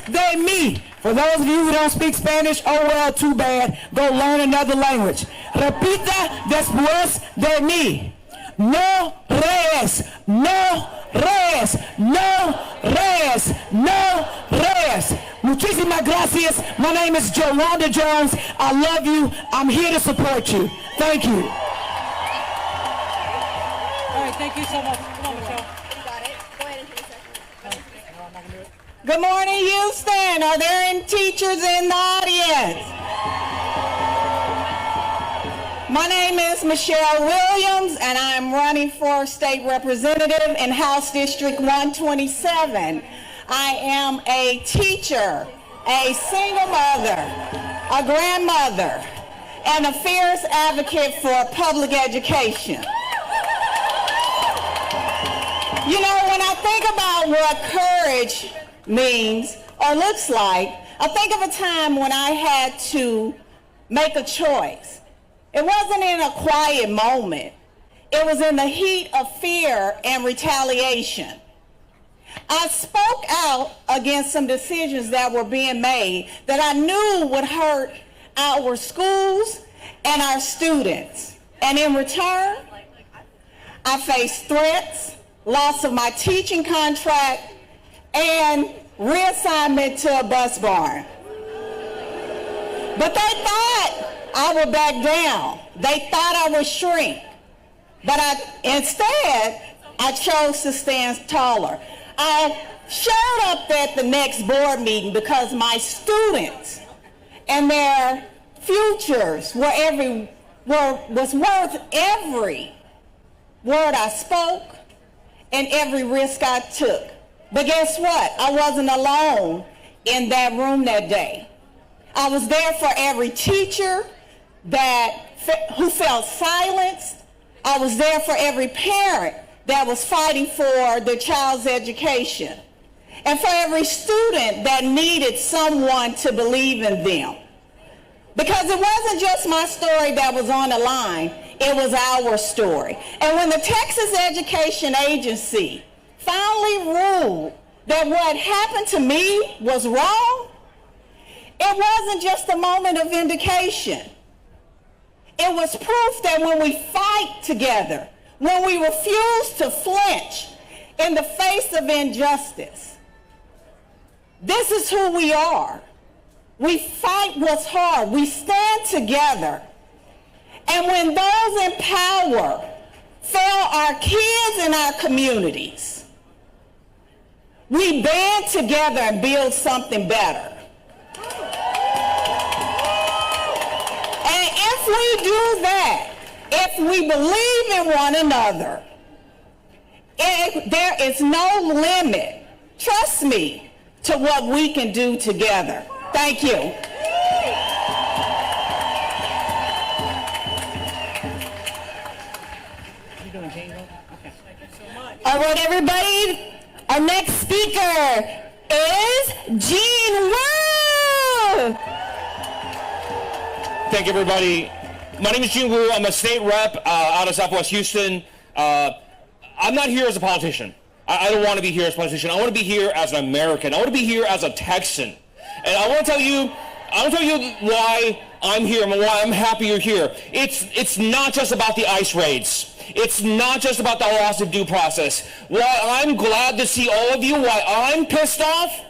de mí. For those of you who don't speak Spanish, oh well, too bad. Go learn another language. Repita después de mí. No rees, no rees, no rees, no rees. Muchísimas gracias. My name is Jolanda Jones. I love you. I'm here to support you. Thank you. All right, thank you so much. Come on, Michelle. You got it. Go ahead and finish that. Good morning, Houston. Are there any teachers in the audience? My name is Michelle Williams, and I'm running for state representative in House District 127. I am a teacher, a single mother, a grandmother, and a fierce advocate for public education. You know, when I think about what courage means or looks like, I think of a time when I had to make a choice. It wasn't in a quiet moment. It was in the heat of fear and retaliation. I spoke out against some decisions that were being made that I knew would hurt our schools and our students. And in return, I faced threats, loss of my teaching contract, and reassignment to a bus barn. But they thought I would back down. They thought I would shrink. But instead, I chose to stand taller. I showed up at the next board meeting because my students and their futures was worth every word I spoke and every risk I took. But guess what? I wasn't alone in that room that day. I was there for every teacher who felt silenced. I was there for every parent that was fighting for their child's education, and for every student that needed someone to believe in them. Because it wasn't just my story that was on the line, it was our story. And when the Texas Education Agency finally ruled that what happened to me was wrong, it wasn't just a moment of vindication. It was proof that when we fight together, when we refuse to flinch in the face of injustice, this is who we are. We fight what's hard. We stand together. And when those in power fail our kids and our communities, we band together and build something better. And if we do that, if we believe in one another, there is no limit, trust me, to what we can do together. Thank you. All right, everybody. Our next speaker is Gene Wu. Thank you, everybody. My name is Gene Wu. I'm a state rep out of Southwest Houston. I'm not here as a politician. I don't want to be here as a politician. I want to be here as an American. I want to be here as a Texan. And I want to tell you why I'm here and why I'm happy you're here. It's not just about the ICE raids. It's not just about the loss of due process. Why I'm glad to see all of you, why I'm pissed off,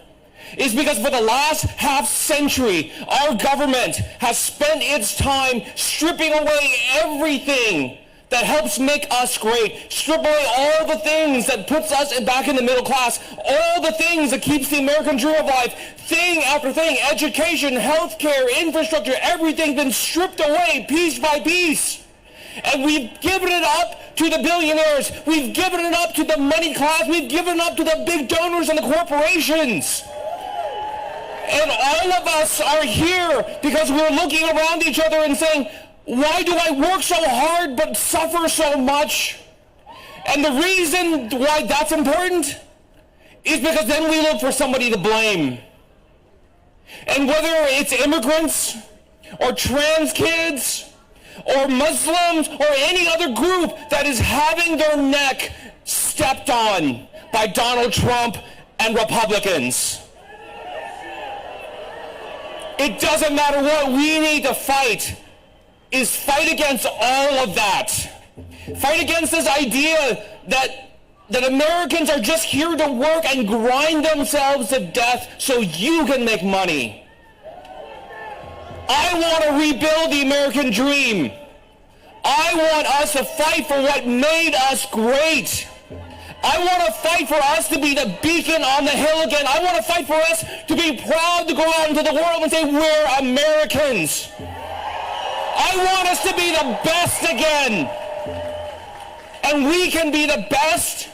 is because for the last half century, our government has spent its time stripping away everything that helps make us great, strip away all the things that puts us back in the middle class, all the things that keeps the American dream alive, thing after thing, education, healthcare, infrastructure, everything been stripped away piece by piece. And we've given it up to the billionaires. We've given it up to the money class. We've given it up to the big donors and the corporations. And all of us are here because we're looking around each other and saying, why do I work so hard but suffer so much? And the reason why that's important is because then we look for somebody to blame. And whether it's immigrants or trans kids or Muslims or any other group that is having their neck stepped on by Donald Trump and Republicans. It doesn't matter what. We need to fight is fight against all of that. Fight against this idea that Americans are just here to work and grind themselves to death so you can make money. I want to rebuild the American dream. I want us to fight for what made us great. I want to fight for us to be the beacon on the hill again. I want to fight for us to be proud to go out into the world and say, we're Americans. I want us to be the best again. And we can be the best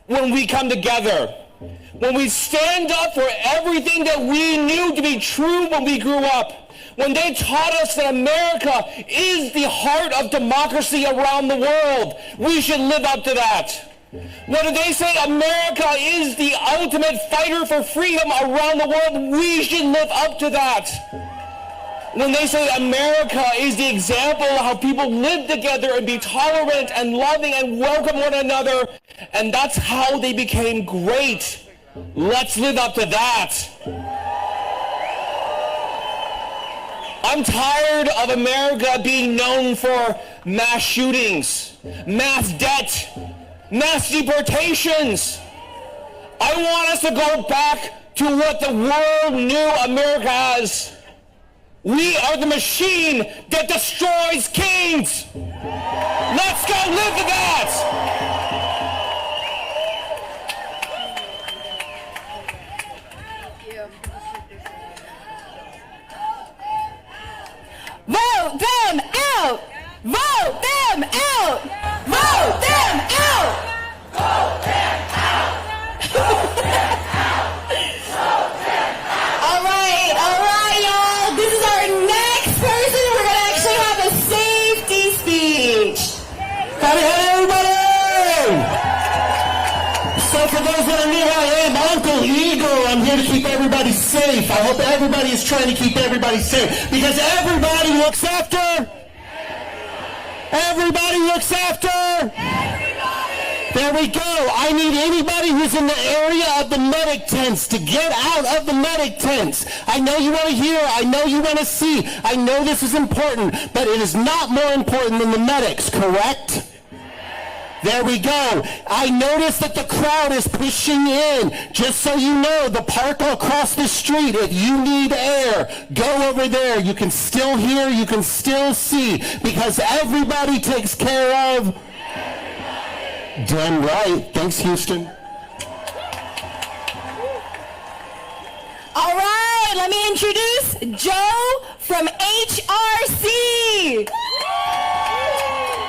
when we come together. When we stand up for everything that we knew to be true when we grew up. When they taught us that America is the heart of democracy around the world, we should live up to that. When they say America is the ultimate fighter for freedom around the world, we should live up to that. When they say America is the example of how people live together and be tolerant and loving and welcome one another, and that's how they became great, let's live up to that. I'm tired of America being known for mass shootings, mass debt, mass deportations. I want us to go back to what the world knew America as. We are the machine that destroys kings. Let's go live to that. Vote them out! Vote them out! Vote them out! Vote them out! Vote them out! Vote them out! All right, y'all. This is our next person. We're going to actually have a safety speech. Howdy, everybody! So for those that are new, I am Uncle Eagle. I'm here to keep everybody safe. I hope everybody is trying to keep everybody safe because everybody looks after. Everybody looks after. There we go. I need anybody who's in the area of the medic tents to get out of the medic tents. I know you want to hear. I know you want to see. I know this is important, but it is not more important than the medics, correct? There we go. I notice that the crowd is pushing in. Just so you know, the park across the street, if you need air, go over there. You can still hear, you can still see, because everybody takes care of... Everybody. Damn right. Thanks, Houston. All right, let me introduce Joe from HRC.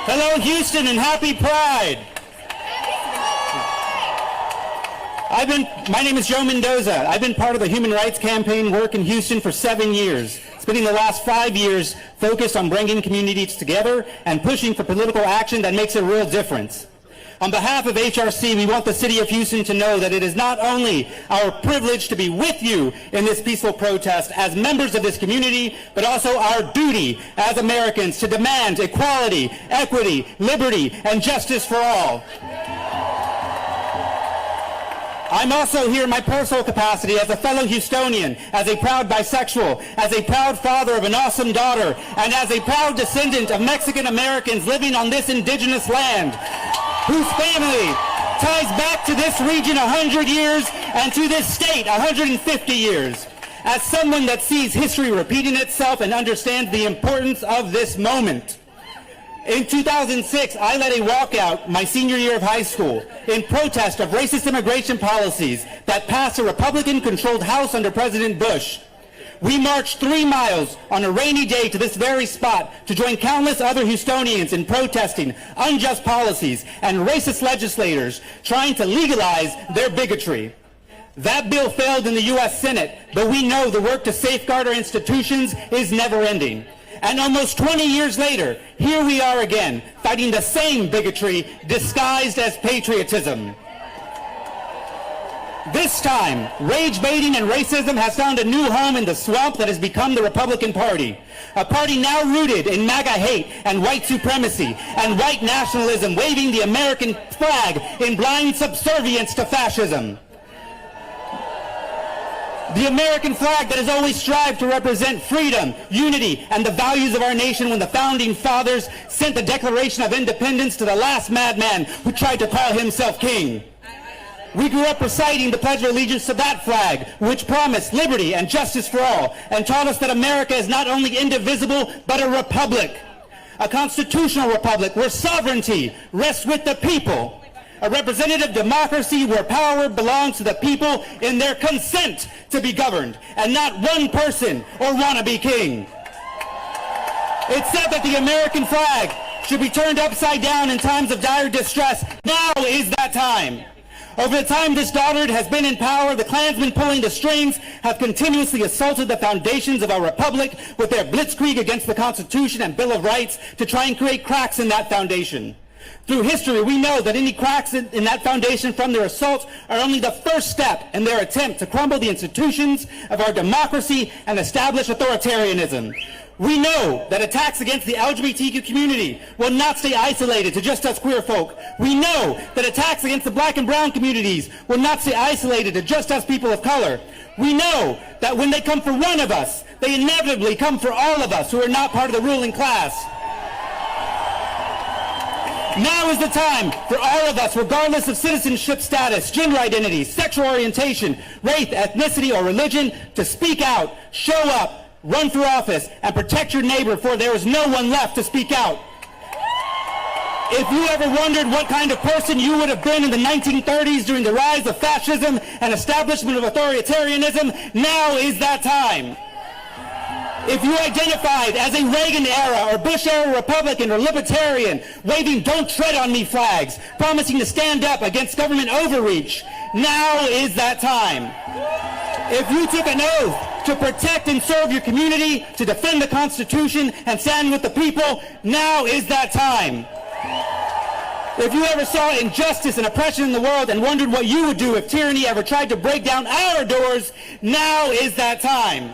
Hello, Houston, and happy Pride. My name is Joe Mendoza. I've been part of the Human Rights Campaign work in Houston for 7 years, spending the last 5 years focused on bringing communities together and pushing for political action that makes a real difference. On behalf of HRC, we want the city of Houston to know that it is not only our privilege to be with you in this peaceful protest as members of this community, but also our duty as Americans to demand equality, equity, liberty, and justice for all. I'm also here in my personal capacity as a fellow Houstonian, as a proud bisexual, as a proud father of an awesome daughter, and as a proud descendant of Mexican Americans living on this indigenous land, whose family ties back to this region 100 years and to this state 150 years. As someone that sees history repeating itself and understands the importance of this moment. In 2006, I led a walkout my senior year of high school in protest of racist immigration policies that passed a Republican-controlled House under President Bush. We marched 3 miles on a rainy day to this very spot to join countless other Houstonians in protesting unjust policies and racist legislators trying to legalize their bigotry. That bill failed in the U.S. Senate, but we know the work to safeguard our institutions is never ending. And almost 20 years later, here we are again, fighting the same bigotry disguised as patriotism. This time, rage baiting and racism has found a new home in the swamp that has become the Republican Party. A party now rooted in MAGA hate and white supremacy and white nationalism, waving the American flag in blind subservience to fascism. The American flag that has always strived to represent freedom, unity, and the values of our nation when the founding fathers sent the Declaration of Independence to the last madman who tried to call himself king. We grew up reciting the Pledge of Allegiance to that flag, which promised liberty and justice for all, and taught us that America is not only indivisible, but a republic. A constitutional republic where sovereignty rests with the people. A representative democracy where power belongs to the people in their consent to be governed, and not one person or wannabe king. It's said that the American flag should be turned upside down in times of dire distress. Now is that time. Over the time this dotard has been in power, the Klansmen pulling the strings have continuously assaulted the foundations of our republic with their blitzkrieg against the Constitution and Bill of Rights to try and create cracks in that foundation. Through history, we know that any cracks in that foundation from their assaults are only the first step in their attempt to crumble the institutions of our democracy and establish authoritarianism. We know that attacks against the LGBTQ community will not stay isolated to just us queer folk. We know that attacks against the black and brown communities will not stay isolated to just us people of color. We know that when they come for one of us, they inevitably come for all of us who are not part of the ruling class. Now is the time for all of us, regardless of citizenship status, gender identity, sexual orientation, race, ethnicity, or religion, to speak out, show up, run for office, and protect your neighbor, for there is no one left to speak out. If you ever wondered what kind of person you would have been in the 1930s during the rise of fascism and establishment of authoritarianism, now is that time. If you identified as a Reagan-era or Bush-era Republican or Libertarian, waving "Don't Tread on Me" flags, promising to stand up against government overreach, now is that time. If you took an oath to protect and serve your community, to defend the Constitution and stand with the people, now is that time. If you ever saw injustice and oppression in the world and wondered what you would do if tyranny ever tried to break down our doors, now is that time.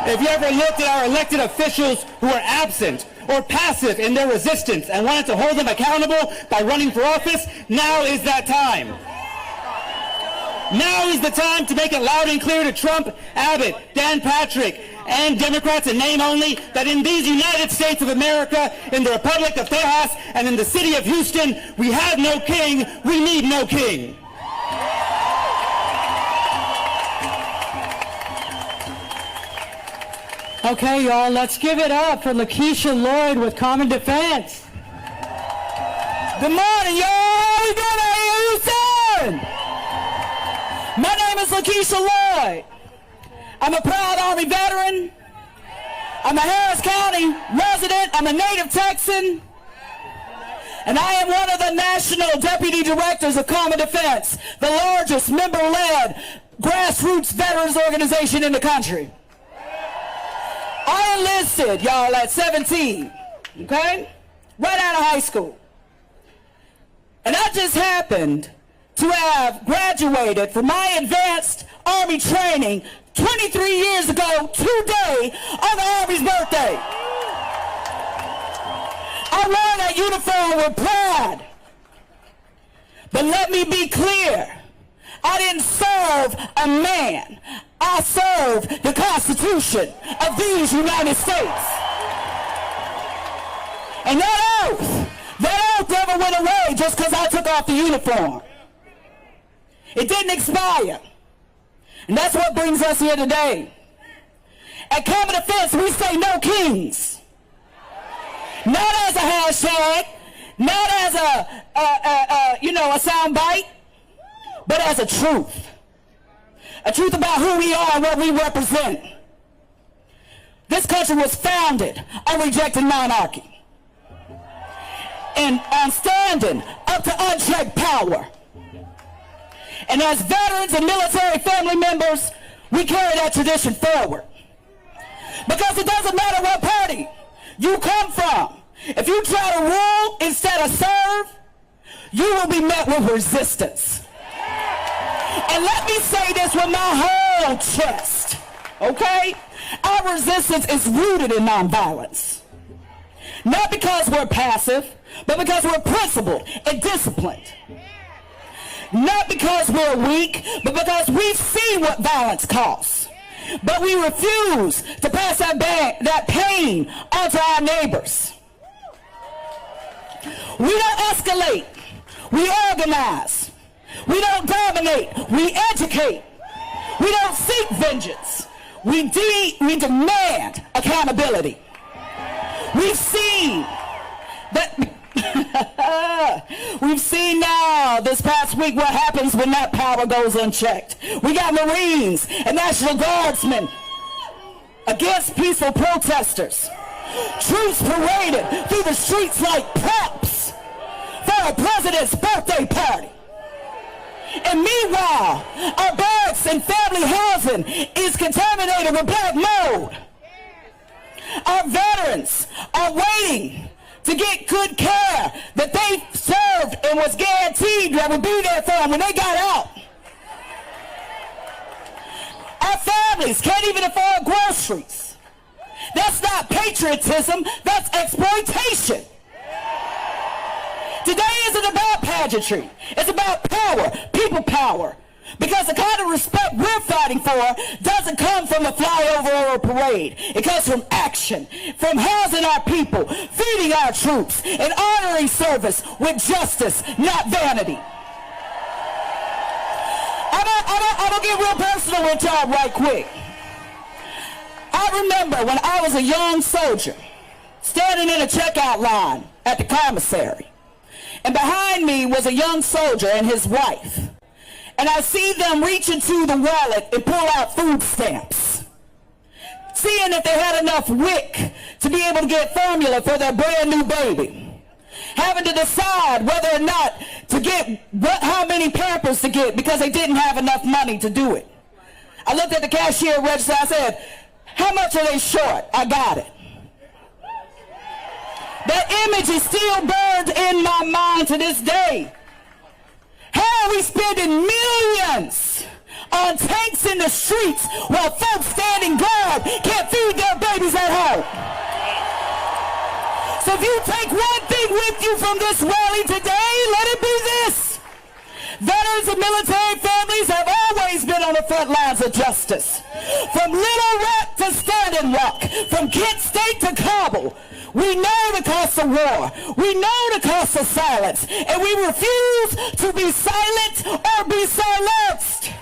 If you ever looked at our elected officials who are absent or passive in their resistance and wanted to hold them accountable by running for office, now is that time. Now is the time to make it loud and clear to Trump, Abbott, Dan Patrick, and Democrats in name only that in these United States of America, in the Republic of Tejas, and in the city of Houston, we have no king, we need no king. Okay, y'all, let's give it up for Lakeisha Lloyd with Common Defense. Good morning, y'all. We doing it here, Houston. My name is Lakeisha Lloyd. I'm a proud Army veteran. I'm a Harris County resident. I'm a native Texan. And I am one of the national deputy directors of Common Defense, the largest member-led grassroots veterans organization in the country. I enlisted, y'all, at 17, okay? Right out of high school. And I just happened to have graduated from my advanced Army training 23 years ago today on the Army's birthday. I wore that uniform with pride. But let me be clear, I didn't serve a man. I served the Constitution of these United States. And that oath never went away just because I took off the uniform. It didn't expire. And that's what brings us here today. At Common Defense, we say no kings. Not as a hashtag, not as a sound bite, but as a truth. A truth about who we are and what we represent. This country was founded on rejecting monarchy and on standing up to unchecked power. And as veterans and military family members, we carry that tradition forward. Because it doesn't matter what party you come from. If you try to rule instead of serve, you will be met with resistance. And let me say this with my whole chest, okay? Our resistance is rooted in nonviolence. Not because we're passive, but because we're principled and disciplined. Not because we're weak, but because we see what violence costs. But we refuse to pass that pain onto our neighbors. We don't escalate. We organize. We don't dominate. We educate. We don't seek vengeance. We demand accountability. We've seen that. We've seen now this past week what happens when that power goes unchecked. We got Marines and National Guardsmen against peaceful protesters. Troops paraded through the streets like props for a president's birthday party. And meanwhile, our barracks and family housing is contaminated with black mold. Our veterans are waiting to get good care that they served and was guaranteed that would be there for them when they got out. Our families can't even afford groceries. That's not patriotism, that's exploitation. Today isn't about pageantry. It's about power, people power. Because the kind of respect we're fighting for doesn't come from a flyover or a parade. It comes from action, from housing our people, feeding our troops, and honoring service with justice, not vanity. I'm going to get real personal with y'all right quick. I remember when I was a young soldier standing in a checkout line at the commissary. And behind me was a young soldier and his wife. And I see them reach into the wallet and pull out food stamps, seeing if they had enough WIC to be able to get formula for their brand new baby, having to decide whether or not to get how many Pampers to get because they didn't have enough money to do it. I looked at the cashier register. I said, how much are they short? I got it. That image is still burned in my mind to this day. How are we spending millions on tanks in the streets while folks standing guard can't feed their babies at home? So if you take one thing with you from this rally today, let it be this. Veterans and military families have always been on the front lines of justice. From Little Rock to Standing Rock, from Kent State to Kabul, we know the cost of war. We know the cost of silence. And we refuse to be silent or be silenced.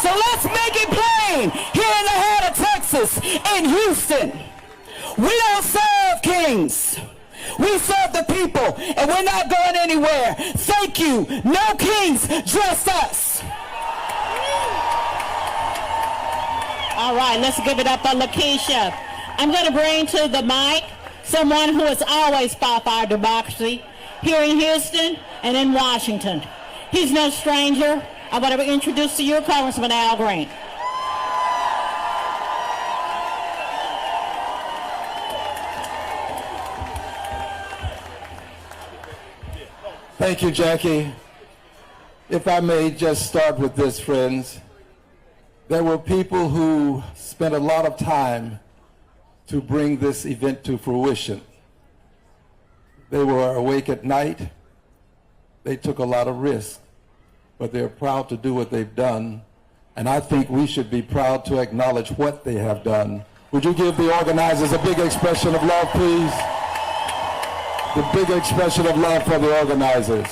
So let's make it plain here in the heart of Texas, in Houston. We don't serve kings. We serve the people, and we're not going anywhere. Thank you. No kings, just us. All right, let's give it up for Lakeisha. I'm going to bring to the mic someone who has always fought for our democracy here in Houston and in Washington. He's no stranger. I want to introduce to you Congressman Al Green. Thank you, Jackie. If I may just start with this, friends. There were people who spent a lot of time to bring this event to fruition. They were awake at night. They took a lot of risks, but they're proud to do what they've done. And I think we should be proud to acknowledge what they have done. Would you give the organizers a big expression of love, please? The big expression of love for the organizers.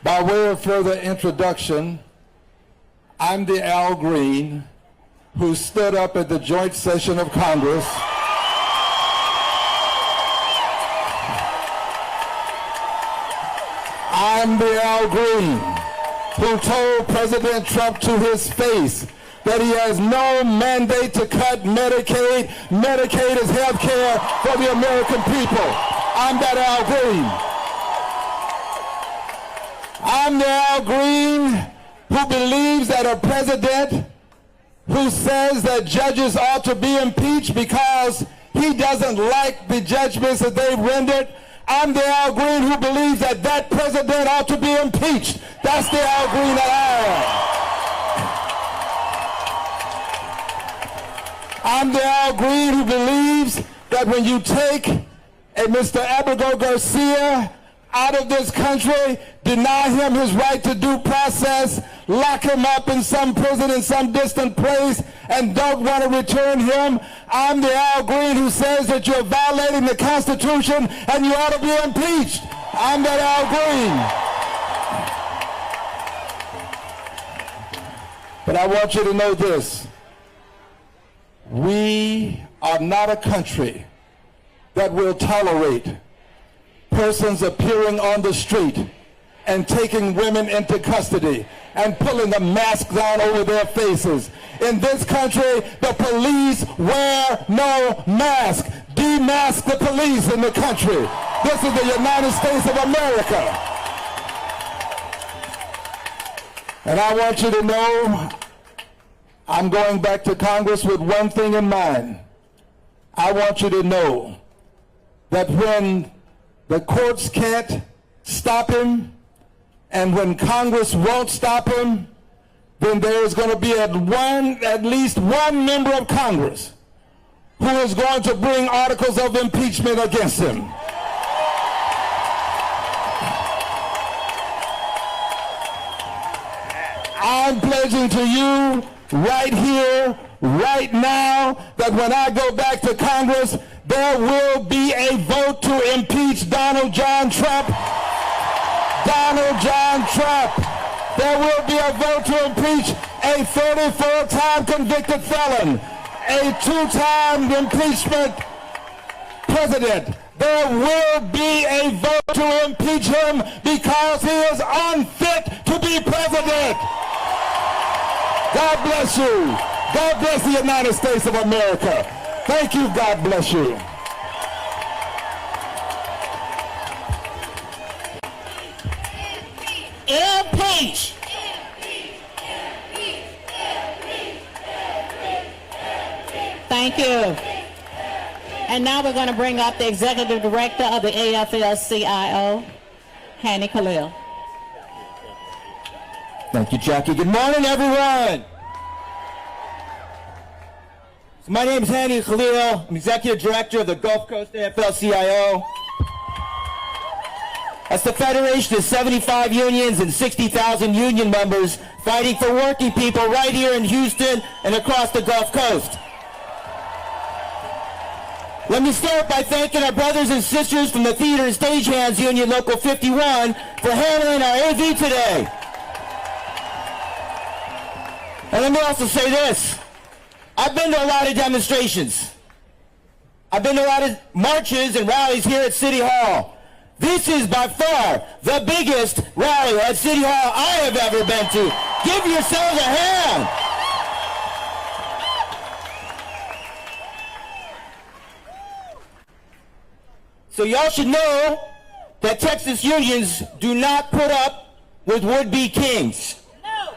By way of further introduction, I'm the Al Green who stood up at the joint session of Congress I'm the Al Green who told President Trump to his face that he has no mandate to cut Medicaid. Medicaid is health care for the American people. I'm that Al Green. I'm the Al Green who believes that a president who says that judges ought to be impeached because he doesn't like the judgments that they've rendered. I'm the Al Green who believes that that president ought to be impeached. That's the Al Green that I am. I'm the Al Green who believes that when you take a Mr. Abigail Garcia out of this country, deny him his right to due process, lock him up in some prison in some distant place, and don't want to return him. I'm the Al Green who says that you're violating the Constitution and you ought to be impeached. I'm that Al Green. But I want you to know this. We are not a country that will tolerate persons appearing on the street and taking women into custody and pulling a mask down over their faces. In this country, the police wear no mask. Demask the police in the country. This is the United States of America. And I want you to know, I'm going back to Congress with one thing in mind. I want you to know that when the courts can't stop him, and when Congress won't stop him, then there is going to be at least one member of Congress who is going to bring articles of impeachment against him. I'm pledging to you right here, right now, that when I go back to Congress, there will be a vote to impeach Donald John Trump. Donald John Trump. There will be a vote to impeach a 34-time convicted felon, a 2-time impeachment president. There will be a vote to impeach him because he is unfit to be president. God bless you. God bless the United States of America. Thank you. God bless you. Impeach. Thank you. And now we're going to bring up the Executive Director of the AFL-CIO, Hanny Khalil. Thank you, Jackie. Good morning, everyone. So my name is Hanny Khalil. I'm Executive Director of the Gulf Coast AFL-CIO. That's the federation of 75 unions and 60,000 union members fighting for working people right here in Houston and across the Gulf Coast. Let me start by thanking our brothers and sisters from the Theater and Stagehands Union Local 51 for handling our AV today. And let me also say this. I've been to a lot of demonstrations. I've been to a lot of marches and rallies here at City Hall. This is by far the biggest rally at City Hall I have ever been to. Give yourselves a hand. So y'all should know that Texas unions do not put up with would-be kings. No.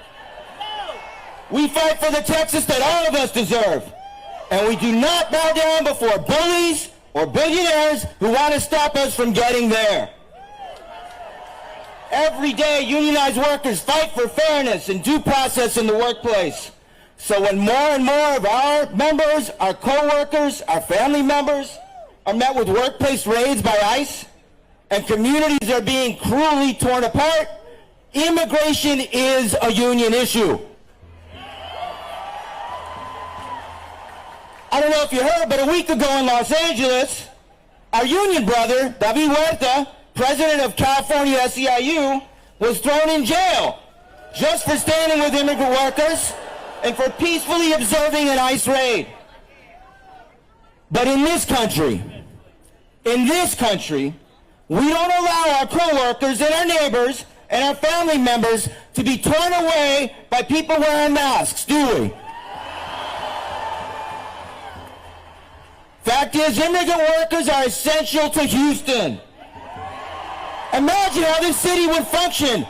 We fight for the Texas that all of us deserve. And we do not bow down before bullies or billionaires who want to stop us from getting there. Every day, unionized workers fight for fairness and due process in the workplace. So when more and more of our members, our co-workers, our family members are met with workplace raids by ICE and communities are being cruelly torn apart, immigration is a union issue. I don't know if you heard, but a week ago in Los Angeles, our union brother, David Huerta, president of California SEIU, was thrown in jail just for standing with immigrant workers and for peacefully observing an ICE raid. But in this country, we don't allow our co-workers and our neighbors and our family members to be torn away by people wearing masks, do we? Fact is, immigrant workers are essential to Houston. Imagine how this city would function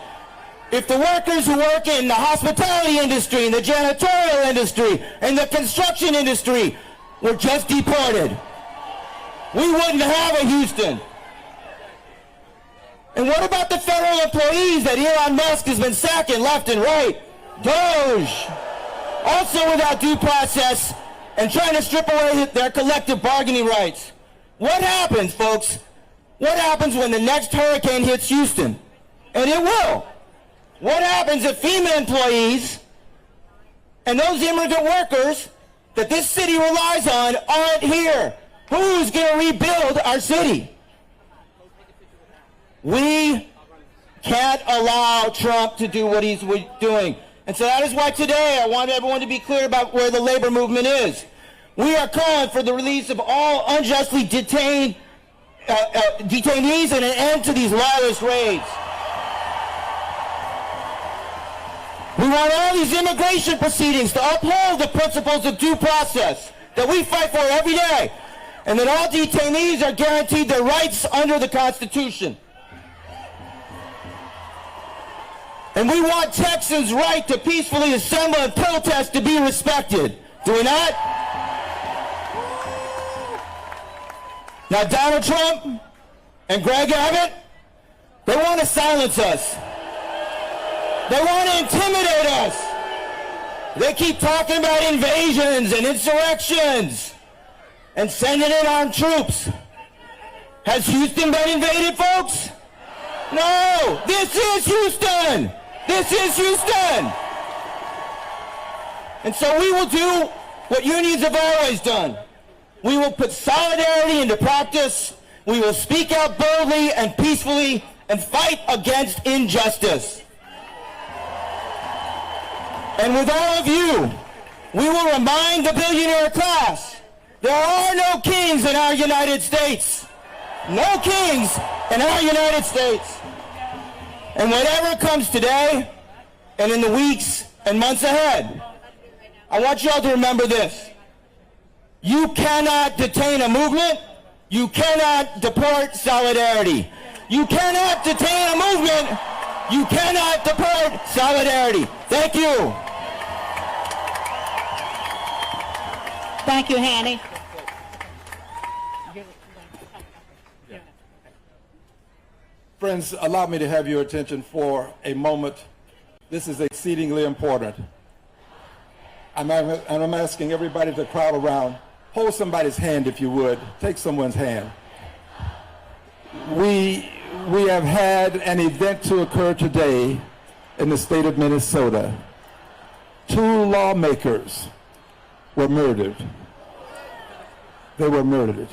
if the workers who work in the hospitality industry, in the janitorial industry, and the construction industry were just deported. We wouldn't have a Houston. And what about the federal employees that Elon Musk has been sacking left and right? Doge. Also without due process and trying to strip away their collective bargaining rights. What happens, folks? What happens when the next hurricane hits Houston? And it will. What happens if FEMA employees and those immigrant workers that this city relies on aren't here? Who's going to rebuild our city? We can't allow Trump to do what he's doing. And so that is why today I want everyone to be clear about where the labor movement is. We are calling for the release of all unjustly detainees and an end to these lawless raids. We want all these immigration proceedings to uphold the principles of due process that we fight for every day, and that all detainees are guaranteed their rights under the Constitution. And we want Texans' right to peacefully assemble and protest to be respected. Do we not? Now, Donald Trump and Greg Abbott, they want to silence us. They want to intimidate us. They keep talking about invasions and insurrections and sending in armed troops. Has Houston been invaded, folks? No, this is Houston. This is Houston. And so we will do what unions have always done. We will put solidarity into practice. We will speak out boldly and peacefully and fight against injustice. And with all of you, we will remind the billionaire class, there are no kings in our United States. No kings in our United States. And whatever comes today and in the weeks and months ahead, I want you all to remember this. You cannot detain a movement. You cannot deport solidarity. You cannot detain a movement. You cannot deport solidarity. Thank you. Thank you, Hanny. Friends, allow me to have your attention for a moment. This is exceedingly important. I'm asking everybody to crowd around. Hold somebody's hand if you would. Take someone's hand. We have had an event to occur today in the state of Minnesota. 2 lawmakers were murdered. They were murdered.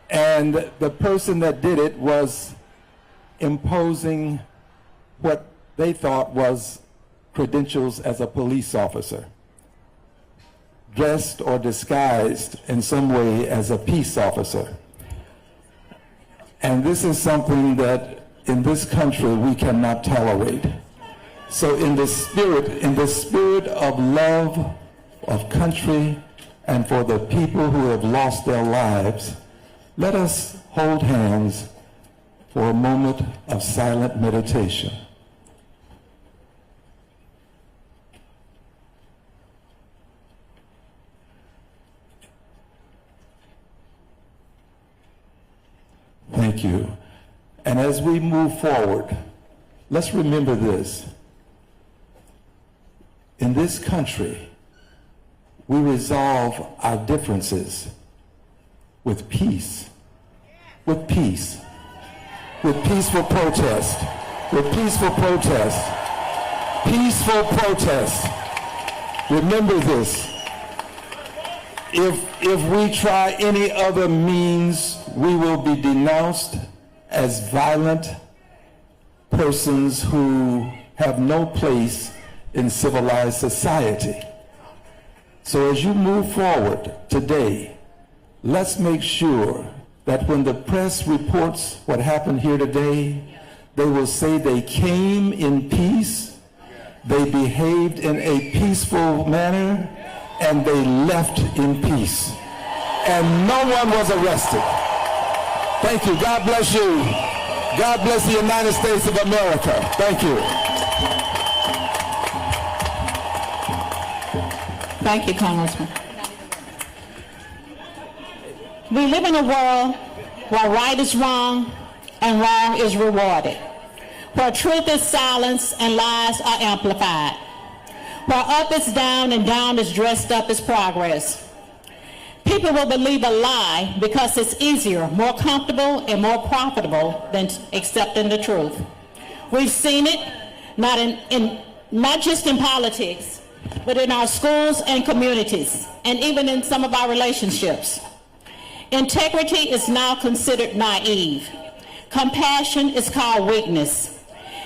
And the person that did it was imposing what they thought was credentials as a police officer, dressed or disguised in some way as a peace officer. And this is something that in this country we cannot tolerate. So in the spirit of love of country and for the people who have lost their lives, let us hold hands for a moment of silent meditation. Thank you. And as we move forward, let's remember this. In this country, we resolve our differences with peace, with peace, with peaceful protest, with peaceful protest, peaceful protest. Remember this. If we try any other means, we will be denounced as violent persons who have no place in civilized society. So as you move forward today, let's make sure that when the press reports what happened here today, they will say they came in peace, they behaved in a peaceful manner, and they left in peace. And no one was arrested. Thank you. God bless you. God bless the United States of America. Thank you. Thank you, Congressman. We live in a world where right is wrong and wrong is rewarded, where truth is silenced and lies are amplified, where up is down and down is dressed up as progress. People will believe a lie because it's easier, more comfortable, and more profitable than accepting the truth. We've seen it not just in politics, but in our schools and communities, and even in some of our relationships. Integrity is now considered naive. Compassion is called weakness.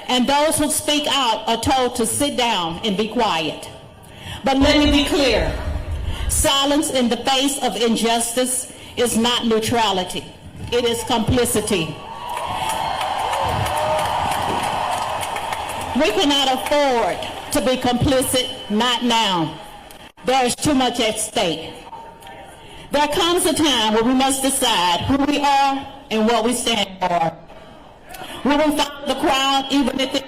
And those who speak out are told to sit down and be quiet. But let me be clear. Silence in the face of injustice is not neutrality. It is complicity. We cannot afford to be complicit, not now. There is too much at stake. There comes a time where we must decide who we are and what we stand for. Will we follow the crowd even if it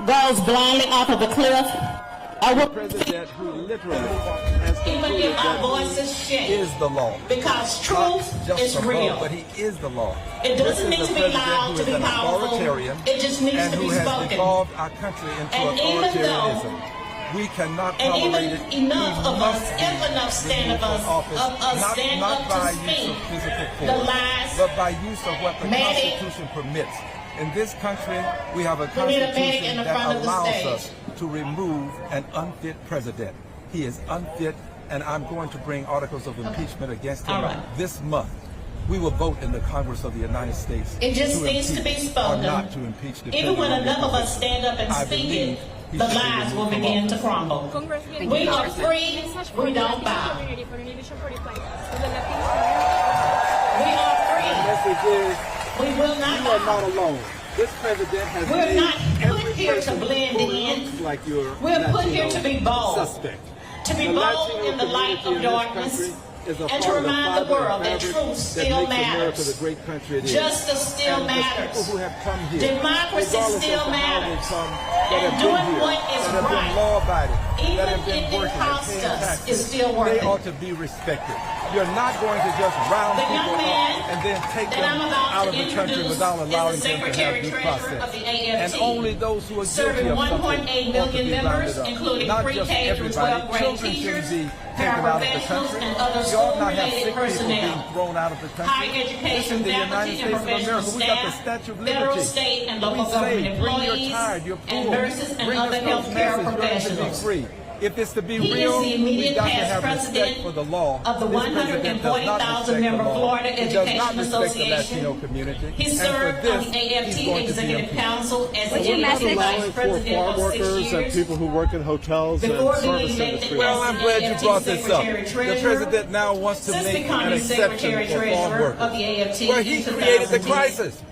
goes blindly off of a cliff? Or will President who literally has even if our voices shake? is the law. Because truth is real. But he is the law. It doesn't need to be loud to be powerful. It just needs to be who has spoken. devolved our country into And even authoritarianism. We cannot And tolerate even it. enough He of must us, be if enough stand of removed from office, us stand not up by to use speak of physical the force, lies, but by use of what the medic. Constitution permits. In this country, we have a We need a medic in Constitution the that front of the allows stage. us to remove an unfit president. He is unfit, and I'm going to bring articles of impeachment against him All right. this month. We will vote in the Congress of the United States. It just needs to be impeach spoken. Or not to impeach the Even when president. enough of us stand up and I speak believe it, he the should be lies will removed from begin to office. crumble. Congressman, We are free, we don't bow. We are free, Message is, we will not you are bow. not alone. This president has We're made not put every here to person blend who in. looks like you're We're put Latino here to be bold. suspect. To be The bold Latino in the light community of in this darkness, country is a and part to of the remind the fiber and world that fabric truth still that makes America matters. the great country it is. Justice still and matters. The people who have come here, Democracy regardless still of how they matters. come, And that have been doing here, what is that have right, been law-abiding, even that have been if it working and costs paying us, taxes, is still they working. ought to be respected. You're not going to just round The people young man up and then take that them I'm about out to of the country introduce without is the allowing them to have Secretary due Treasurer process. of the AFT, And only those who are guilty serving of something 1.8 ought to million be members, rounded up. including Not pre-K just through everybody. 12th grade Children teachers, shouldn't be taken out of the paraprofessionals, country. and other You ought not have school-related sick people personnel. being thrown out of the country. Higher education, This is the United faculty, and States of professional America. We got the staff, Statue of federal, Liberty. state, and We local say, government bring your employees, tired, your and poor. nurses and Bring other us those healthcare nurses. You're going to be professionals. free. If it's to be He real, is the immediate we got to past have president respect for the law. of the This president does not 140,000 respect member the law. Florida He does not Education respect the Association. Latino community. He And for served this, on the he's AFT going to be Executive impeached. Council as the your AFT message? Vice President farm for 6 workers and years. people who work in hotels and Before being service elected industry. Well, I'm glad you brought this up. Secretary The Treasurer, president now wants to since make an becoming exception Secretary for farm Treasurer of the workers. AFT Well, he in created the 2010. crisis.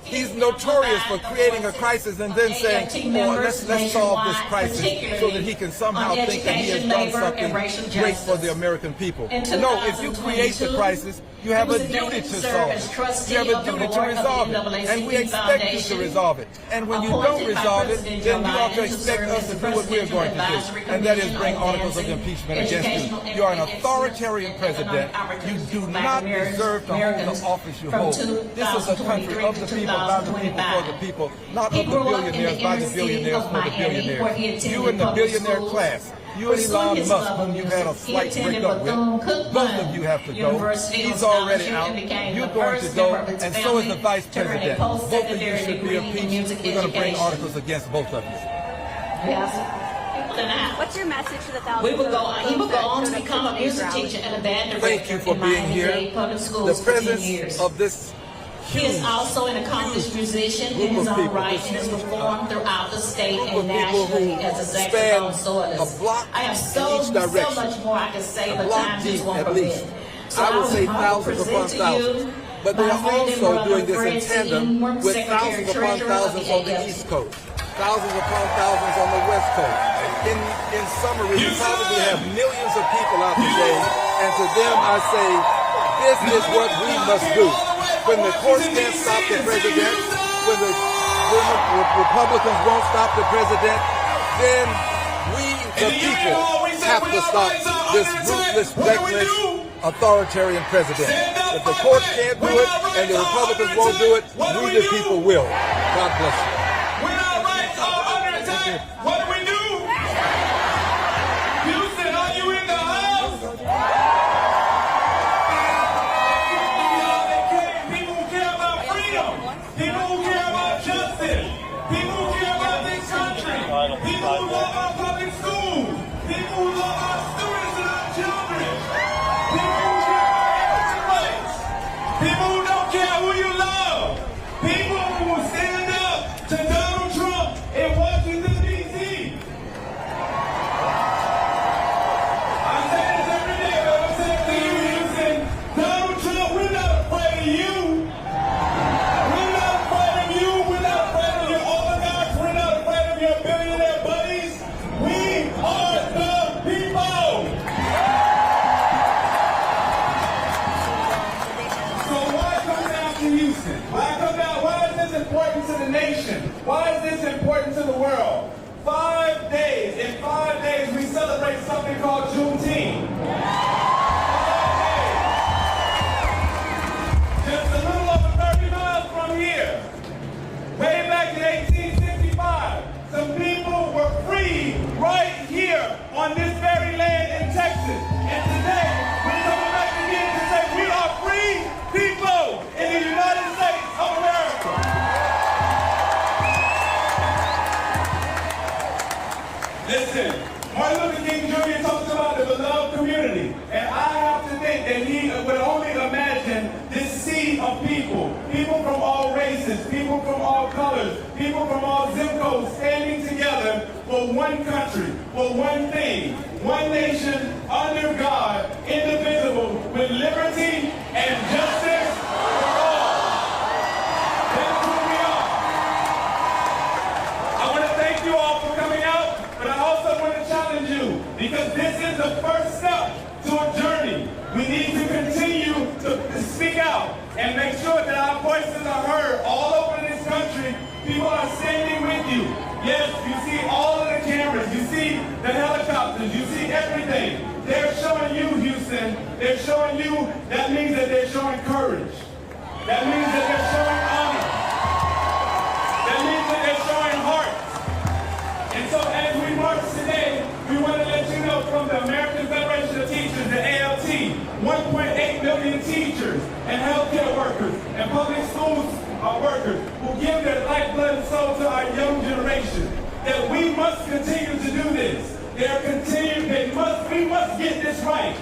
He's notorious for creating a crisis and then saying, "Oh, let's solve this crisis," so that he can somehow think that he has done something great for the American people. No, if you create the crisis, you have a duty to solve it. You have a duty to resolve it, and we expect you to resolve it. And when you don't resolve it, then you ought to expect us to do what we're going to do, and that is bring articles of impeachment against you. You are an authoritarian president. You do not deserve to hold the office you hold. This is a country of the people, by the people, for the people, not of the billionaires, by the billionaires, for the billionaires. You and the billionaire class. You and Elon Musk, whom you've had a slight breakup with, both of you have to go. He's already out. You're going to go, and so is the vice president. Both of you should be impeached. We're going to bring articles against both of you. What's your message to the thousands? He would go on to become a music teacher and a band director. Thank you for in being here. Miami-Dade Public Schools The for 10 presence years. of this He is also an accomplished musician in his own right and has performed throughout the state and nationally as a saxophone soloist. I have so much more I can say, but time just won't permit. So I would say thousands upon thousands. But they are also doing this in tandem with thousands upon thousands on the East Coast, thousands upon thousands on the West Coast. In summary, we probably have millions of people out today, and to them I say, this is what we must do. When the courts can't stop the president, when the Republicans won't stop the president, then we, the people, have to stop this ruthless, reckless, authoritarian president. If the courts can't do it and the Republicans won't do it, we, the people, will. God bless you. When our rights are under attack, what do we do? Houston, are you in the house? Listen, Martin Luther King Jr. talks about the beloved community, and I have to think that he would only imagine this sea of people, people from all races, people from all colors, people from all zip codes standing together for one country, for one thing, one nation under God, indivisible, with liberty and justice for all. That's who we are. I want to thank you all for coming out, but I also want to challenge you, because this is the first step to a journey. We need to continue to speak out and make sure that our voices are heard all over this country. People are standing with you. Yes, you see all of the cameras, you see the helicopters, you see everything. They're showing you, Houston, they're showing you, that means that they're showing courage. That means that they're showing honor. That means that they're showing heart. And so as we march today, we want to let you know from the American Federation of Teachers, the ALT, 1.8 million teachers and healthcare workers and public schools workers who give their lifeblood and soul to our young generation, that we must continue to do this. We must get this right.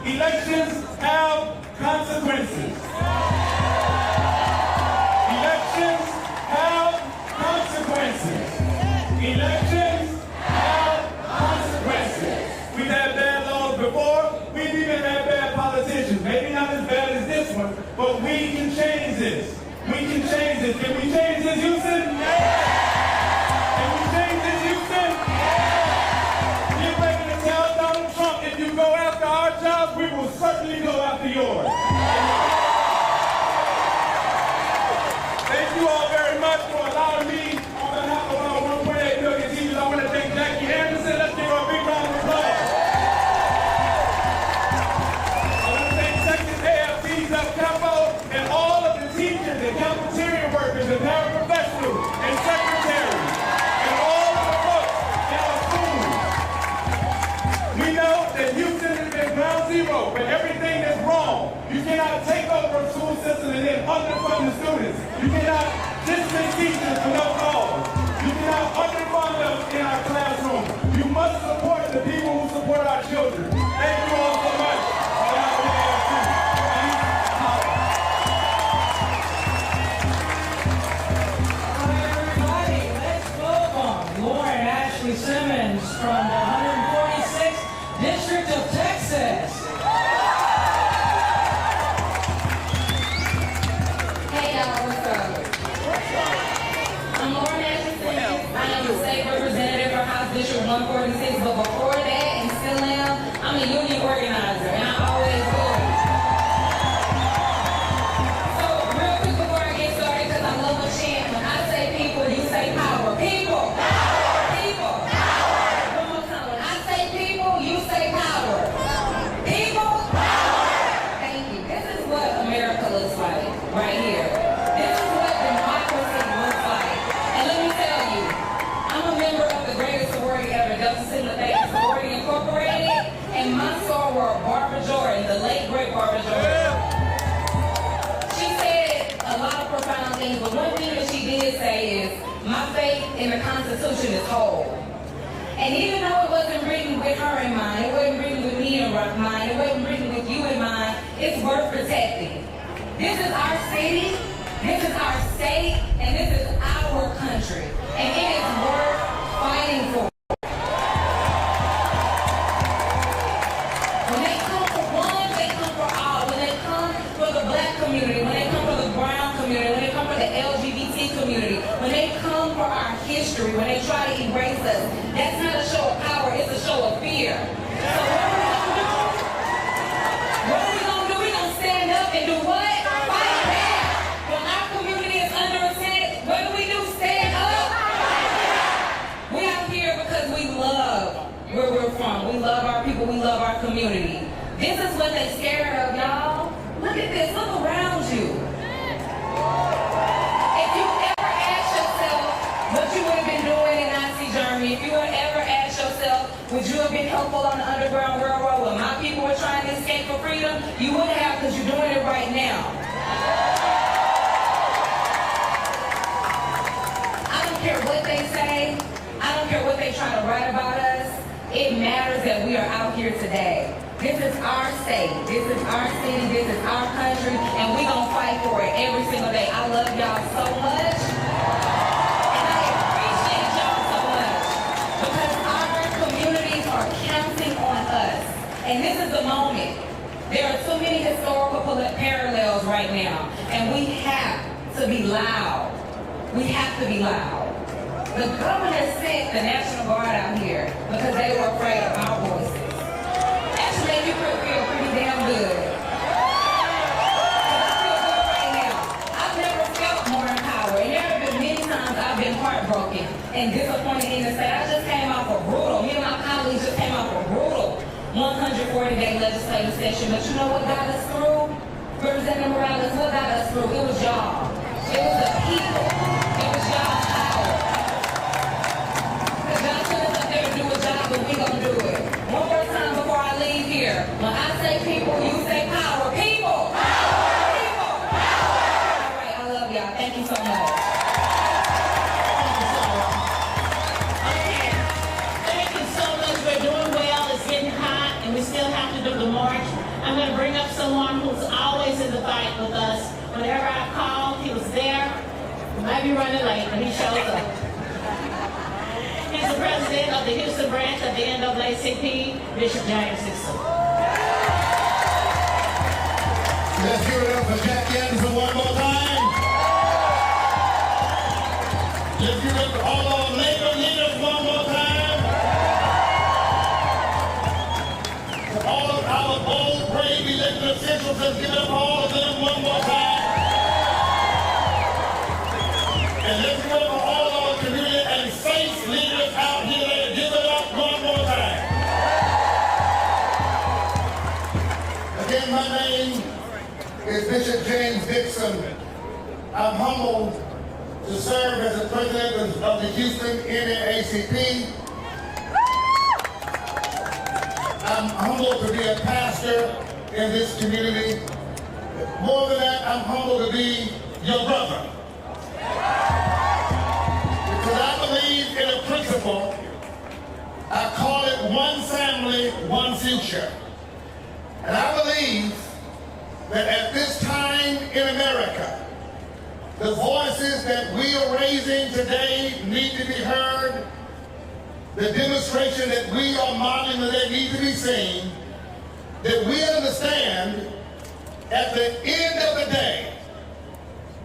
Elections have consequences. Elections have consequences. Elections have consequences. We've had bad laws before. We've even had bad politicians. Maybe not as bad as this one, but we can change this. We can change this. Can we change this, Houston? Can we change this, Houston? You're ready to tell Donald Trump, if you go after our jobs, we will certainly go after yours. Thank you all very much for allowing me, on behalf of our 1.8 million teachers, I want to thank Jackie Anderson. Let's give her a big round of applause. I want to thank Texas AFT's El Capo and all of the teachers and cafeteria workers and paraprofessionals and secretaries and all of the folks in our schools. We know that Houston has been ground zero for everything that's wrong. You cannot take over a school system and then underfund the students. You cannot dismiss teachers for no cause. You cannot underfund them in our classroom. You must support the people who support our children. Thank you all so much. Simmons from the 146th District of Texas. Hey y'all, what's up? I'm Lauren Ashley Simmons. I am the state representative for House District 146, but before that, and still am, I'm a union organizer, and I always will. So real quick before I get started, because I love a chant, when I say people, you say power. People! Right here. This is what democracy looks like. And let me tell you, I'm a member of the greatest sorority ever, Delta Sigma Theta Sorority Incorporated, and my soror, Barbara Jordan, the late great Barbara Jordan. She said a lot of profound things, but one thing that she did say is, my faith in the Constitution is whole. And even though it wasn't written with her in mind, it wasn't written with me in mind, it wasn't written with you in mind, it's worth protecting. This is our city, this is our state, and this is our country. And it is worth fighting for. When they come for one, they come for all. When they come for the black community, when they come for the brown community, when they come for the LGBT community, when they come for our history, when they try to erase us, that's not a show of power, it's a show of fear. So what are we going to do? What are we going to do? We're going to stand up and do what? Where we're from. We love our people, we love our community. This is what they're scared of, y'all. Look at this, look around you. If you ever ask yourself what you would have been doing in Nazi Germany, if you would ever ask yourself, would you have been helpful on the Underground Railroad when my people were trying to escape for freedom? You would have, because you're doing it right now. I don't care what they say. I don't care what they try to write about us. It matters that we are out here today. This is our state, this is our city, this is our country, and we're gonna fight for it every single day. I love y'all so much, and I appreciate y'all so much, because our communities are counting on us. And this is the moment. There are too many historical parallels right now, and we have to be loud. We have to be loud. The governor sent the National Guard out here because they were afraid of our voices. Actually, make you feel pretty damn good. I feel good right now. I've never felt more empowered, and there have been many times I've been heartbroken and disappointed in the state. I just came off a brutal, me and my colleagues just came off a brutal 140-day legislative session. But you know what got us through? Representative Morales, what got us through? It was y'all. It was the people. It was y'all's power. Because y'all took us up there to do a job, but we gonna do it. One more time before I leave here. When I say people, you say power. People! Power! People! Power! All right, I love y'all. Thank you so much. Okay. Thank you so much. We're doing well. It's getting hot, and we still have to do the march. I'm going to bring up someone who's always in the fight with us. Whenever I called, he was there. He might be running late, but he shows up. He's the president of the Houston branch of the NAACP, Bishop James Dixon. Let's give it up for Jackie Anderson one more time. Let's give it up for all our labor leaders one more time. For all of our bold, brave elected officials, let's give it up for all of them one more time. And let's give it up for all of our community and faith leaders out here. Let's give it up one more time. Again, my name is Bishop James Dixon. I'm humbled to serve as the president of the Houston NAACP. I'm humbled to be a pastor in this community. More than that, I'm humbled to be your brother. Because I believe in a principle. I call it one family, one future. And I believe that at this time in America, the voices that we are raising today need to be heard. The demonstration that we are modeling today needs to be seen. That we understand at the end of the day,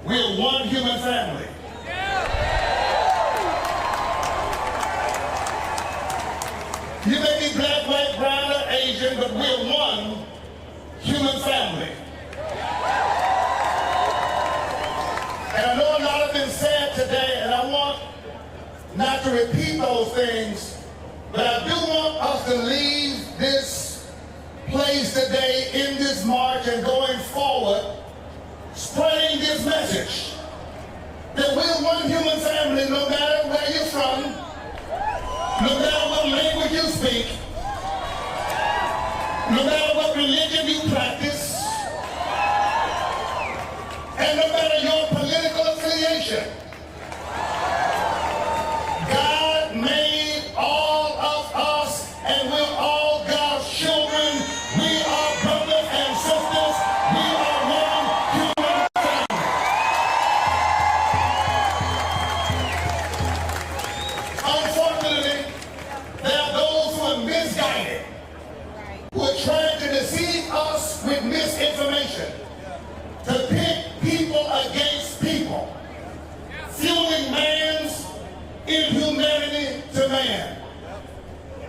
we're one human family. You may be black, white, brown, or Asian, but we're one human family. And I know a lot has been said today, and I want not to repeat those things, but I do want us to leave this place today in this march and going forward, spreading this message that we're one human family no matter where you're from, no matter what language you speak, no matter what religion you practice, and no matter your political affiliation. God made all of us, and we're all God's children. We are brothers and sisters. We are one human family. Unfortunately, there are those who are misguided, who are trying to deceive us with misinformation, to pit people against people, fueling man's inhumanity to man.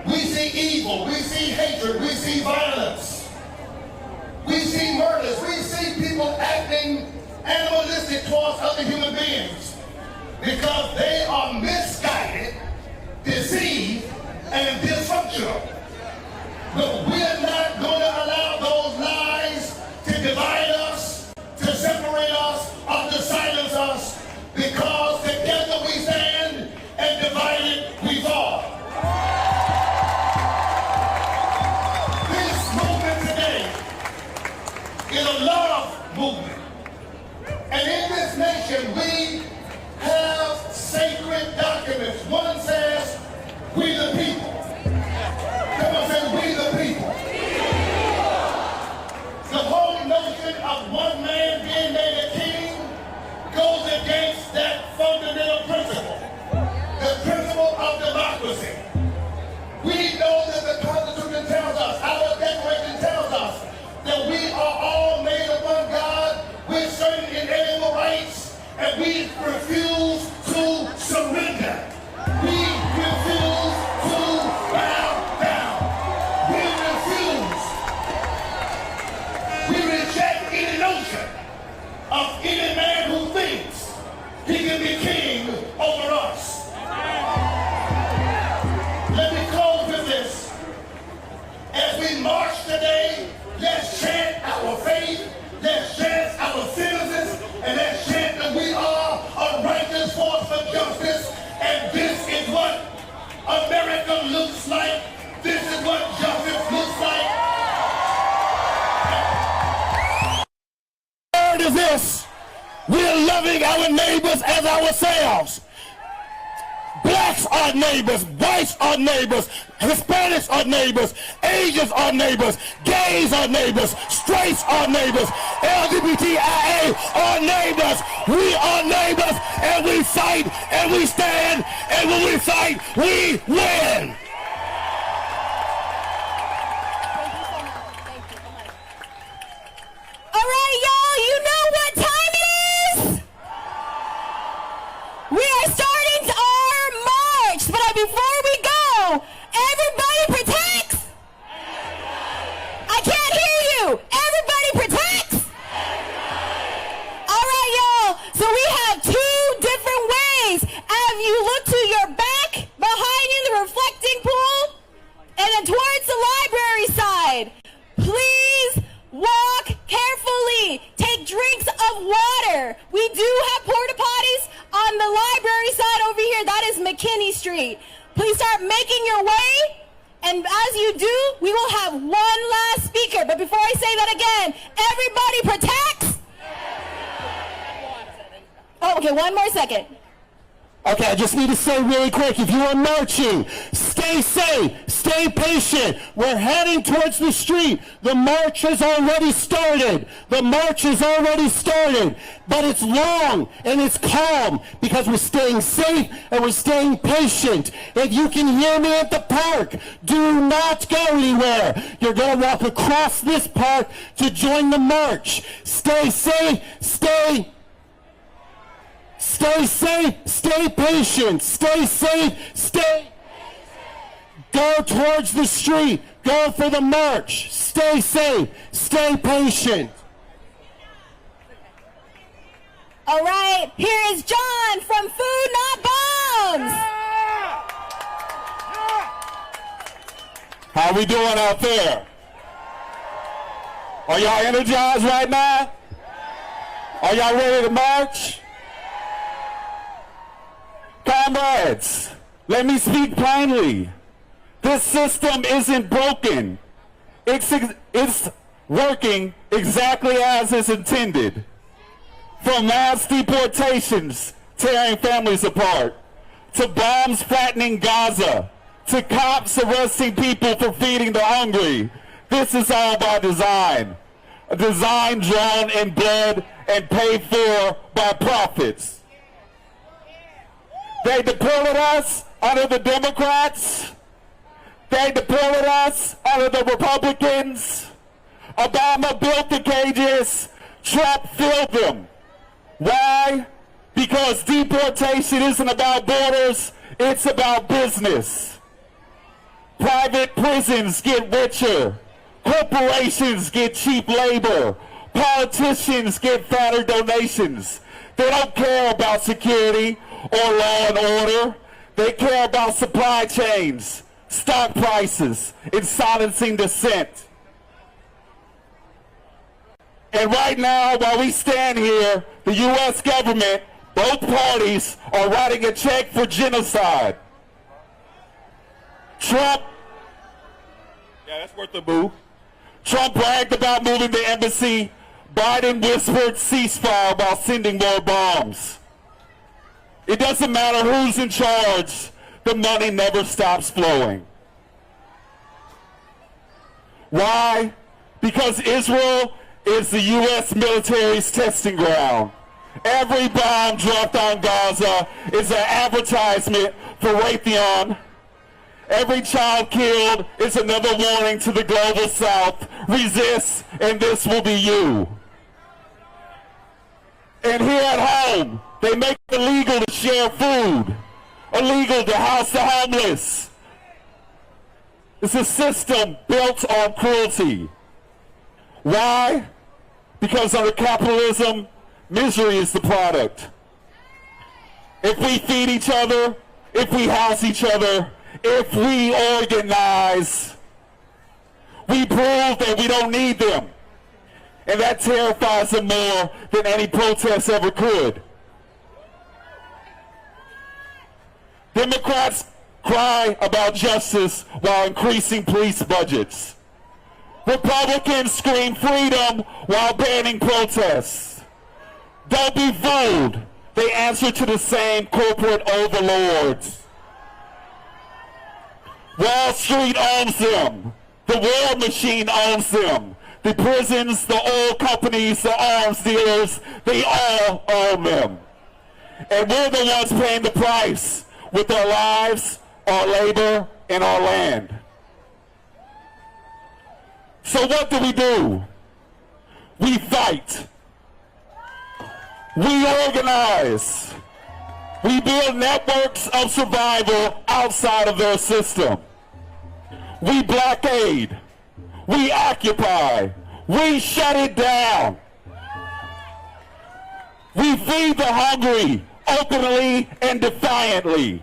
We see evil, we see hatred, we see violence, we see murders, we see people acting animalistic towards other human beings because they are misguided, deceived, and dysfunctional. But we're not going to allow those lies to divide us, to separate us, or to silence us, because together we stand and divided we fall. This movement today is a love movement. And in this nation we have sacred documents. One says, we the people. the Constitution tells us, our Declaration tells us, that we are all made of one God with certain inalienable rights, and we refuse to surrender. We refuse to bow down. We refuse. We reject any notion of any man who thinks he can be king over us. Let me close with this. As we march today, let's chant our faith, let's chant our citizens, and let's chant that we are a righteous force for justice. And this is what America looks like. This is what justice looks like. Word is this: we're loving our neighbors as ourselves. Blacks are neighbors, whites are neighbors, Hispanics are neighbors, Asians are neighbors, gays are neighbors, straights are neighbors, LGBTIA are neighbors. We are neighbors, and we fight, and we stand, and when we fight, we win. All right, y'all, you know what time it is? We are starting our march, but before we go, everybody protects. I can't hear you. Everybody protects. All right, y'all, so we have two different ways. As you look to your back, behind you, the reflecting pool, and then towards the library side. Please walk carefully. Take drinks of water. We do have porta potties on the library side over here. That is McKinney Street. Please start making your way. And as you do, we will have one last speaker. But before I say that again, everybody protects. Oh, okay, one more second. Okay, I just need to say really quick, if you are marching, stay safe, stay patient. We're heading towards the street. The march has already started. The march has already started. But it's long and it's calm because we're staying safe and we're staying patient. If you can hear me at the park, do not go anywhere. You're going to walk across this park to join the march. Stay safe, stay safe, stay patient, stay safe, stay. Go towards the street, go for the march, stay safe, stay patient. All right, here is John from Food Not Bombs. How we doing out there? Are y'all energized right now? Are y'all ready to march? Comrades, let me speak plainly. This system isn't broken. It's working exactly as it's intended. From mass deportations tearing families apart, to bombs flattening Gaza, to cops arresting people for feeding the hungry. This is all by design. A design drawn in blood and paid for by profits. They deported us under the Democrats. They deported us under the Republicans. Obama built the cages. Trump filled them. Why? Because deportation isn't about borders. It's about business. Private prisons get richer. Corporations get cheap labor. Politicians get fatter donations. They don't care about security or law and order. They care about supply chains, stock prices, and silencing dissent. And right now, while we stand here, the U.S. government, both parties, are writing a check for genocide. Trump, that's worth a boo. Trump bragged about moving the embassy. Biden whispered ceasefire while sending more bombs. It doesn't matter who's in charge, the money never stops flowing. Why? Because Israel is the U.S. military's testing ground. Every bomb dropped on Gaza is an advertisement for Raytheon. Every child killed is another warning to the global South. Resist, and this will be you. And here at home, they make it illegal to share food, illegal to house the homeless. It's a system built on cruelty. Why? Because under capitalism, misery is the product. If we feed each other, if we house each other, if we organize, we prove that we don't need them. And that terrifies them more than any protest ever could. Democrats cry about justice while increasing police budgets. Republicans scream freedom while banning protests. Don't be fooled. They answer to the same corporate overlords. Wall Street owns them. The war machine owns them. The prisons, the oil companies, the arms dealers, they all own them. And we're the ones paying the price with our lives, our labor, and our land. So what do? We fight. We organize. We build networks of survival outside of their system. We blockade. We occupy. We shut it down. We feed the hungry openly and defiantly.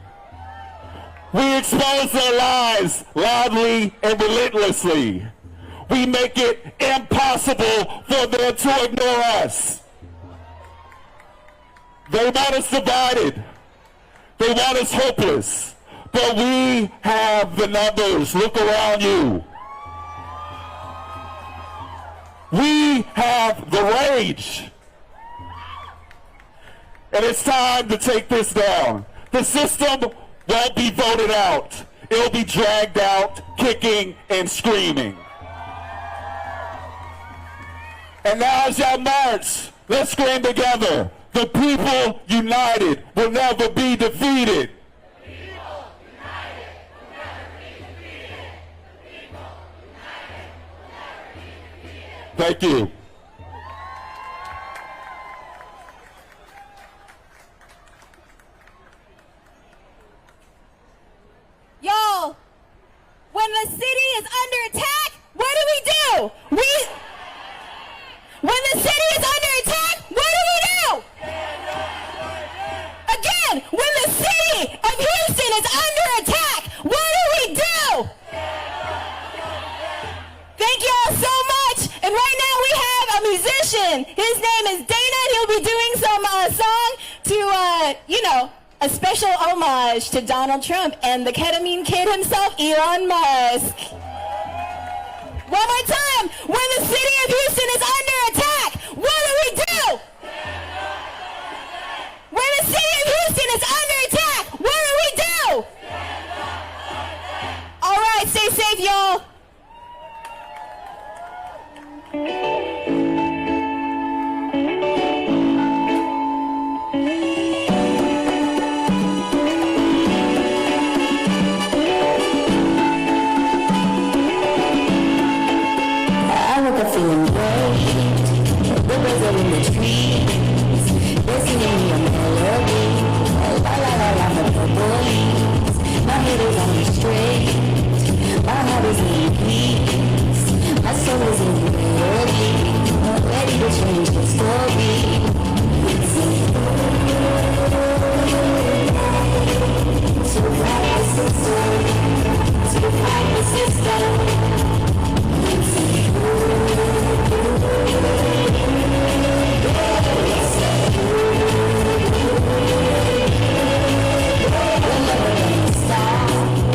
We expose their lies loudly and relentlessly. We make it impossible for them to ignore us. They want us divided. They want us hopeless. But we have the numbers. Look around you. We have the rage. And it's time to take this down. The system won't be voted out. It'll be dragged out, kicking and screaming. And now as y'all march, let's scream together. The people united will never be defeated. Thank you. Y'all, when the city is under attack, what do? When the city is under attack, what do? Again, when the city of Houston is under attack, what do? Thank y'all so much. And right now we have a musician. His name is Dana, and he'll be doing some song to, a special homage to Donald Trump and the ketamine kid himself, Elon Musk. One more time. When the city of Houston is under attack, what do? When the city of Houston is under attack, what do? All right, stay safe, y'all. I woke up feeling great. The birds are in the trees. They're singing me a melody. La la la la for the boys. My head is on the straight. My heart is in peace. My soul is in the melody. Ready to change the story. To fight the system. To fight the system. We're never gonna stop.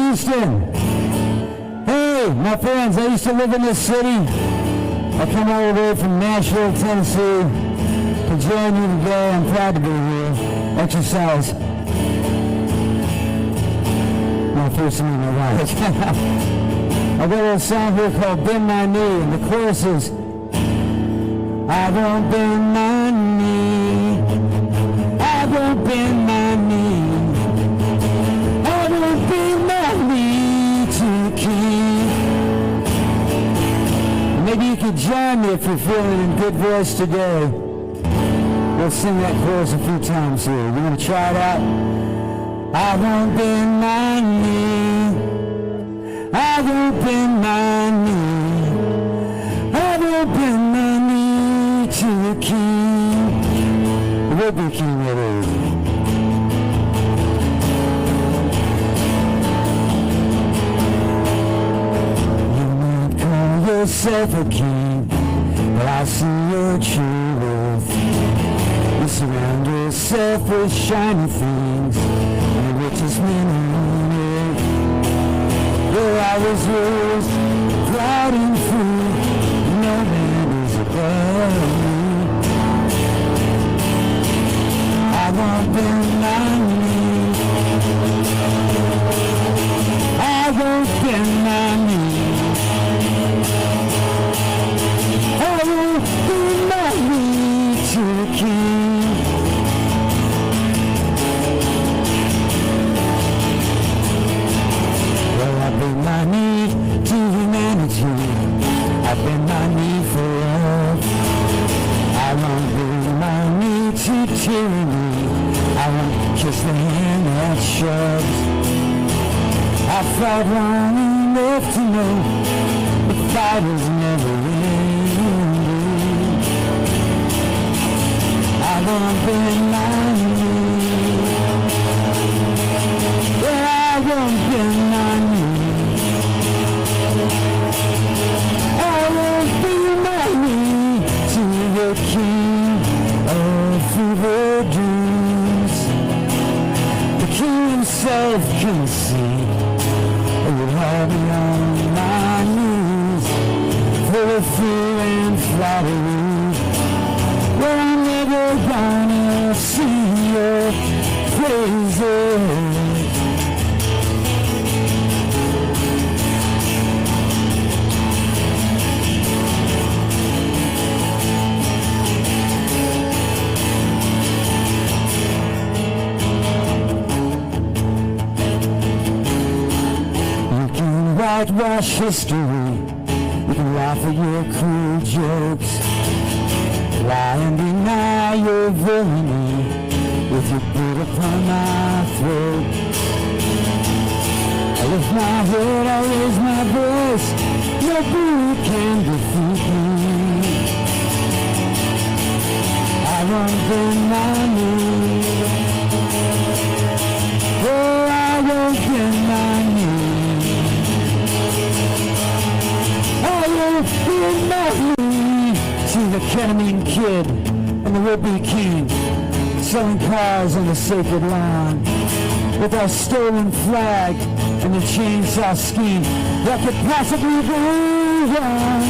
Houston. Hey, my friends, I used to live in this city. I come all the way from Nashville, Tennessee to join you today. I'm proud to be here. Exercise. My first time in my life. I got a little song here called Bend My Knee, and the chorus is, I won't bend my knee, I won't bend my knee, I won't bend my knee to the king. Maybe you could join me if you're feeling in good voice today. We'll sing that chorus a few times here. You want to try it out? I won't bend my knee, I won't bend my knee, I won't bend my knee to the king. We'll be king it is. You might call yourself a king, but I see your true worth. You surround yourself with shiny things, and the richest men on earth. Though I was yours, proud and free, no man is above me. I won't bend my knee, I won't bend my knee, I won't bend my knee to the king. Well, I bend my knee to humanity, I bend my knee for love. I won't bend my knee to tyranny, I won't kiss the hand that shoves. I fought long enough to know the fight is never ending. I won't bend my knee, yeah, I won't bend my knee, I won't bend my knee to the king of fever dreams. The king himself can see, he would have me on my knees, full of fear and flattery. Well, I'm never gonna sing your praises. Whitewash history, you can laugh at your cruel jokes, lie and deny your villainy with your boot upon my throat. I lift my head, I raise my voice, no bully can defeat me. I won't bend my knee, oh, I won't bend my knee, I won't bend my knee to the Ketamine Kid and the would-be king, selling cars on the sacred lawn, with our stolen flag and the chainsaw scheme that could possibly go wrong.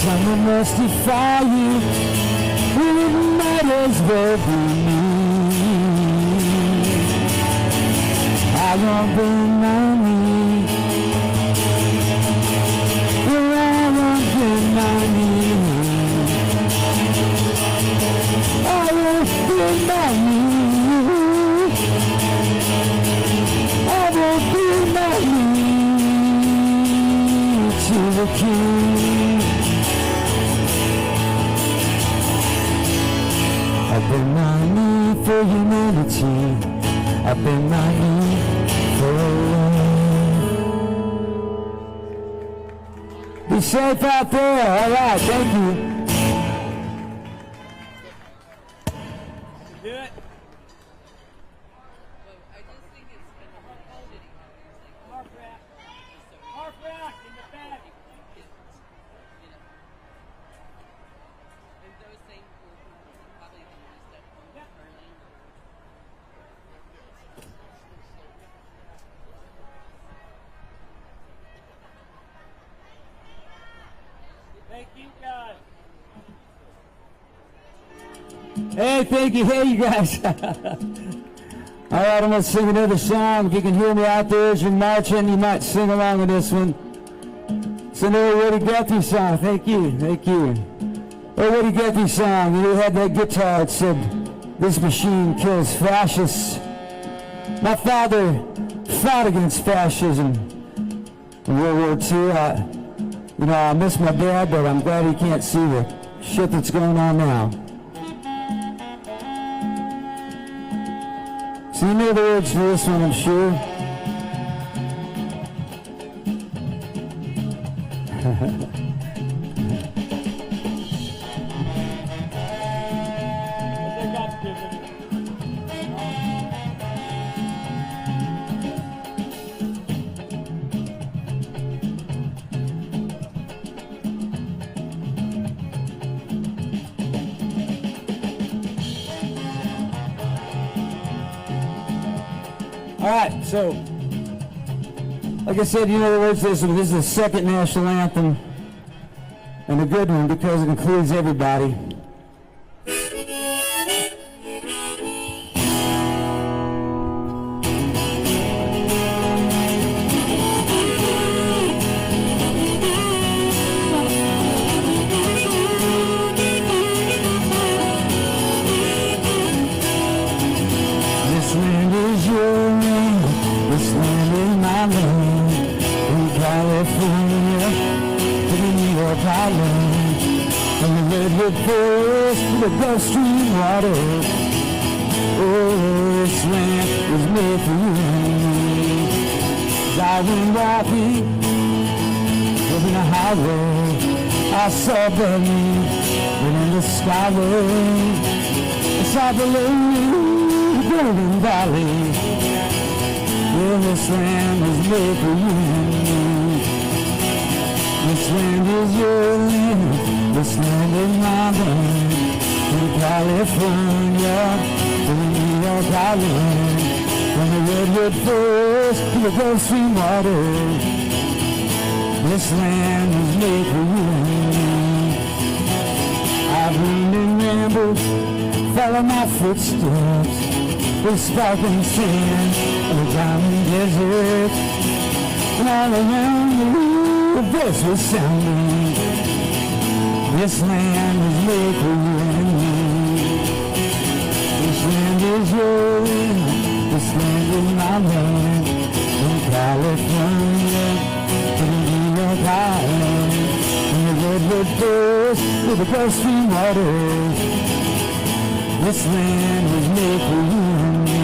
Someone must defy you, and it might as well be me. I won't bend my knee, I won't bend my knee, I won't bend my knee, I won't bend my knee to the king. I bend my knee for humanity, I bend my knee for love. Be safe out there. All right, thank you. Hey, thank you. Hey, you guys. All right, I'm going to sing another song. If you can hear me out there as you're marching, you might sing along with this one. It's an old Woody Guthrie song. Thank you. Thank you. Old Woody Guthrie song. You had that guitar that said, "This machine kills fascists." My father fought against fascism in World War II. I miss my dad, but I'm glad he can't see the shit that's going on now. So you know the words to this one, I'm sure. All right, so, like I said, you know the words to this one. This is the second national anthem, and a good one because it includes everybody. This land is your land, this land is my land, from California to the New York Island, from the redwood forest to the Gulf Stream water. Oh, this land was made for you and me. As I went walking, over the highway, I saw Berlin, and in the skyway, I saw the Golden Valley. Well, this land was made for you and me. This land is your land, this land is my land. From California to the New York Island, from the redwood forest to the Gulf Stream water. This land was made for you and me. I've leaned and rambled, follow my footsteps, the sparkling sand of the diamond desert, and all around the voice was sounding. This land was made for you and me. This land is your land, this land is my land, from California to the New York Island, from the redwood forest to the Gulf Stream waters. This land was made for you and me.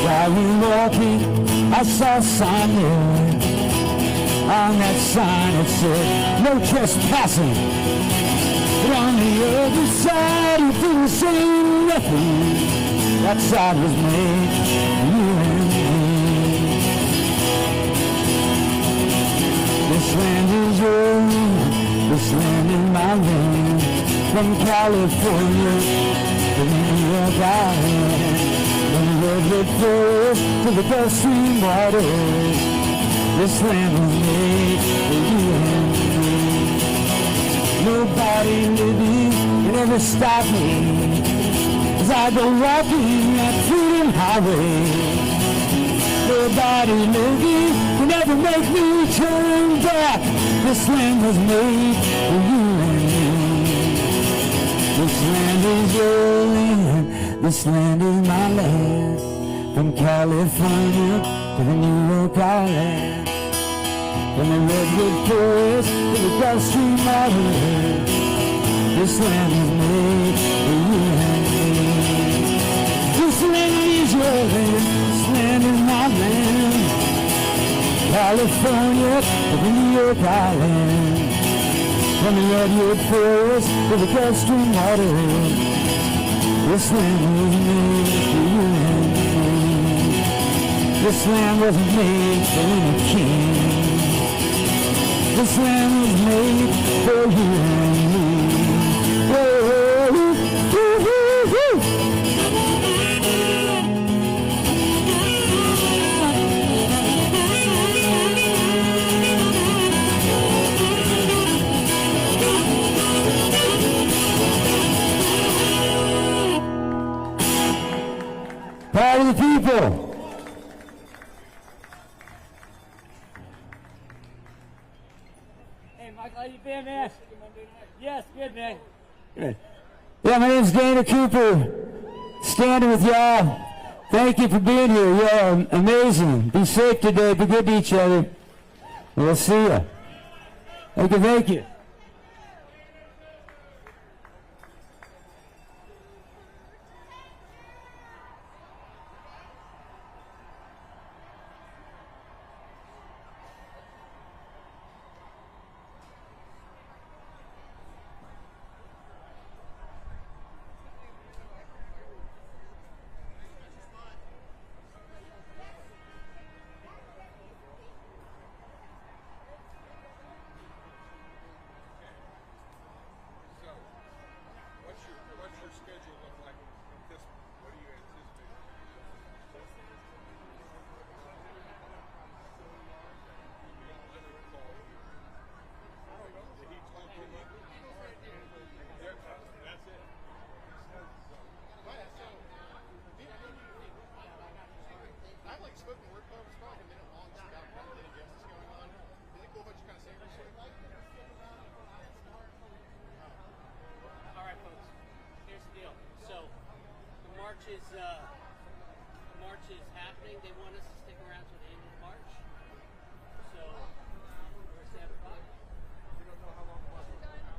While we were walking, I saw a sign there. On that sign it said, "No trespassing." But on the other side, you feel the same nothing. That side was made for you and me. This land is your land, this land is my land. From California to the New York Island, from the redwood forest to the Gulf Stream waters. This land was made for you and me. Nobody living can ever stop me as I go walking that freedom highway. Nobody living can ever make me turn back. This land was made for you and me. This land is your land, this land is my land. From California to the New York Island, from the redwood forest to the Gulf Stream water. This land is made for you and me. This land is your land, this land is my land. California to the New York Island, from the redwood forest to the Gulf Stream water. This land was made for you and me. This land wasn't made for any king. This land was made for you and me. Whoa, woo, woo, woo. Proud of the people. Hey, Michael, how you been, man? Yes, good, man. Good. Yeah, my name's Dana Cooper. Standing with y'all. Thank you for being here. Y'all are amazing. Be safe today. Be good to each other. We'll see you. Thank you. Thank you. The march is happening. They want us to stick around till the end of the march. So we're 7 o'clock. We don't know how long the march will last.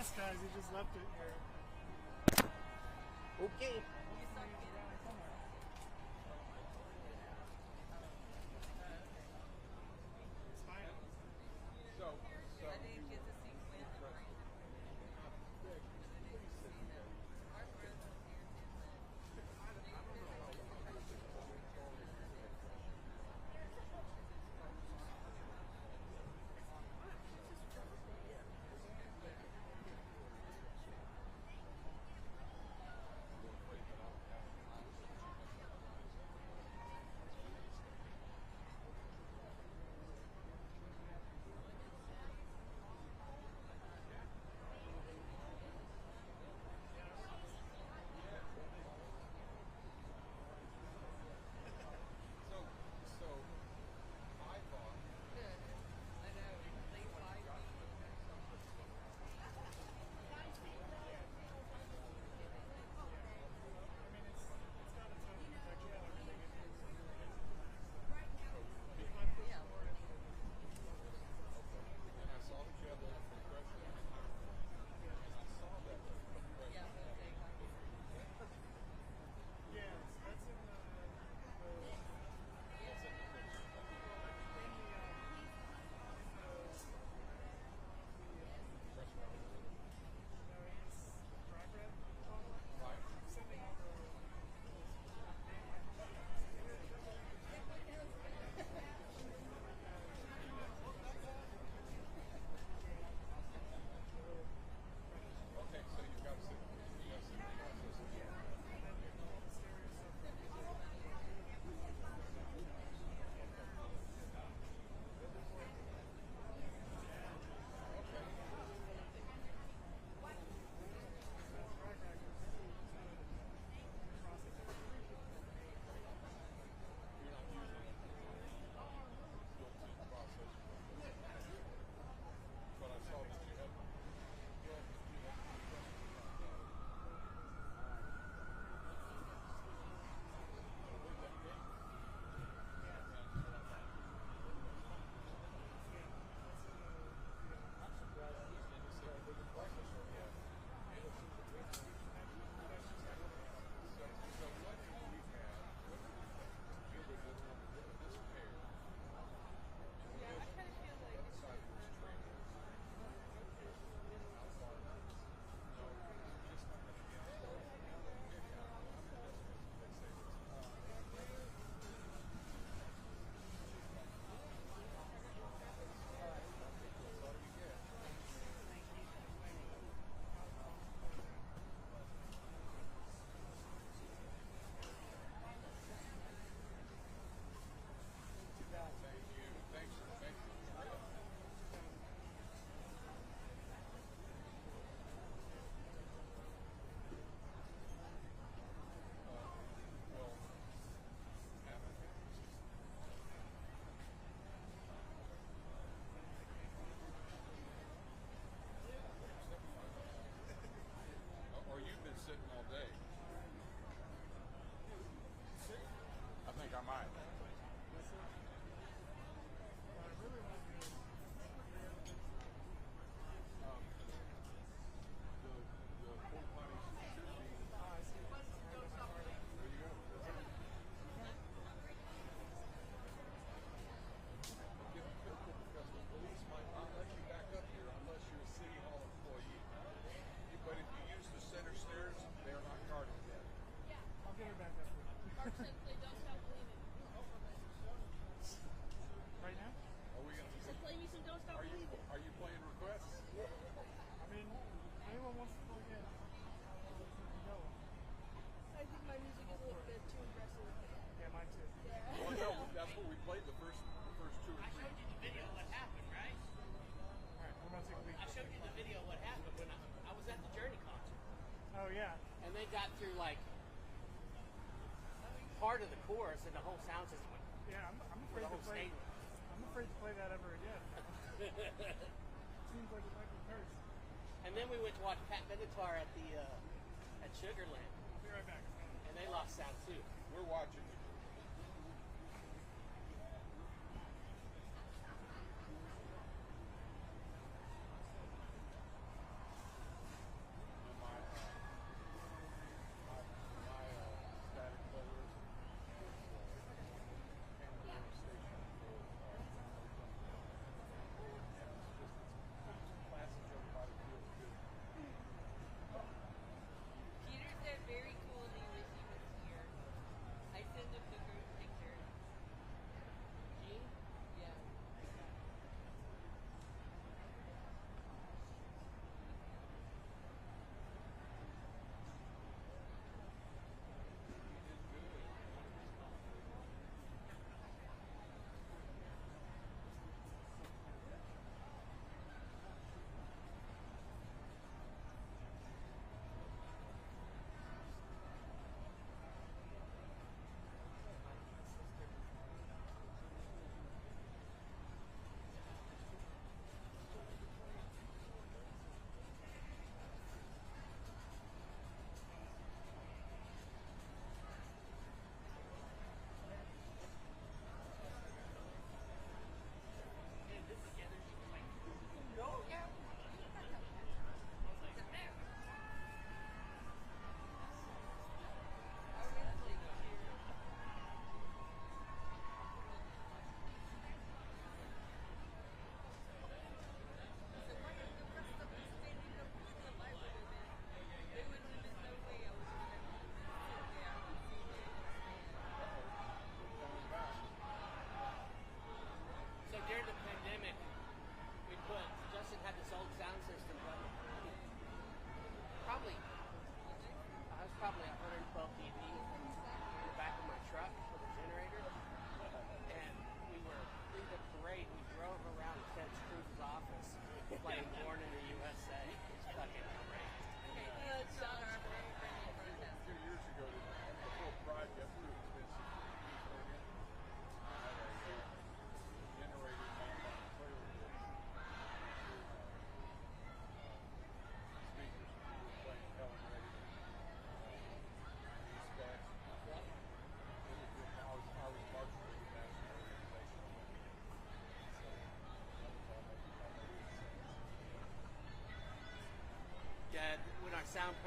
last guys, he just left it here. Okay. It's fine. So I didn't get to see Glenn and Brandon. Our friends up here. So I thought. Good. I know. They like And I saw that you had those from Congressional. And I saw that from Congressional. Yes, that's in the That's in the picture. Right. sending over Okay, so you've got to sit. You got to sit. You're not using it. Built-in process. But I saw that you had. Or you've been sitting all day. I think I might. The pork bunnies should be. There you go. Because the police might not let you back up here unless you're a City Hall employee. But if you use the center stairs, they are not guarded yet. I'll get her back up here. they don't stop believing. Right now? Are we going to Play me some Don't Stop Believing. Are you playing requests? I mean, anyone wants to play again? Go. I think my music is a little bit too aggressive. Yeah, mine too. Well, no, that's what we played the first two or I three. showed you the video of what happened, right? Alright, we're about to take a I leak. showed you the video of what happened when I was at the Journey concert. Oh, yeah. And they got through like part of the chorus and the whole sound system went. Yeah, I'm The afraid to whole play. stadium. I'm afraid to play that ever again. Seems like it might be cursed. And then we went to watch Pat Benatar at the at Sugarland, I'll be right back. and they lost sound too. We're watching.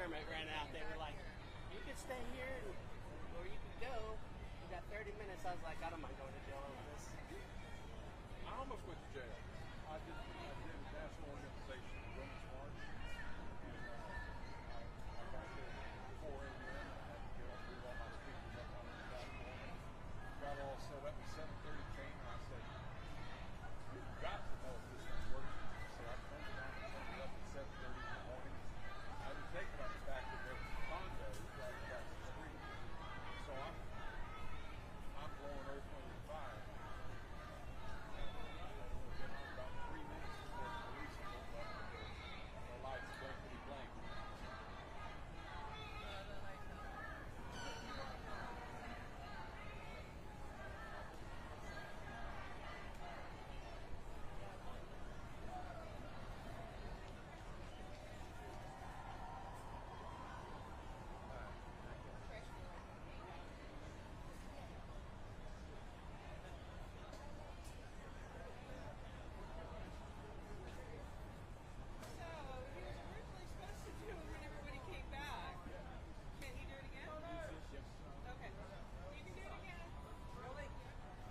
permit ran out, they were like, you could stay here or you could go. You got 30 minutes. I was like, I don't mind going to jail over this. I almost went to jail. I did a national organization, a women's march, and I got there at 4 a.m. I had to get up with all my speakers up on the platform. Got all set up at 7:30 came, and I said, you've got to know if this is working. So I turned around and turned it up at 7:30 in the morning. I didn't take it up back to the condo right across the street. So I'm blowing earth, wind, and fire. About 3 minutes before the police pulled up, the lights blankety blank.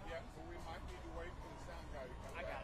Yeah, so we might need to wait for the sound guy to come back.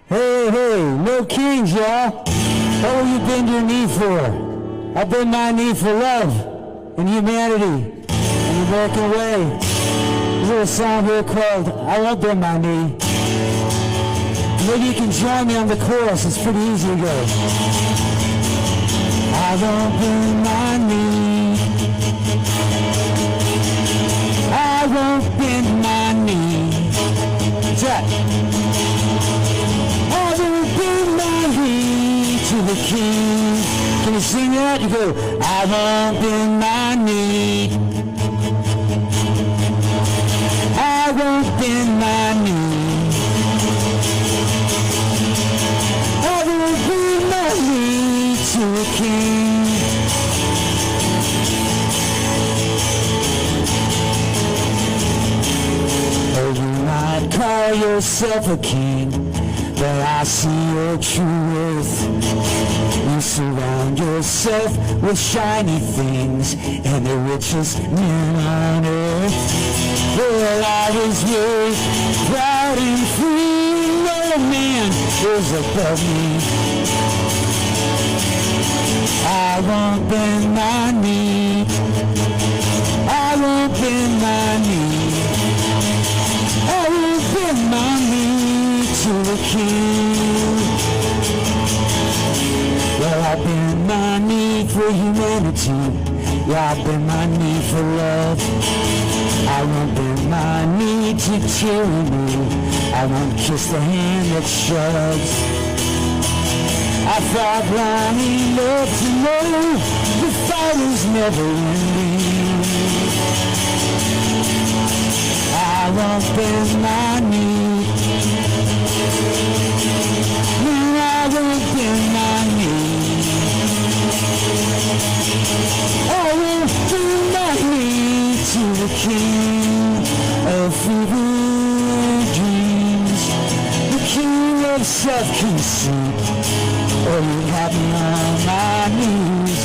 Hey, no kings, y'all. What will you bend your knee for? I bend my knee for love and humanity and the American way. There's a little song here called I Won't Bend My Knee. Maybe you can join me on the chorus. It's pretty easy to go. I won't bend my knee. I won't bend my knee. What's that? To the king. Can you sing that? You go, I won't bend my knee. I won't bend my knee. I won't bend my knee to the king. Oh, you might call yourself a king, but I see your true worth. You surround yourself with shiny things and the richest men on earth. Well, I was raised proud and free. No man is above me. I won't bend my knee. I won't bend my knee. I won't bend my knee to the king. Well, I bend my knee for humanity. Yeah, I bend my knee for love. I won't bend my knee to tyranny. I won't kiss the hand that shoves. I fought long enough to know the fight is never ending. I won't bend my knee. No, I won't bend my knee. I won't bend my knee to the king of fevered dreams, the king of self-conceit. Oh, you have me on my knees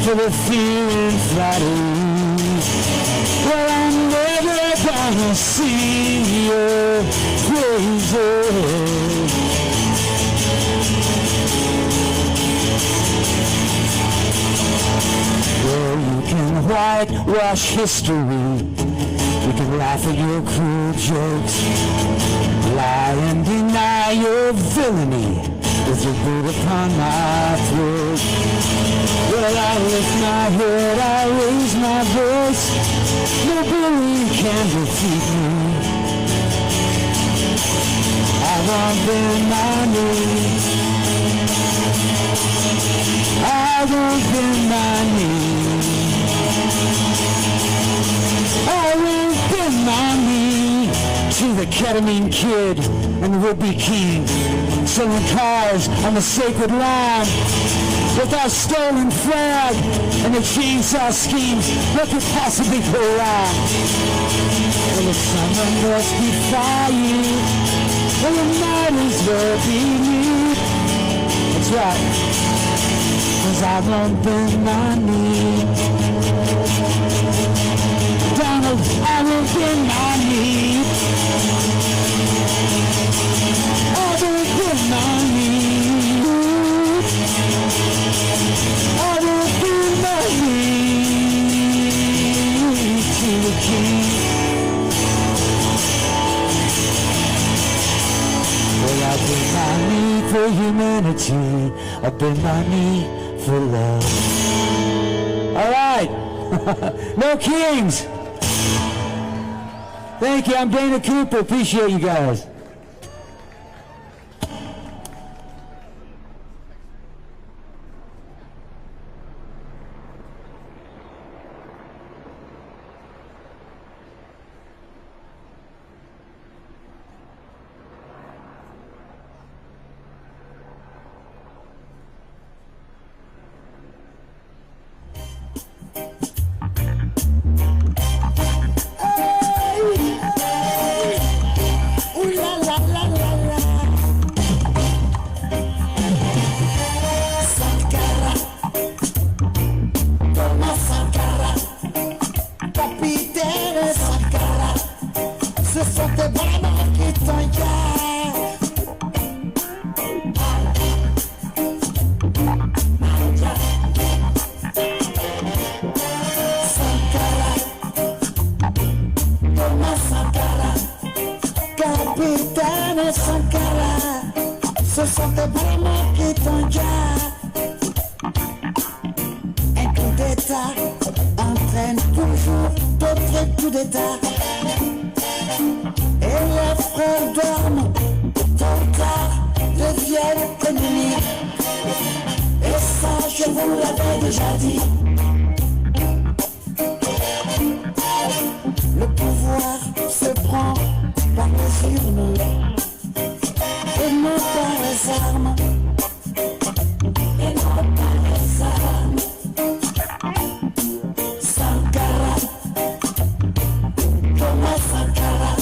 for the fear and flattery. Well, I'm never gonna sing your praises. Well, you can whitewash history. You can laugh at your cruel jokes, lie and deny your villainy with your boot upon my throat. Well, I lift my head, I raise my voice. No bully can defeat me. I won't bend my knee. I won't bend my knee. I won't bend my knee to the ketamine kid and the would-be king, selling cars on the sacred line with our stolen flag and the chainsaw schemes. What could possibly go wrong? Well, if someone must be fired, well, it might as well be me. That's right, 'cause I won't bend my knee. Donald, I won't bend my knee. I won't bend my knee. I won't bend my knee to the king. Well, I bend my knee for humanity. I bend my knee for love. All right. No kings. Thank you. I'm Dana Cooper. Appreciate you guys. l'avais déjà dit. Le pouvoir se prend par les urnes et non par les armes. Et non par les armes. Sankara, Thomas Sankara,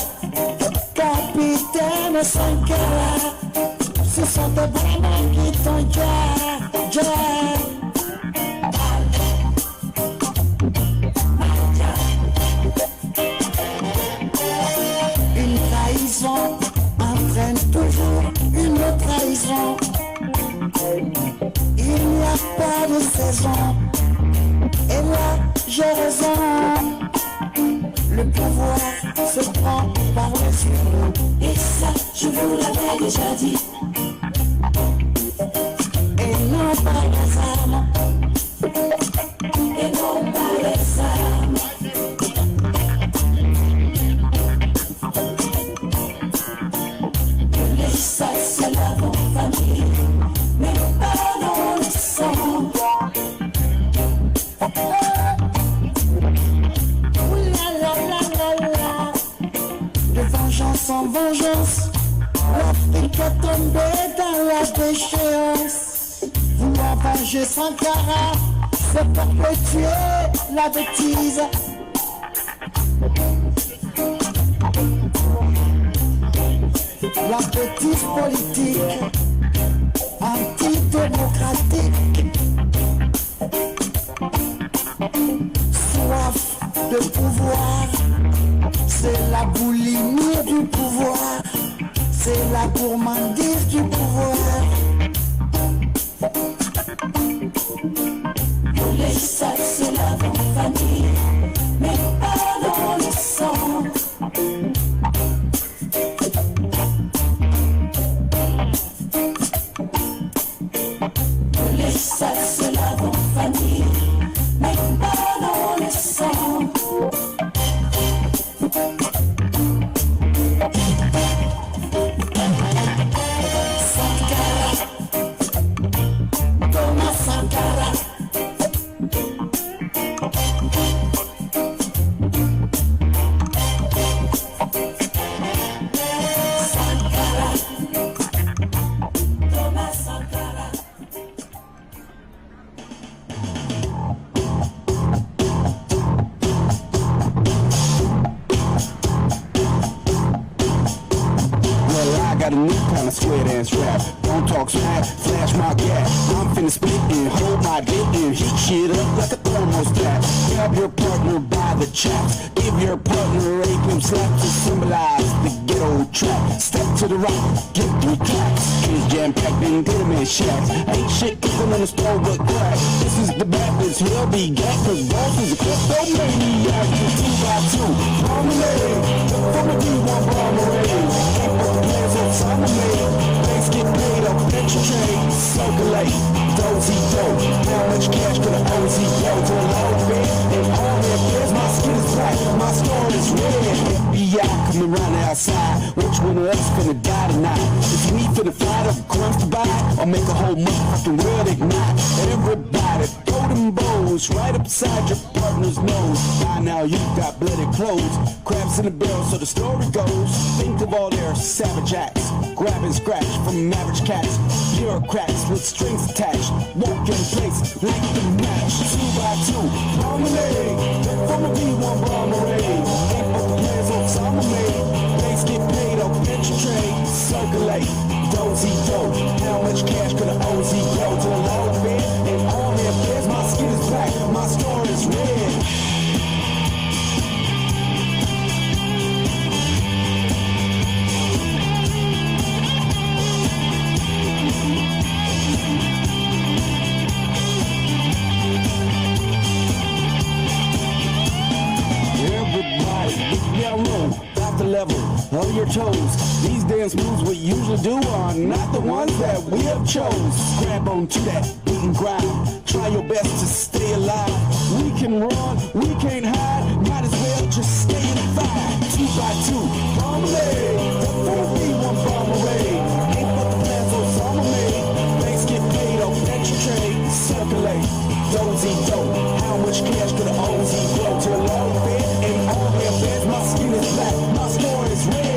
capitaine Sankara, ce sont des bras qui t'ont Une trahison entraîne toujours une autre trahison. Il n'y a pas de saison. Et là, j'ai raison. Le pouvoir se prend par les yeux. Et ça, je vous l'avais déjà dit. Et non par les armes. Et non par les armes. Ça, c'est la bonne famille. Mais pas dans le sang. De vengeance en vengeance, l'Afrique est tombée dans la déchéance. Vouloir venger Sankara, c'est perpétuer la bêtise. La bêtise politique, antidémocratique. Soif de pouvoir, c'est la boulimie du pouvoir, c'est la gourmandise du pouvoir. Les ça, c'est la bonne famille, mais pas dans le sang. Les ça, c'est la bonne famille, mais pas dans le sang. Sankara, Thomas Sankara. Got a new kind of square dance rap. Don't talk smack, flash my gat. I'm finna spit and hold my dick and heat shit up like a thermostat. Grab your partner by the chaps. Give your partner a pimp slap to symbolize the ghetto trap. Step to the right, get 3 claps. Kids jam-packed in Peterman shacks. Ain't shit cooking on the stove but crack. This is the Baptist, he'll be gat. Cause boss is a kleptomaniac. 2x2, promenade. From the D1 promenade. Summer made, things get paid up, extra trade, circulate, dozy-do. How much cash could an OZ go to a low bit? And all their bills, my skin is black, my star is red. FBI coming around the outside, which one of us finna die tonight? Is we finna fight up crumbs to buy, or make a whole motherfucking world ignite? Everybody, throw them bows right up beside your partner's nose. By now you got bloody clothes, crabs in the barrel, so the story goes. Think of all their savage acts. Grab and scratch from average cats. Bureaucrats with strings attached. Walk in place like the match. 2x2, promenade. From a B1 promenade. Ain't but the plans on summer made. Things get paid up, extra trade. Circulate, dozy-do. How much cash could an OZ go to a low bid? And all their bills, my skin is black, my star is red. Off the level of your toes. These dance moves we usually do are not the ones that we have chose. Grab onto that beaten ground. Try your best to stay alive. We can run, we can't hide. Might as well just stay in the fight. 2x2, promenade. The 4v1 promenade. Ain't but the plans on summer made. Things get paid off extra trade. Circulate, dozy-do. How much cash could an OZ grow to the low bed? And all their beds, my skin is black, my score is red.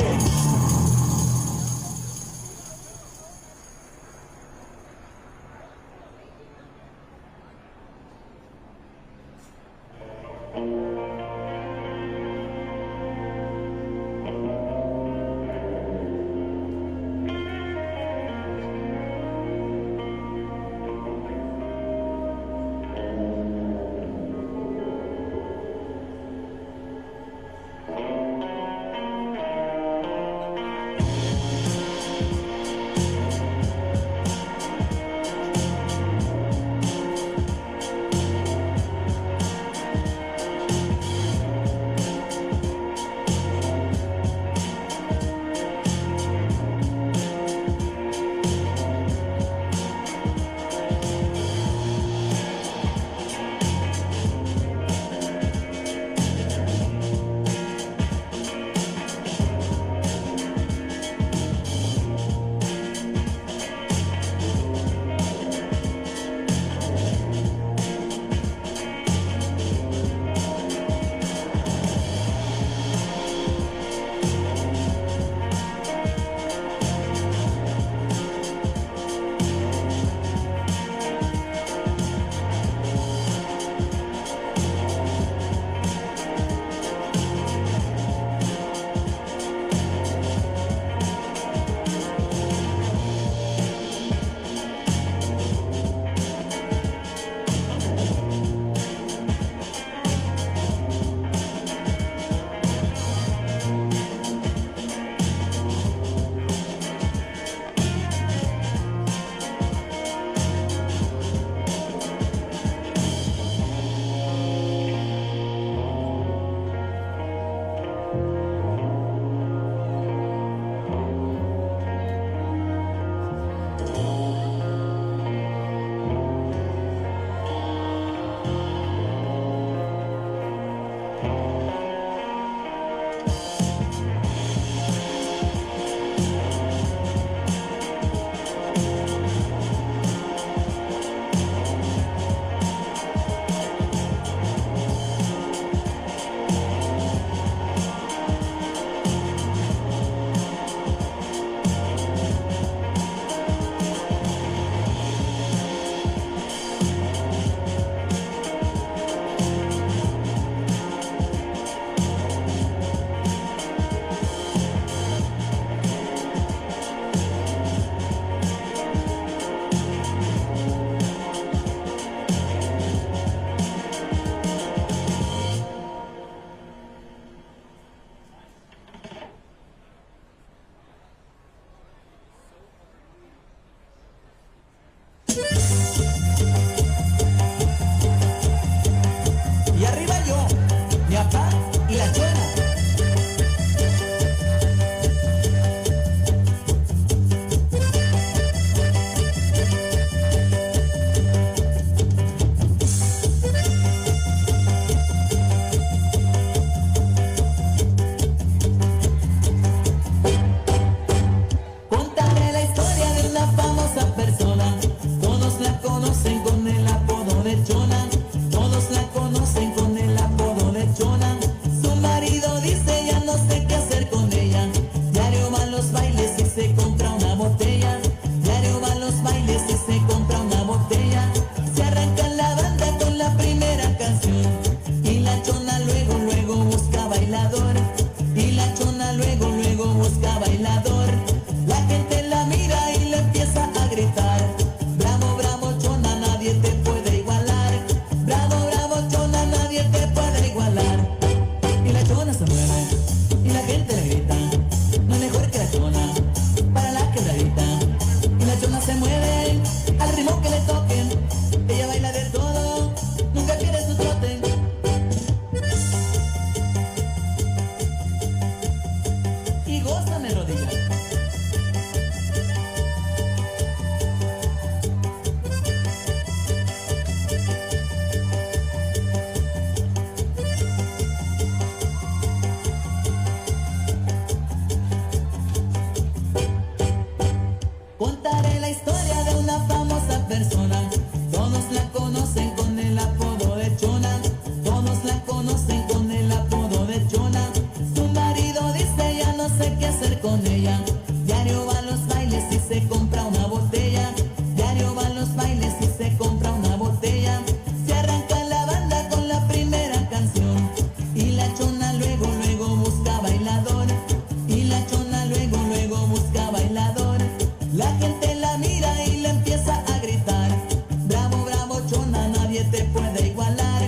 te puede igualar.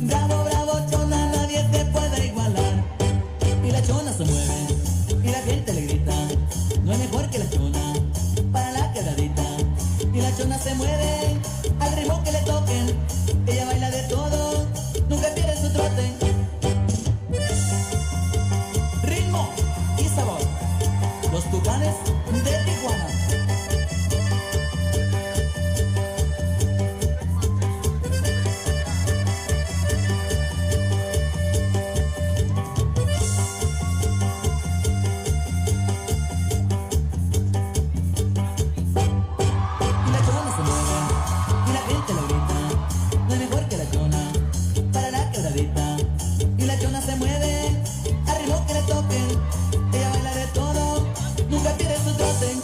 Bravo, bravo, chona, nadie te puede igualar. Y la chona se mueve, y la gente le grita, no es mejor que la chona, para la quebradita. Y la chona se mueve, al ritmo que le toquen, ella baila de todo, nunca pierde su trote. Ritmo y sabor, los tucanes de Tijuana. Y la chona se mueve, al ritmo que le toquen, ella baila de todo, nunca pierde su trote.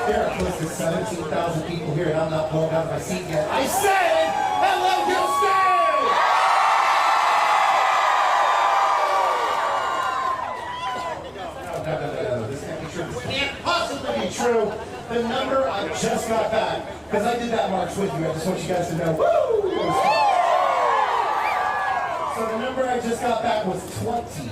There are close to 17,000 people here, and I'm not blown out of my seat yet. I said, hello, Houston! No. This can't be true. This can't possibly be true. The number I just got back, because I did that march with you. I just want you guys to know. Woo! So the number I just got back was 26,000.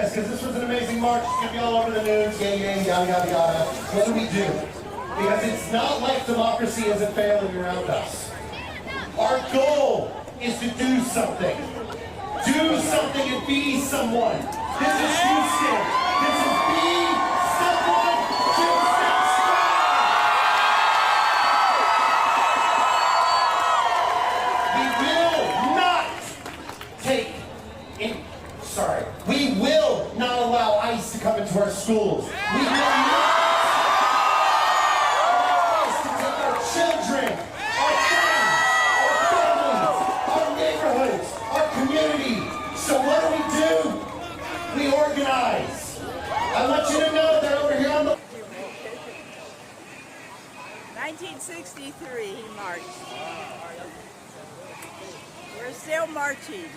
Because this was an amazing march. It's going to be all over the news. Yada, yada, yada. What do we do? Because it's not like democracy isn't failing around us. Our goal is to do something. Do something and be someone. This is Houston. This is be someone. Houston We will not allow ICE to come into our schools. We will not allow ICE to take our children, our friends, our families, our neighborhoods, our community. So what do? We organize. I want you to know that over here on the 1963 he marched. We're still marching.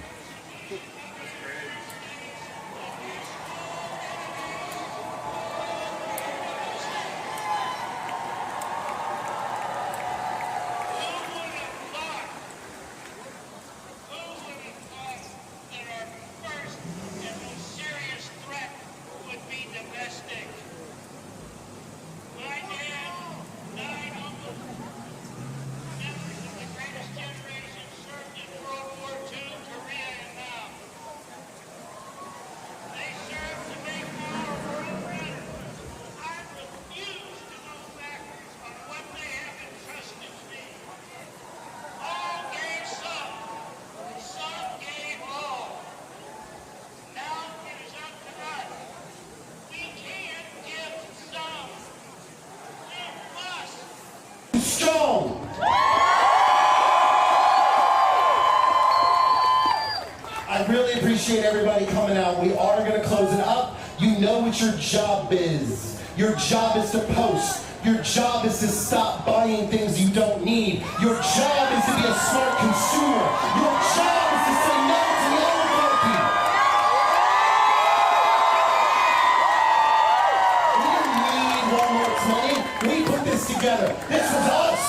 strong. I really appreciate everybody coming out. We are going to close it up. You know what your job is. Your job is to post. Your job is to stop buying things you don't need. Your job is to be a smart consumer. Your job is to say no to the oligarchy. We didn't need Walmart's money. We put this together. This was us.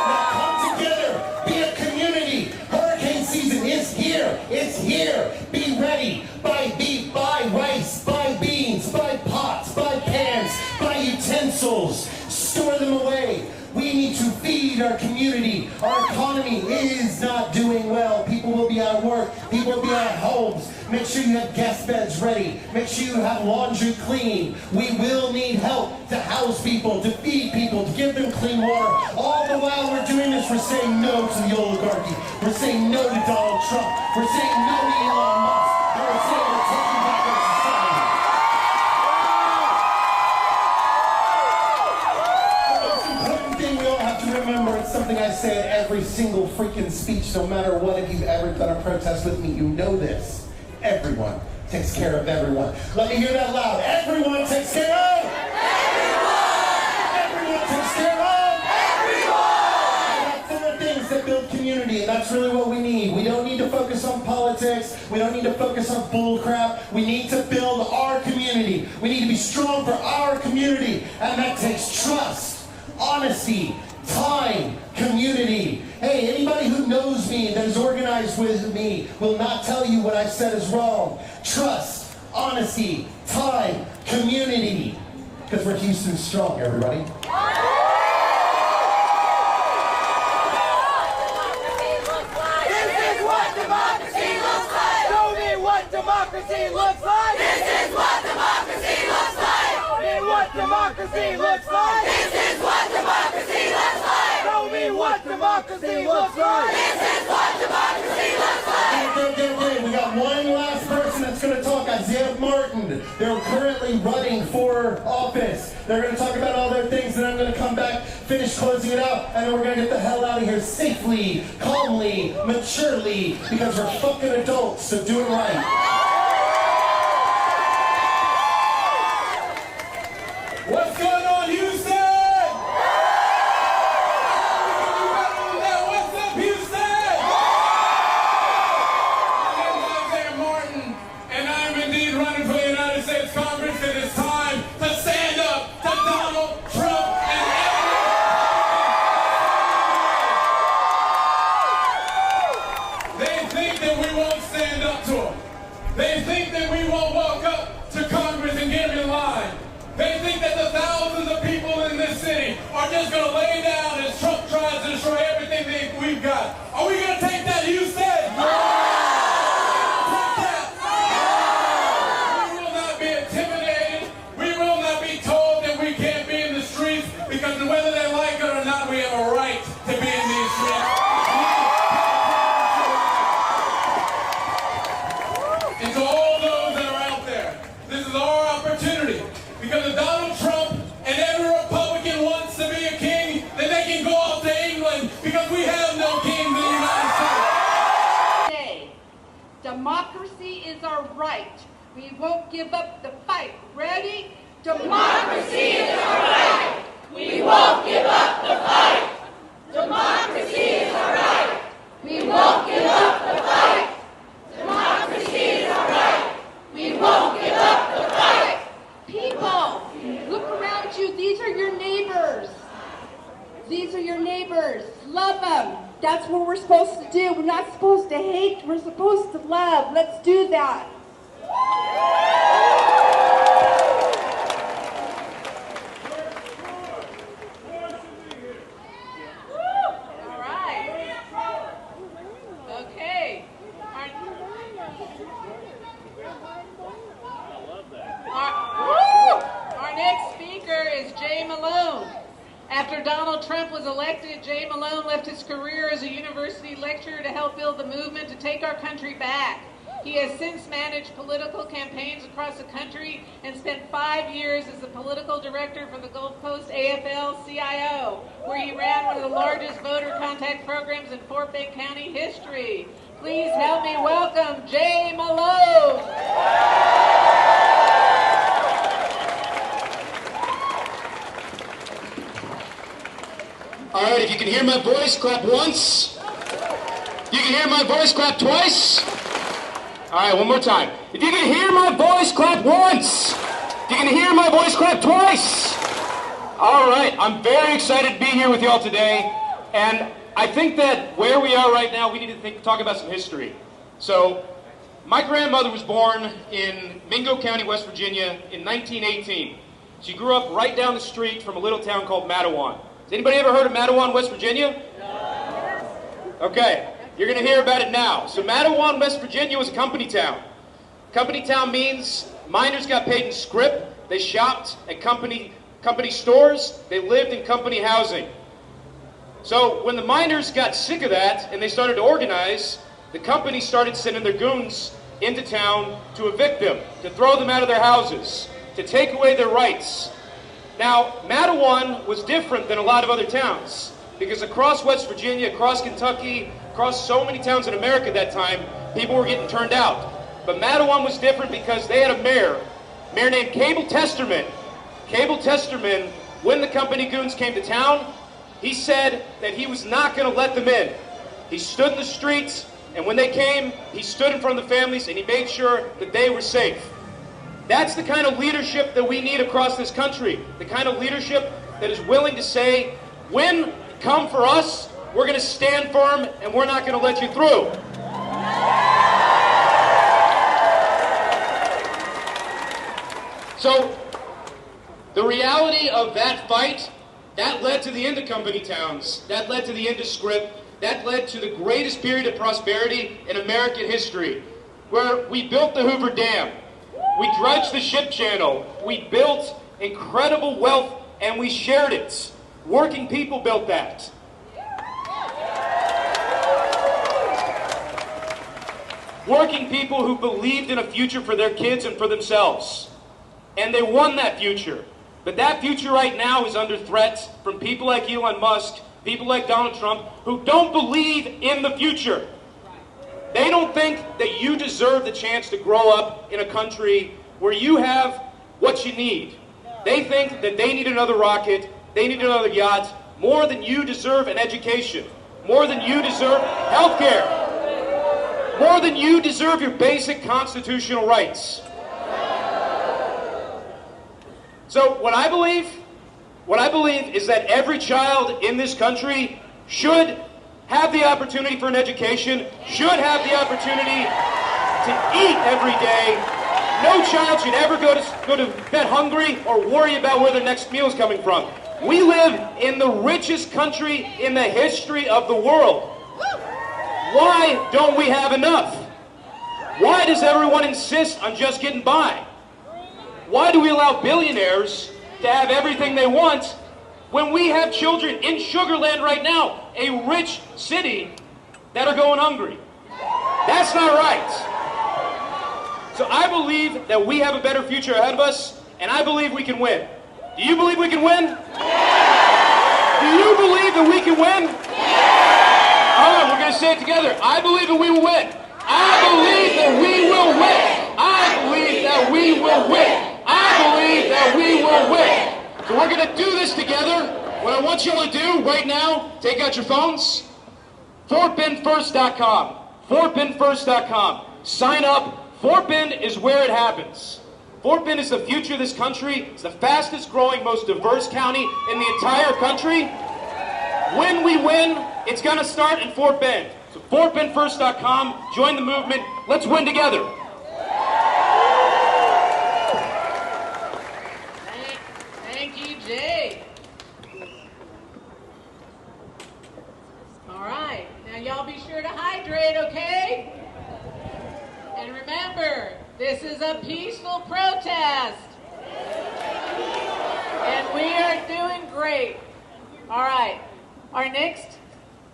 Now come together. Be a community. Hurricane season is here. It's here. Be ready. Buy beef, buy rice, buy beans, buy pots, buy pans, buy utensils. Store them away. We need to feed our community. Our economy is not doing well. People will be out of work. People will be out of homes. Make sure you have guest beds ready. Make sure you have laundry clean. We will need help to house people, to feed people, to give them clean water. All the while we're doing this, we're saying no to the oligarchy. We're saying no to Donald Trump. We're saying no to Elon Musk. And we're saying we're taking back our society. The most important thing we all have to remember, it's something I say in every single freaking speech, no matter what. If you've ever done a protest with me, you know this. Everyone takes care of everyone. Let me hear that loud. Everyone takes care of everyone. Everyone takes care of everyone. That's the things that build community, and that's really what we need. We don't need to focus on politics. We don't need to focus on bull crap. We need to build our community. We need to be strong for our community, and that takes trust, honesty, time, community. Hey, anybody who knows me, that is organized with me, will not tell you what I've said is wrong. Trust, honesty, time, community. Because we're Houston strong, everybody. This is what democracy looks like! Show me what democracy looks like! This is what democracy looks like! Show me what democracy looks like! This is what democracy looks like! Show me what democracy looks like! This is what democracy looks like! Okay. We got one last person that's going to talk. Isaiah Martin. owned. They're currently running for office. They're going to talk about all their things, and I'm going to come back, finish closing it out, and then we're going to get the hell out of here safely, calmly, maturely, because we're fucking adults, so do it right. What's going on, Houston? What's up, Houston? My name is Isaiah Martin, and I am indeed running for the United States Congress, and it's time to stand up to Donald Trump and everyone. They think that we won't stand up to him. They think that we won't walk up to Congress and get in line. They think that the thousands of people in this city are just going to lay down as Trump tries to destroy everything that we've got. Are we going to take that, Houston? No! We will not be intimidated. We will not be told that we can't be in the streets, because whether they like it or not, we have a right to be in these streets. And to all those that are out there, this is our opportunity. Because if Donald Trump and every Republican wants to be a king, then they can go off to England, because we have no kings in the United States. Democracy is our right. We won't give up the fight. Ready? Democracy is our right. We won't give up the fight. Democracy is our right. We won't give up the fight. Democracy is our right. We won't give up the fight. People, look around you. These are your neighbors. These are your neighbors. Love them. That's what we're supposed to do. We're not supposed to hate. We're supposed to love. Let's do that. All right. Okay. Our next speaker is Jay Malone. After Donald Trump was elected, Jay Malone left his career as a university lecturer to help build the movement to take our country back. He has since managed political campaigns across the country and spent 5 years as the political director for the Gulf Coast AFL-CIO, where he ran one of the largest voter contact programs in Fort Bend County history. Please help me welcome Jay Malone. All right, if you can hear my voice, clap once. You can hear my voice, clap twice. All right, one more time. If you can hear my voice, clap once. If you can hear my voice, clap twice. All right, I'm very excited to be here with y'all today. And I think that where we are right now, we need to talk about some history. So, my grandmother was born in Mingo County, West Virginia in 1918. She grew up right down the street from a little town called Mattawan. Has anybody ever heard of Mattawan, West Virginia? Okay, you're going to hear about it now. So Mattawan, West Virginia was a company town. Company town means miners got paid in scrip, they shopped at company stores, they lived in company housing. So when the miners got sick of that and they started to organize, the company started sending their goons into town to evict them, to throw them out of their houses, to take away their rights. Now, Mattawan was different than a lot of other towns, because across West Virginia, across Kentucky, across so many towns in America at that time, people were getting turned out. But Mattawan was different because they had a mayor named Cable Testerman. Cable Testerman, when the company goons came to town, he said that he was not going to let them in. He stood in the streets, and when they came, he stood in front of the families, and he made sure that they were safe. That's the kind of leadership that we need across this country. The kind of leadership that is willing to say, when you come for us, we're going to stand firm and we're not going to let you through. So, the reality of that fight, that led to the end of company towns. That led to the end of scrip. That led to the greatest period of prosperity in American history, where we built the Hoover Dam. We dredged the ship channel. We built incredible wealth, and we shared it. Working people built that. working people who believed in a future for their kids and for themselves. And they won that future. But that future right now is under threat from people like Elon Musk, people like Donald Trump, who don't believe in the future. They don't think that you deserve the chance to grow up in a country where you have what you need. They think that they need another rocket, they need another yacht, more than you deserve an education, more than you deserve health care, more than you deserve your basic constitutional rights. So what I believe is that every child in this country should have the opportunity for an education, should have the opportunity to eat every day. No child should ever go to bed hungry or worry about where their next meal is coming from. We live in the richest country in the history of the world. Why don't we have enough? Why does everyone insist on just getting by? Why do we allow billionaires to have everything they want when we have children in Sugar Land right now, a rich city, that are going hungry? That's not right. So I believe that we have a better future ahead of us, and I believe we can win. Do you believe we can win? Yeah. Do you believe that we can win? Yeah. All right, we're going to say it together. I believe that we will win. I believe that we will win. I believe that we will win. I believe that we will win. So we're going to do this together. What I want you all to do right now, take out your phones. FortBendFirst.com. FortBendFirst.com. Sign up. Fort Bend is where it happens. Fort Bend is the future of this country. It's the fastest growing, most diverse county in the entire country. When we win, it's going to start in Fort Bend. So FortBendFirst.com. Join the movement. Let's win together. Thank you, Jay. All right. Now, y'all be sure to hydrate, okay? And remember, this is a peaceful protest. And we are doing great. All right. Our next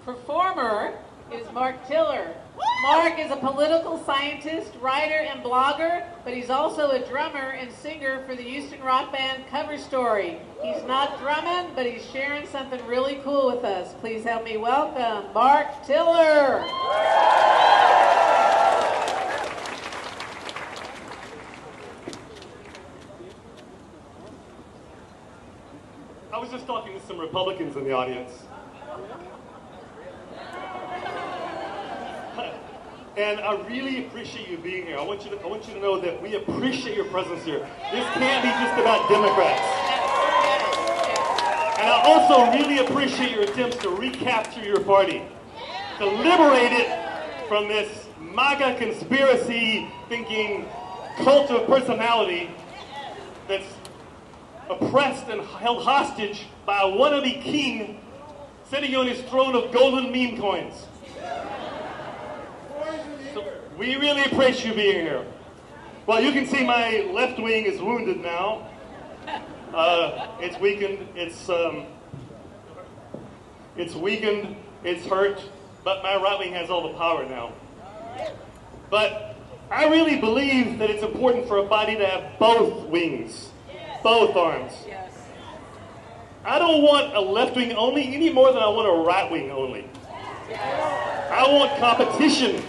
performer is Mark Tiller. Mark is a political scientist, writer, and blogger, but he's also a drummer and singer for the Houston rock band Cover Story. He's not drumming, but he's sharing something really cool with us. Please help me welcome Mark Tiller. I was just talking to some Republicans in the audience. And I really appreciate you being here. I want you to know that we appreciate your presence here. This can't be just about Democrats. And I also really appreciate your attempts to recapture your party, to liberate it from this MAGA conspiracy thinking cult of personality that's oppressed and held hostage by a wannabe king sitting on his throne of golden meme coins. So we really appreciate you being here. Well, you can see my left wing is wounded now. It's weakened. It's weakened. It's hurt. But my right wing has all the power now. But I really believe that it's important for a body to have both wings. Both arms. I don't want a left wing only any more than I want a right wing only. I want competition.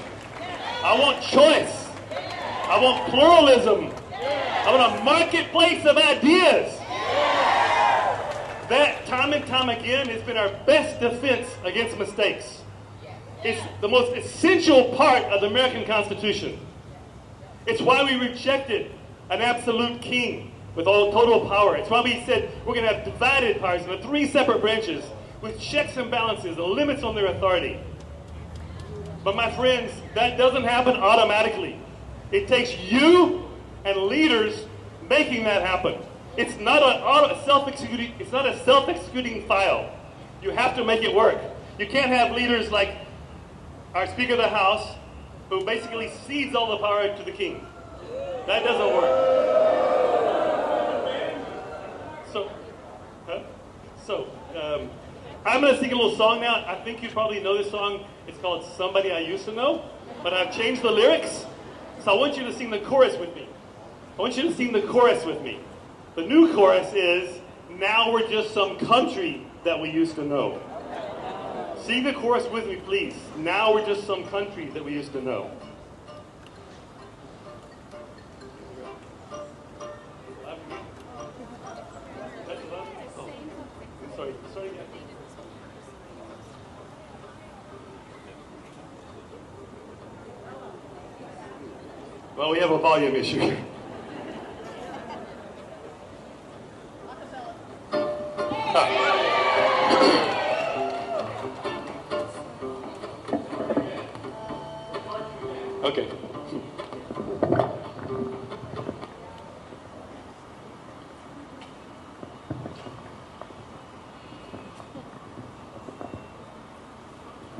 I want choice. I want pluralism. I want a marketplace of ideas. That, time and time again, has been our best defense against mistakes. It's the most essential part of the American Constitution. It's why we rejected an absolute king with all total power. It's why we said we're going to have divided powers into 3 separate branches with checks and balances and limits on their authority. But my friends, that doesn't happen automatically. It takes you and leaders making that happen. It's not a self-executing file. You have to make it work. You can't have leaders like our Speaker of the House who basically cedes all the power to the king. That doesn't work. I'm going to sing a little song now. I think you probably know this song. It's called Somebody I Used to Know. but I've changed the lyrics, so I want you to sing the chorus with me. I want you to sing the chorus with me. The new chorus is, now we're just some country that we used to know. Sing the chorus with me, please. Now we're just some country that we used to know. Sorry. Well, we have a volume issue here. Okay.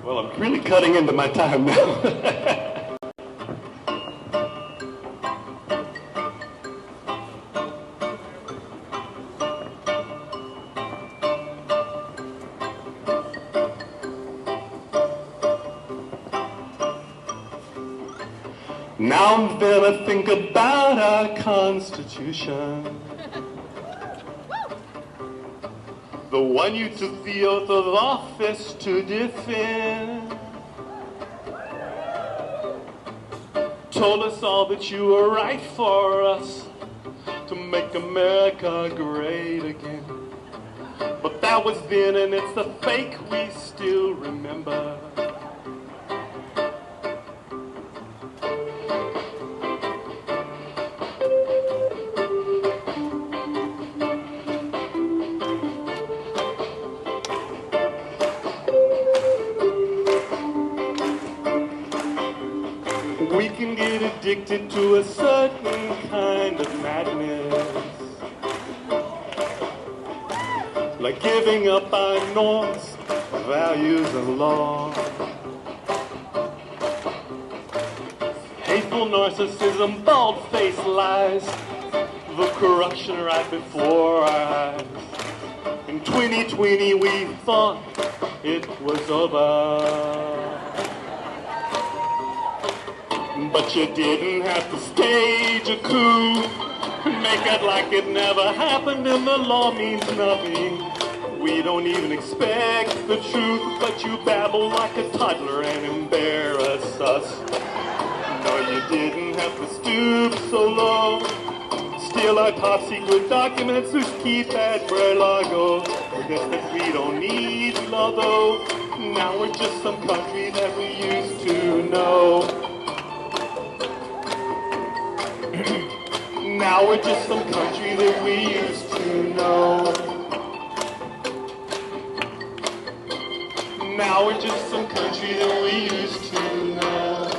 Well, I'm really cutting into my time now. Now and then I think about our Constitution, the one you took the oath of office to defend. Told us all that you were right for us to make America great again. But that was then, and it's the fake we still remember. We can get addicted to a certain kind of madness, like giving up our norms, values, and laws. Hateful narcissism, bald-faced lies, the corruption right before our eyes. In 2020 we thought it was over, but you didn't have to stage a coup, make it like it never happened and the law means nothing. We don't even expect the truth, but you babble like a toddler and embarrass us. No, you didn't have to stoop so low, steal our top secret documents whose keep at Mar-a-Lago. Guess that we don't need law though, now we're just some country that we used to know. Now we're just some country that we used to know. Now we're just some country that we used to know.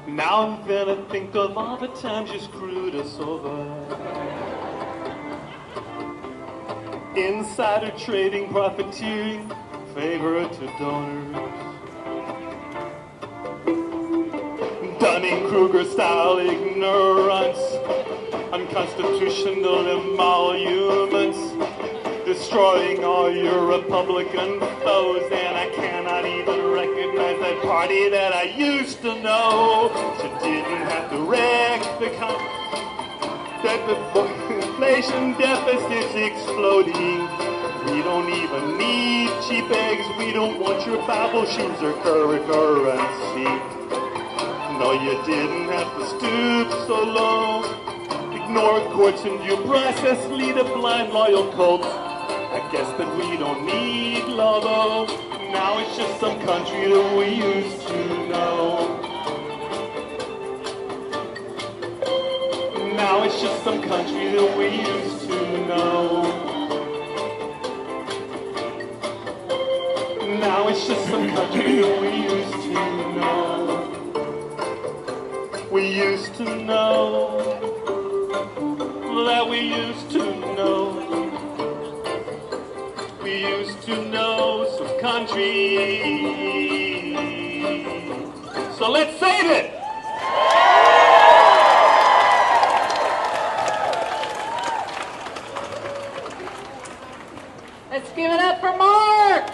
Now and then I think of all the times you screwed us over. Insider trading, profiteering, favor to donors. Dunning-Kruger style ignorance, unconstitutional emoluments, destroying all your Republican foes, and I cannot even recognize that party that I used to know. You didn't have to wreck the inflation deficit's exploding. We don't even need cheap eggs. We don't want your Bible shoes or currency. No, you didn't have to stoop so low. Ignore courts and due process, lead a blind loyal cult. I guess that we don't need law though. Now it's just some country that we used to know. Now it's just some country that we used to know. Now it's just some country that we used to know. We used to know that we used to know. We used to know some country So let's save it. Let's give it up for Mark.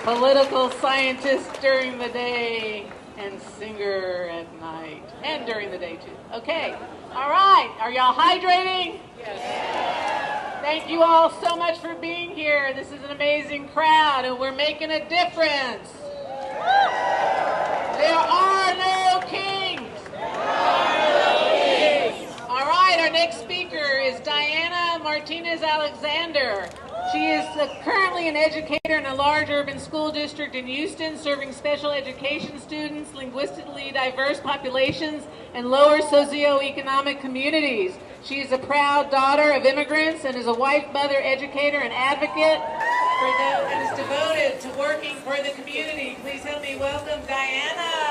Political scientist during the day and singer at night. And during the day, too. Okay. All right. Are y'all hydrating? Yes. Thank you all so much for being here. This is an amazing crowd, and we're making a difference. There are no kings. All right. Our next speaker is Diana Martinez-Alexander. She is currently an educator in a large urban school district in Houston, serving special education students, linguistically diverse populations, and lower socioeconomic communities. She is a proud daughter of immigrants and is a wife, mother, educator, and advocate and is devoted to working for the community. Please help me welcome Diana.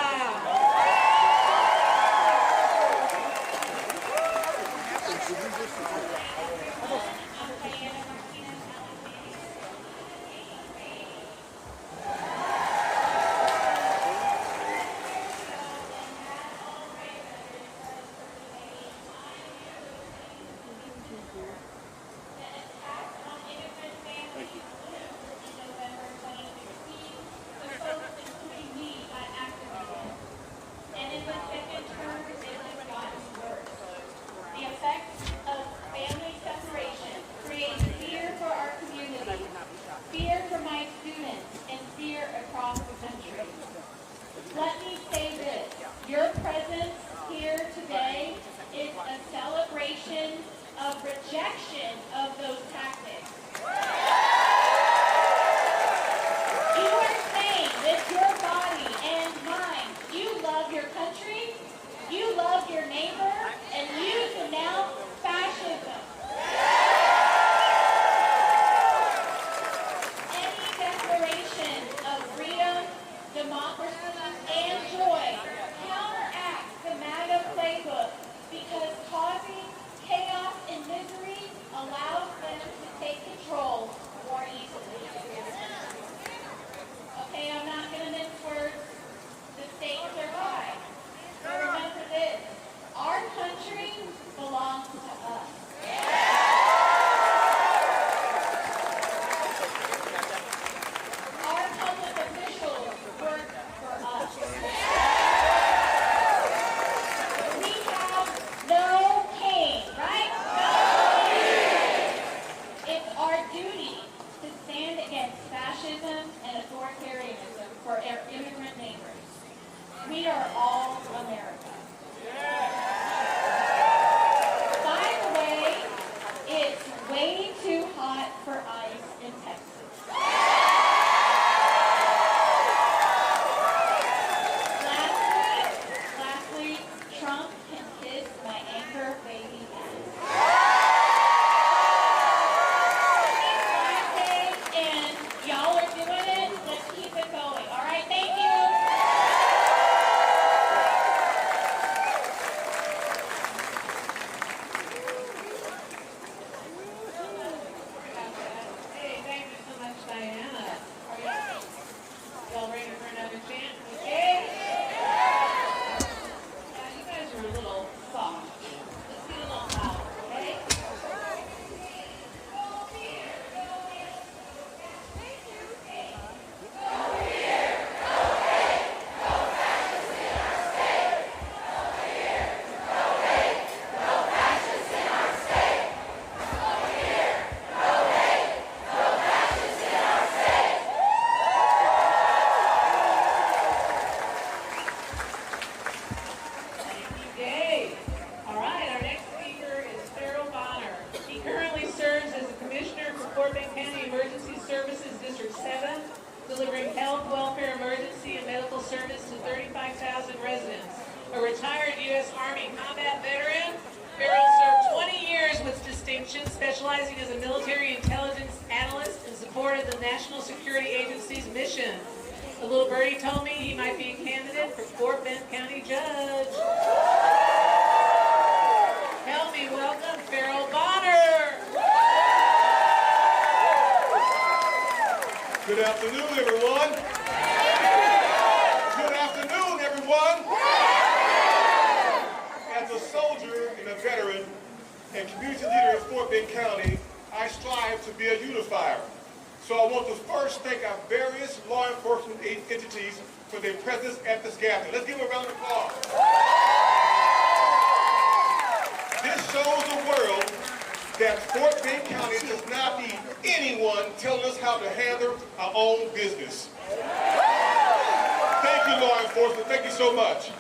Specializing as a military intelligence analyst in support of the National Security Agency's mission. A little birdie told me he might be a candidate for Fort Bend County Judge. Help me welcome Farrell Bonner. Good afternoon, everyone. everyone? As a soldier and a veteran and community leader in Fort Bend County, I strive to be a unifier. So I want to first thank our various law enforcement entities for their presence at this gathering. Let's give them a round of applause. This shows the world that Fort Bend County does not need anyone telling us how to handle our own business. Thank you, law enforcement. Thank you so much.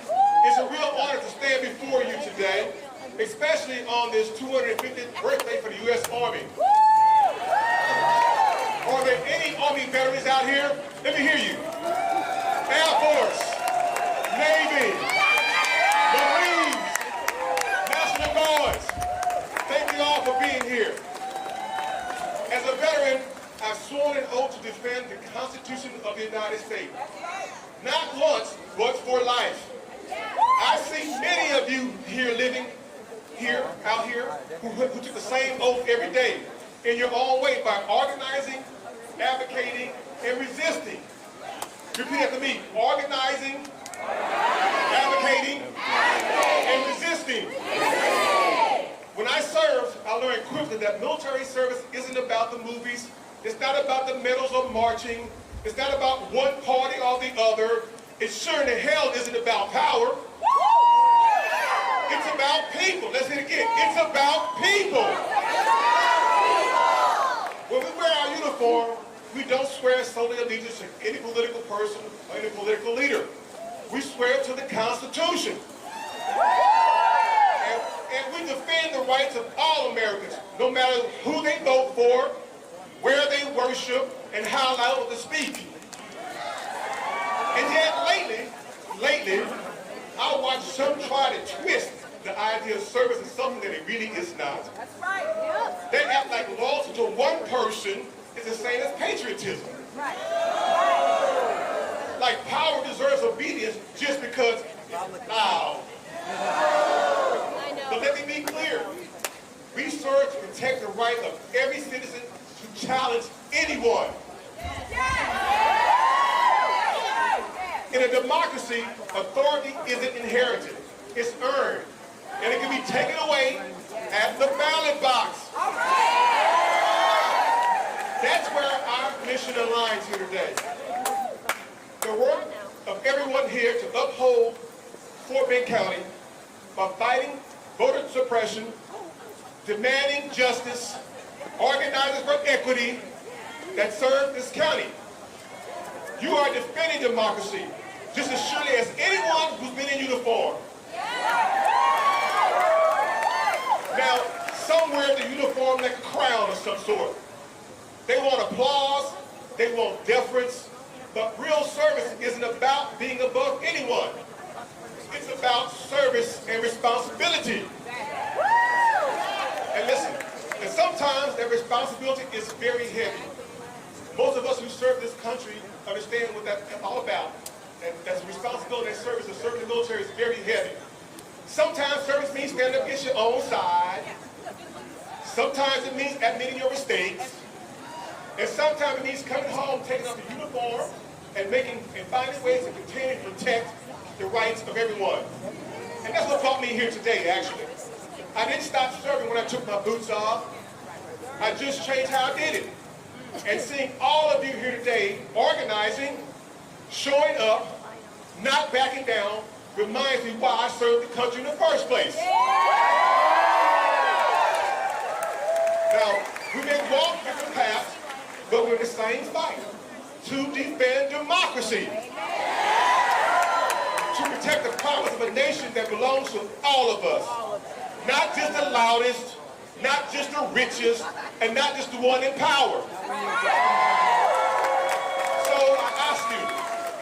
It's a real honor to stand before you today, especially on this 250th birthday for the U.S. Army. Are there any Army veterans out here? Let me hear you. Air Force, Navy, Marines, National Guards. Thank you all for being here. As a veteran, I've sworn an oath to defend the Constitution of the United States. Not once, but for life. I see many of you here living out here, who took the same oath every day in your own way by organizing, advocating, and resisting. Repeat after me. Organizing, advocating, and resisting. When I served, I learned quickly that military service isn't about the movies. It's not about the medals or marching. It's not about one party or the other. It sure in the hell isn't about power. It's about people. Let's hit it again. It's about people. When we wear our uniform, we don't swear solely allegiance to any political person or any political leader. We swear to the Constitution. And we defend the rights of all Americans, no matter who they vote for, where they worship, and how loud they speak. And yet lately, I watch some try to twist the idea of service as something that it really is not. That's right. Yep. They act like loyalty to one person is the same as patriotism. Right. Like power deserves obedience just because it's loud. But let me be clear. We serve to protect the right of every citizen to challenge anyone. In a democracy, authority isn't inherited. It's earned. And it can be taken away at the ballot box. That's where our mission aligns here today. The work of everyone here to uphold Fort Bend County by fighting voter suppression, demanding justice, organizing for equity that serve this county. You are defending democracy just as surely as anyone who's been in uniform. Now, some wear the uniform like a crown of some sort. They want applause, they want deference, but real service isn't about being above anyone. It's about service and responsibility. And listen, and sometimes that responsibility is very heavy. Most of us who serve this country understand what that's all about. And that's responsibility and service. And serving the military is very heavy. Sometimes service means standing up against your own side. Sometimes it means admitting your mistakes. And sometimes it means coming home, taking off your uniform, and finding ways to continue to protect the rights of everyone. And that's what brought me here today, actually. I didn't stop serving when I took my boots off. I just changed how I did it. And seeing all of you here today organizing, showing up, not backing down, reminds me why I served the country in the first place. Now, we may walk different paths, but we're in the same fight to defend democracy. To protect the promise of a nation that belongs to all of us. Not just the loudest, not just the richest, and not just the one in power. So I ask you,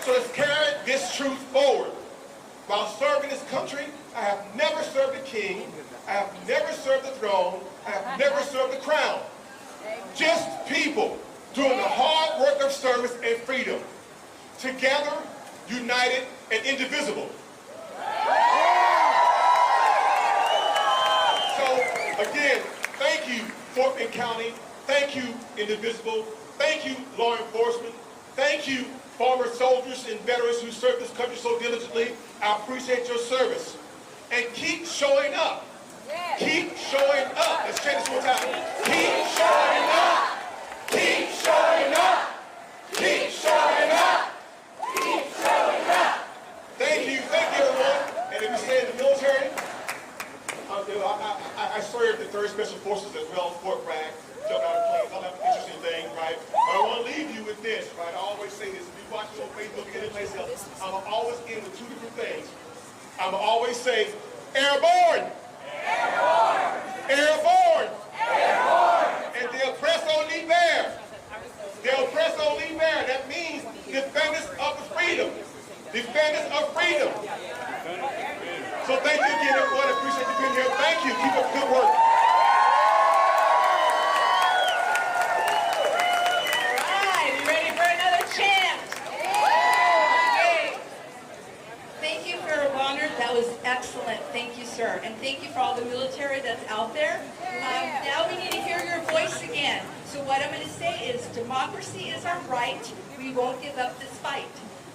so let's carry this truth forward. While serving this country, I have never served a king, I have never served the throne, I have never served the crown. Just people doing the hard work of service and freedom. Together, united, and indivisible. So, again, thank you, Fort Bend County. Thank you, Indivisible. Thank you, law enforcement. Thank you, former soldiers and veterans who served this country so diligently. I appreciate your service. And keep showing up. Keep showing up. Let's chant this one time. Keep showing up. Keep showing up. Keep showing up. Keep showing up. Thank you, everyone. And if you stay in the military, I served the 3rd Special Forces as well, Fort Bragg, jumped out of planes, all that interesting thing, right? But I want to leave you with this, right? I always say this, if you watch this on Facebook, any place else, I'm always in with 2 different things. I'm always say, airborne! Airborne! Airborne! Airborne! And the oppressed only bear. The oppressed only bear. That means defenders of freedom. Defenders of freedom. So thank you again, everyone. I appreciate you being here. Thank you. Keep up the good work. All right, you ready for another chant? Okay. Thank you for honor. That was excellent. Thank you, sir. And thank you for all the military that's out there. Now we need to hear your voice again. So what I'm going to say is democracy is our right. We won't give up this fight.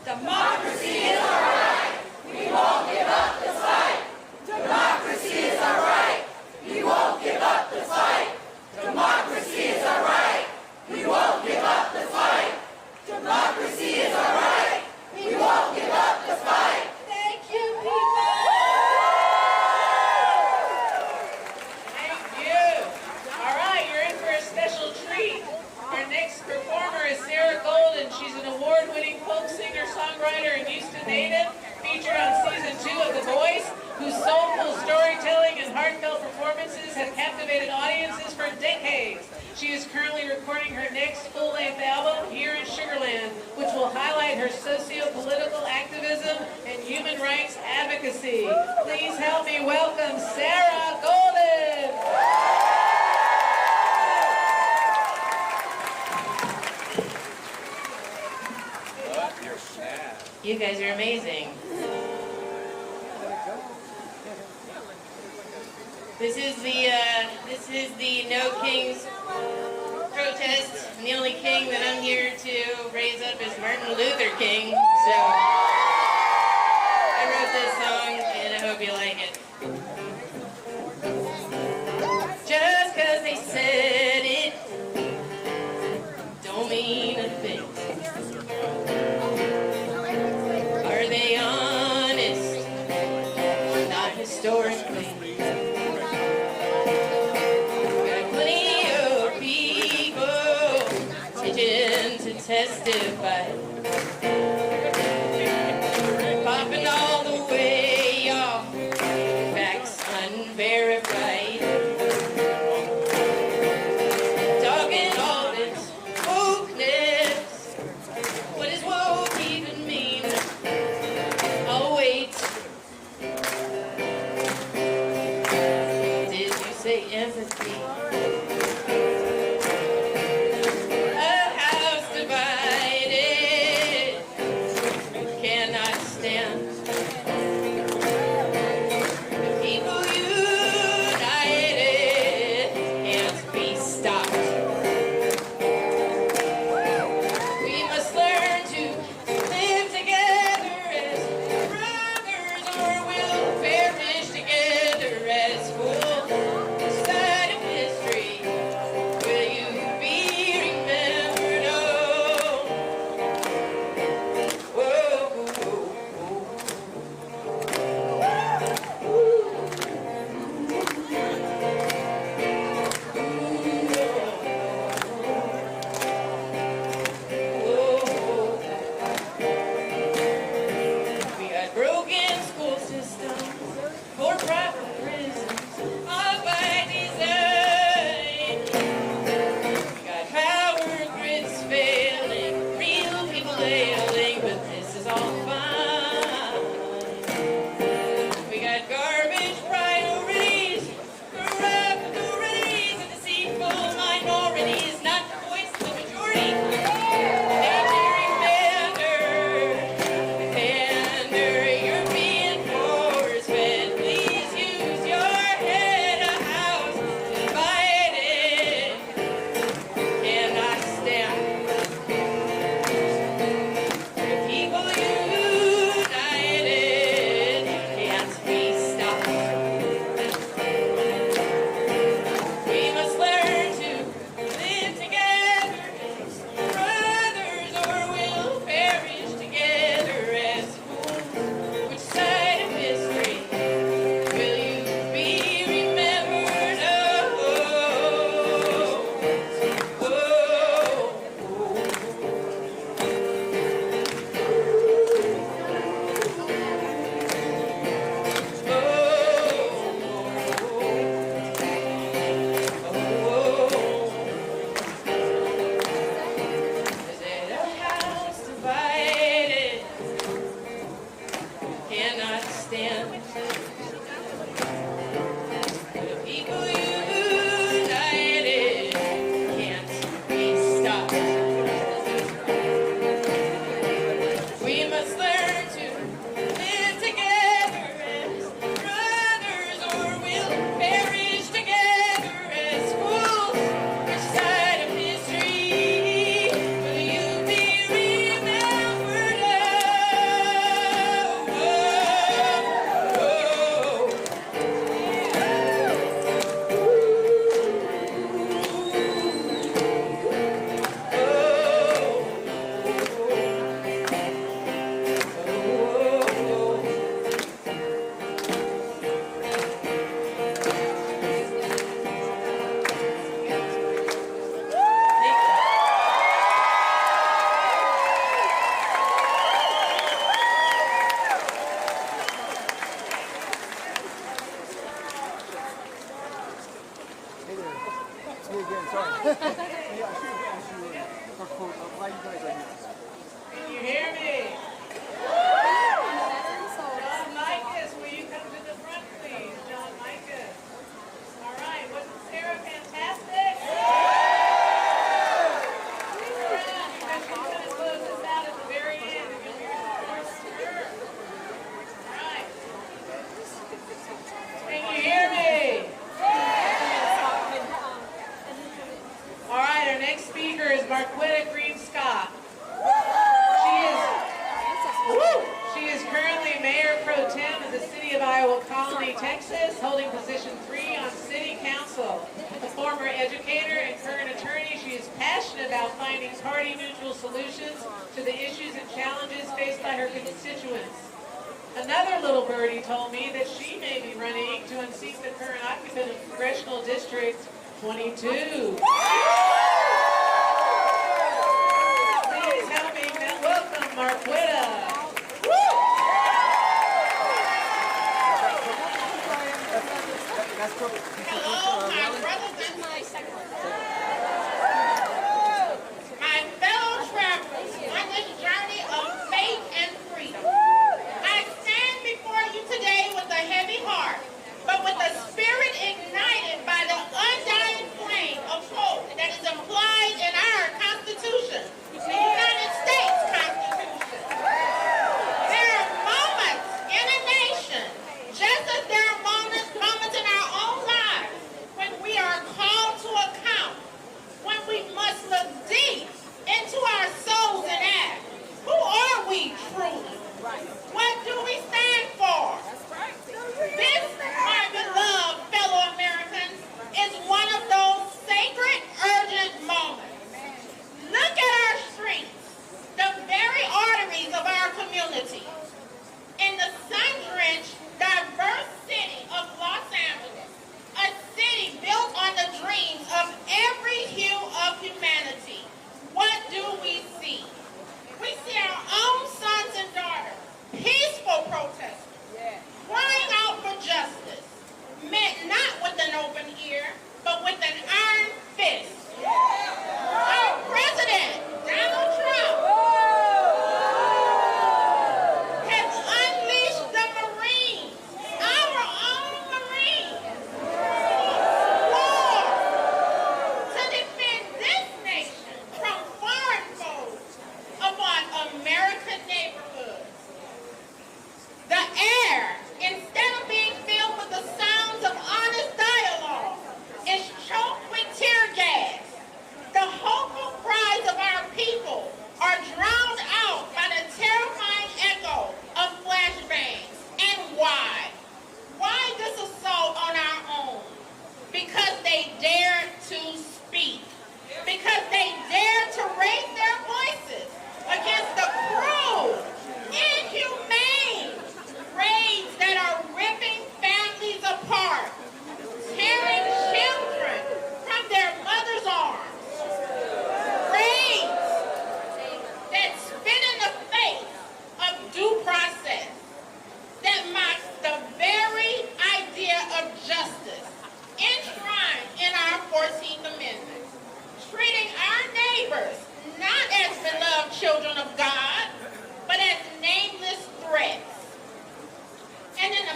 Democracy is our right. We won't give up this fight. Democracy is our right. We won't give up this fight. Democracy is our right. We won't give up this fight. Democracy is our right. We won't give up this fight. Thank you, people. Thank you. All right, you're in for a special treat. Our next performer is Sarah Golden. She's an award-winning folk singer-songwriter and Houston native, featured on season 2 of The Voice, whose soulful storytelling and heartfelt performances have captivated audiences for decades. She is currently recording her next full-length album, Here in Sugarland, which will highlight her socio-political activism and human rights advocacy. Please help me welcome Sarah Golden. You guys are amazing. This is the No Kings protest, and the only king that I'm here to raise up is Martin Luther King. So I wrote this song, and I hope you like it. Just 'cause they said it don't mean a thing. Are they honest? Not historically. Got plenty of people itching to testify. Popping all the way, y'all. Facts stand. The people united can't be stopped. We must learn to live together as brothers, or we'll perish together as fools. Which side of history will you be remembered of? It's me again, sorry. Why you guys are here? Can you hear me? John Micus, will you come to the front, please? John Micus. All right, wasn't Sarah fantastic? Stick around because she's going to close this out at the very end and you'll hear some more from her. All right. Can you hear me? All right, our next speaker is Marquetta Green Scott. She is currently Mayor Pro Tem of the City of Iowa Colony, Texas, holding position 3 on City Council. A former educator and current attorney, she is passionate about finding party-neutral solutions to the issues and challenges faced by her constituents. Another little birdie told me that she may be running to unseat the current occupant of Congressional District 22. Please help me welcome Marquetta. Hello, my brothers and my my fellow travelers on this journey of faith and freedom. I stand before you today with a heavy heart, but with a spirit ignited by the undying flame of hope that is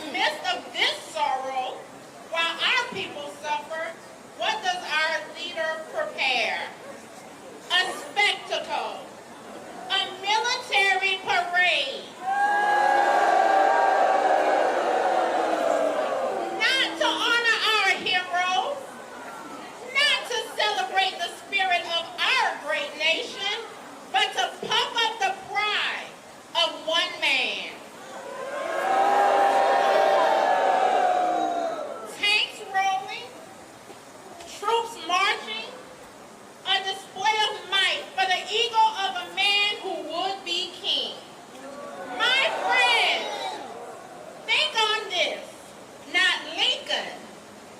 the midst of this sorrow, while our people suffer, what does our leader prepare? A spectacle, a military parade. Not to honor our heroes, not to celebrate the spirit of our great nation, but to puff up the pride of one man. Tanks rolling, troops marching, a display of might for the ego of a man who would be king. My friends, think on this. Not Lincoln,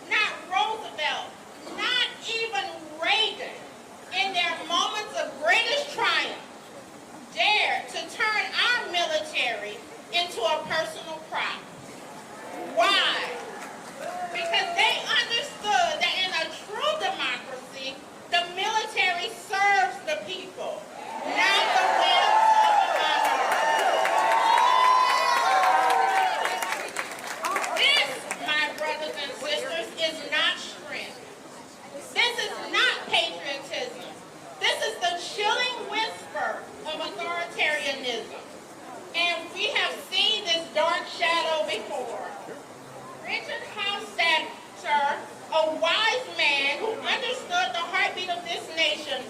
not Roosevelt, not even Reagan, in their moments of greatest triumph, dared to turn our military into a personal prop. Why? Because they understood that in a true democracy, the military serves the people, not the will of a minority. This, my brothers and sisters, is not strength. This is not patriotism. This is the chilling whisper of authoritarianism. And we have seen this dark shadow before. Richard Hofstadter, a wise man who understood the heartbeat of this nation,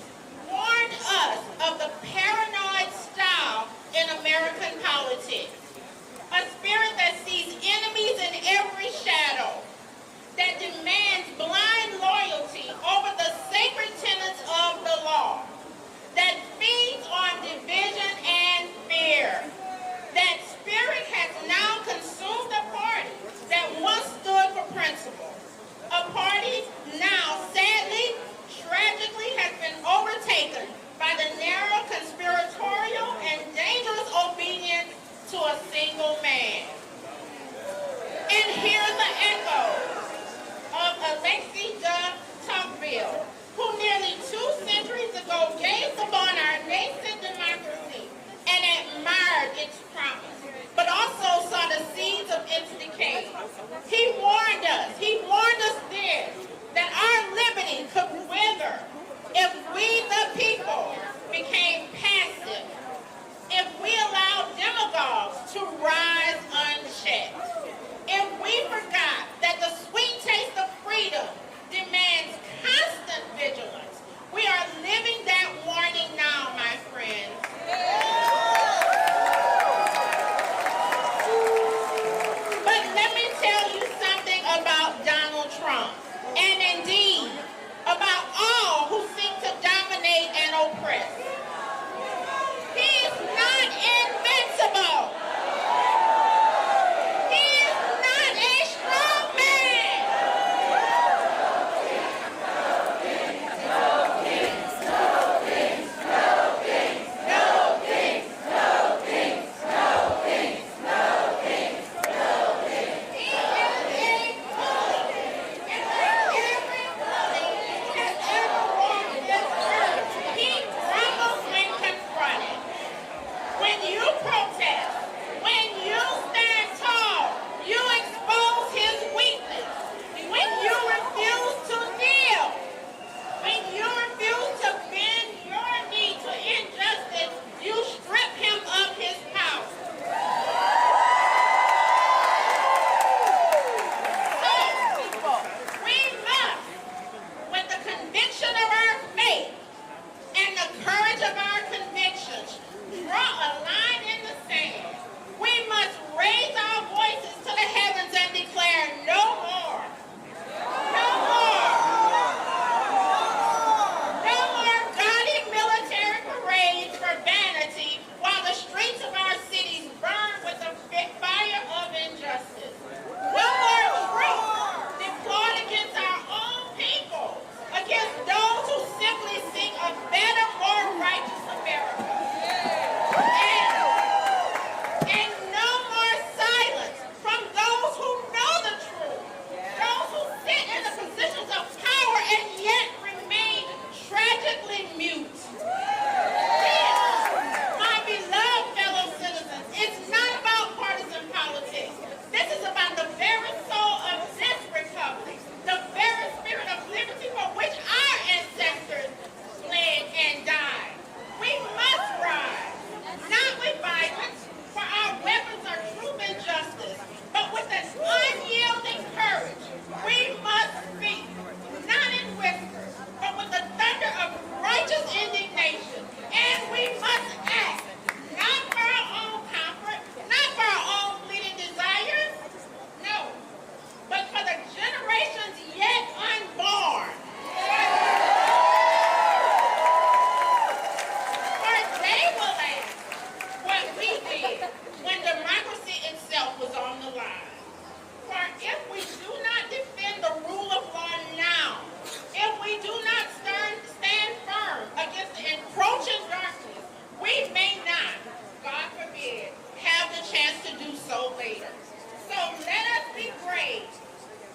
warned us of the paranoid style in American politics. A spirit that sees enemies in every shadow, that demands blind loyalty over the sacred tenets of the law, that feeds on division and fear. That spirit has now consumed a party that once stood for principle. A party now, sadly, tragically has been overtaken by the narrow, conspiratorial, and dangerous obedience to a single man.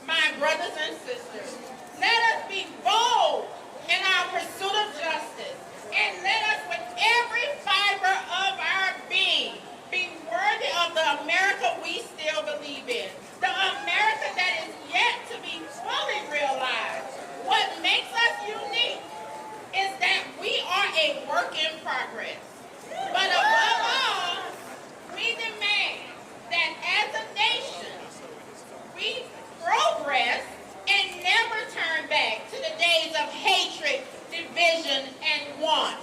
my brothers and sisters, let us be bold in our pursuit of justice, and let us, with every fiber of our being, be worthy of the America we still believe in, the America that is yet to be fully realized. What makes us unique is that we are a work in progress. But above all, we demand that as a nation, we progress and never turn back to the days of hatred, division, and want.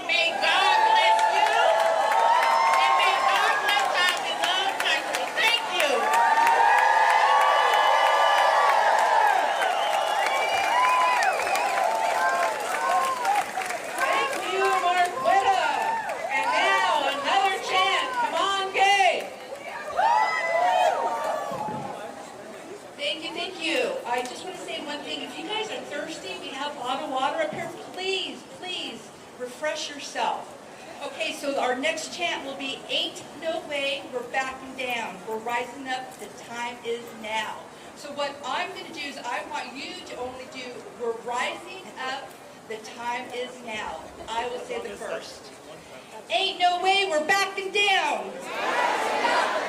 May God bless you, and may God bless our beloved country. Thank you. Thank you, Marquetta. And now another chant. Come on, Gay. Thank you. I just want to say one thing. If you guys are thirsty, we have bottled water up here. Please, please refresh yourself. Okay, so our next chant will be Ain't No Way We're Backing Down. We're rising up. The time is now. So what I'm going to do is I want you to only do We're rising up. The time is now. I will say the first. Ain't no way we're backing down.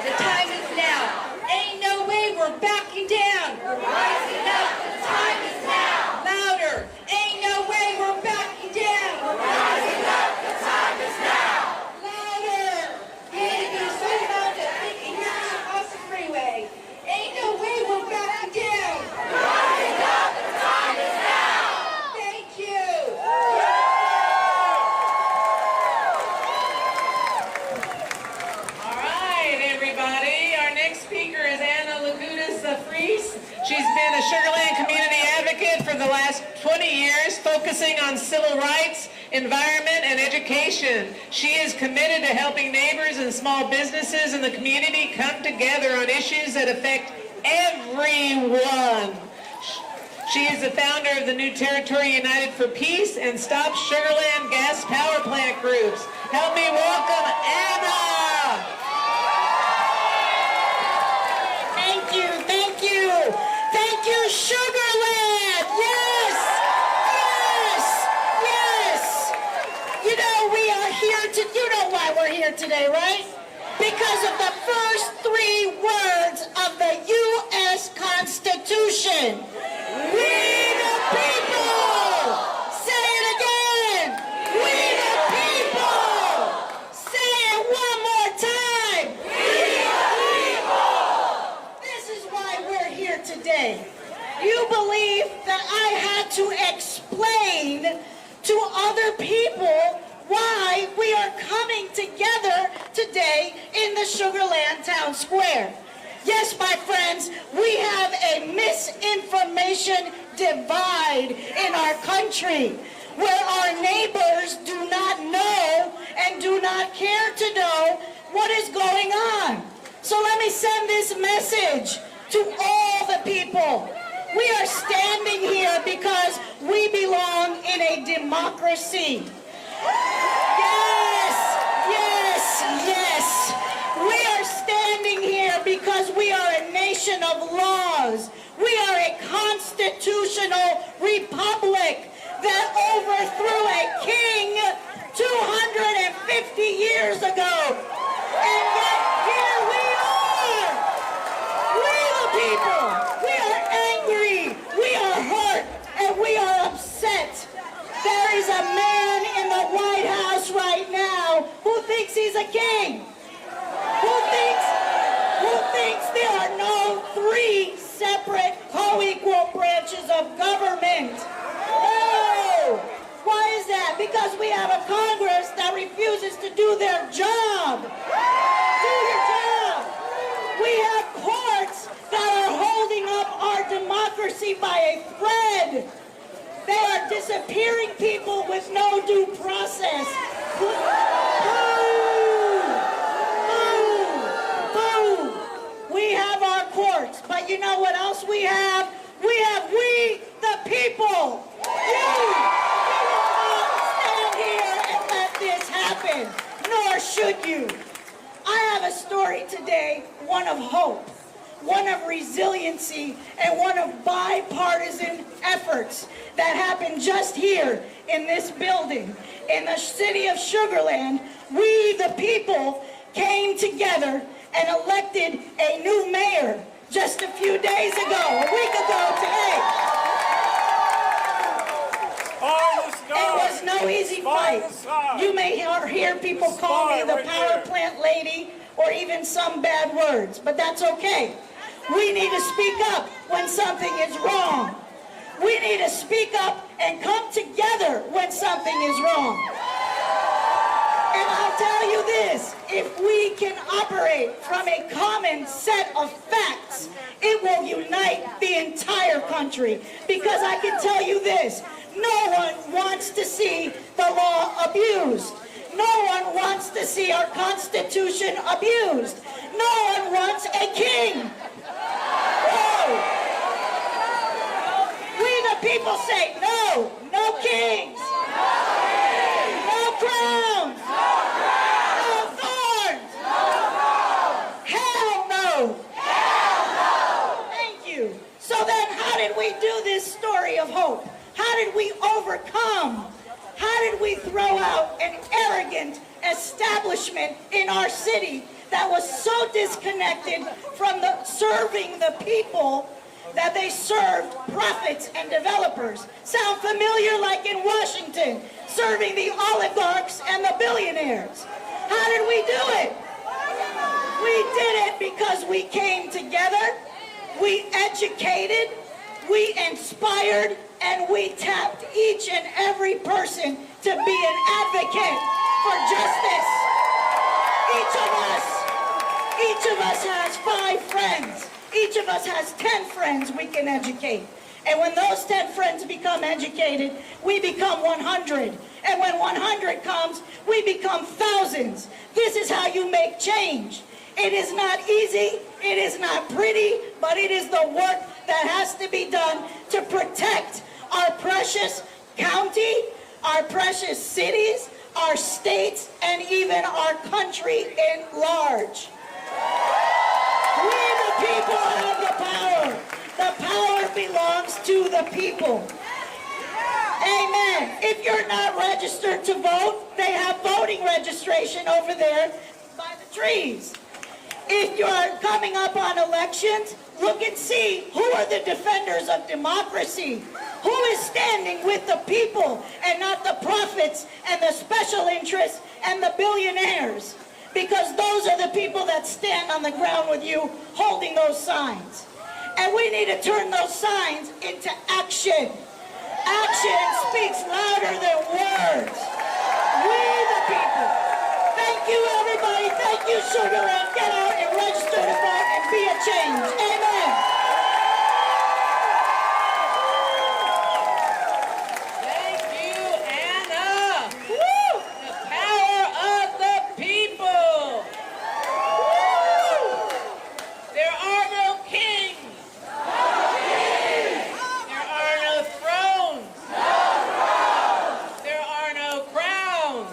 The time is now. Ain't no way we're backing down. We're rising up. The time is now. Louder. Ain't no way we're backing down. We're rising up. The time is now. Louder. Ain't no so loud that they can hear us across the freeway. Ain't no way we're backing down. We're rising up. The time is now. Thank you. All right, everybody. Our next speaker is Anna Lagudas-Fries. She's been a Sugar Land community advocate for the last 20 years, focusing on civil rights, environment, and education. She is committed to helping neighbors and small businesses in the community come together on issues that affect everyone. She is the founder of the New Territory United for Peace and Stop Sugar Land Gas Power Plant groups. Help me welcome Anna. Thank you, thank you. Thank you, Sugar Land. Yes, yes, yes. You know, we are here to, you know why we're here today, right? Because of the first 3 words of the U.S. Constitution. We the people. Say it again. We the people. Say it one more time. We the people. This is why we're here today. You believe that I had to explain to other people why we are coming together today in the Sugar Land Town Square. Yes, my friends, we have a misinformation divide in our country where our neighbors do not know and do not care to know what is going on. So let me send this message to all the people. We are standing here because we belong in a democracy. Yes, yes, yes. We are standing here because we are a nation of laws. We are a constitutional republic that overthrew a king 250 years ago. And yet here we are. We the people. We are angry. We are hurt. And we are upset. There is a man in the White House right now who thinks he's a king. Who thinks there are no 3 separate co-equal branches of government. No! Why is that? Because we have a Congress that refuses to do their job. Do your job. We have courts that are holding up our democracy by a thread. They are disappearing people with no due process. We have our courts, but you know what else we have? We the people. You will not stand here and let this happen, nor should you. I have a story today, one of hope. one of resiliency, and one of bipartisan efforts that happened just here in this building. In the city of Sugar Land, we, the people, came together and elected a new mayor just a few days ago, a week ago today. It was no easy fight. You may hear people call me the power plant lady or even some bad words, but that's okay. We need to speak up when something is wrong. We need to speak up and come together when something is wrong. And I'll tell you this, if we can operate from a common set of facts, it will unite the entire country. Because I can tell you this, no one wants to see the law abused. No one wants to see our Constitution abused. No one wants a king. Whoa. We the people say no, no kings. No crowns. No thorns. Hell no. Thank you. So then how did we do this story of hope? How did we overcome? How did we throw out an arrogant establishment in our city that was so disconnected from serving the people that they served profits and developers? Sound familiar? Like in Washington, serving the oligarchs and the billionaires. How did we do it? We did it because we came together, we educated, we inspired, and we tapped each and every person to be an advocate for justice. Each of us has 5 friends. Each of us has 10 friends we can educate. And when those 10 friends become educated, we become 100. And when 100 comes, we become thousands. This is how you make change. It is not easy, it is not pretty, but it is the work that has to be done to protect our precious county, our precious cities, our states, and even our country in large. We the people have the power. The power belongs to the people. Amen. If you're not registered to vote, they have voting registration over there by the trees. If you're coming up on elections, look and see who are the defenders of democracy. Who is standing with the people and not the profits and the special interests and the billionaires? Because those are the people that stand on the ground with you holding those signs. And we need to turn those signs into action. Action speaks louder than words. We the people. Thank you, everybody. Thank you, Sugar Land. Get out and register to vote and be a change. Amen. Thank you, Anna. Woo! The power of the people. Woo! There are no kings. There are no thrones. There are no crowns.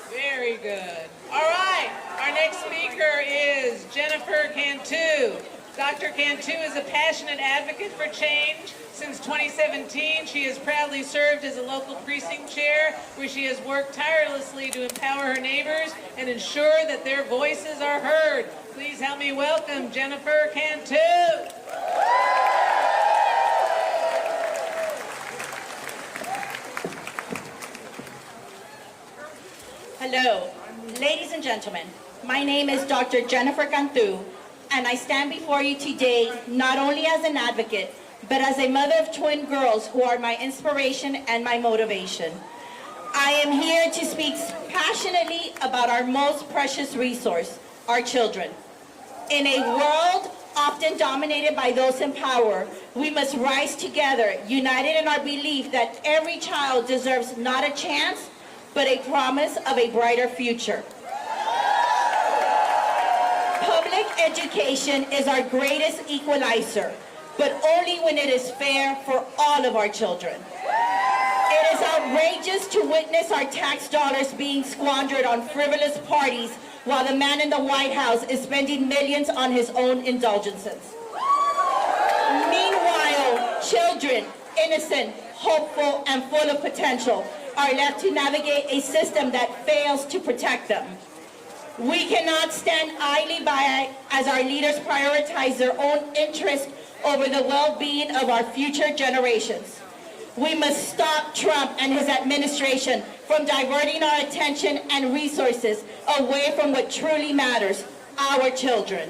Very good. All right, our next speaker is Jennifer Cantu. Dr. Cantu is a passionate advocate for change. Since 2017, she has proudly served as a local precinct chair, where she has worked tirelessly to empower her neighbors and ensure that their voices are heard. Please help me welcome Jennifer Cantu. Hello, ladies and gentlemen. My name is Dr. Jennifer Cantu, and I stand before you today not only as an advocate, but as a mother of twin girls who are my inspiration and my motivation. I am here to speak passionately about our most precious resource, our children. In a world often dominated by those in power, we must rise together, united in our belief that every child deserves not a chance, but a promise of a brighter future. Public education is our greatest equalizer, but only when it is fair for all of our children. It is outrageous to witness our tax dollars being squandered on frivolous parties while the man in the White House is spending millions on his own indulgences. Meanwhile, children, innocent, hopeful, and full of potential, are left to navigate a system that fails to protect them. We cannot stand idly by as our leaders prioritize their own interest over the well-being of our future generations. We must stop Trump and his administration from diverting our attention and resources away from what truly matters, our children.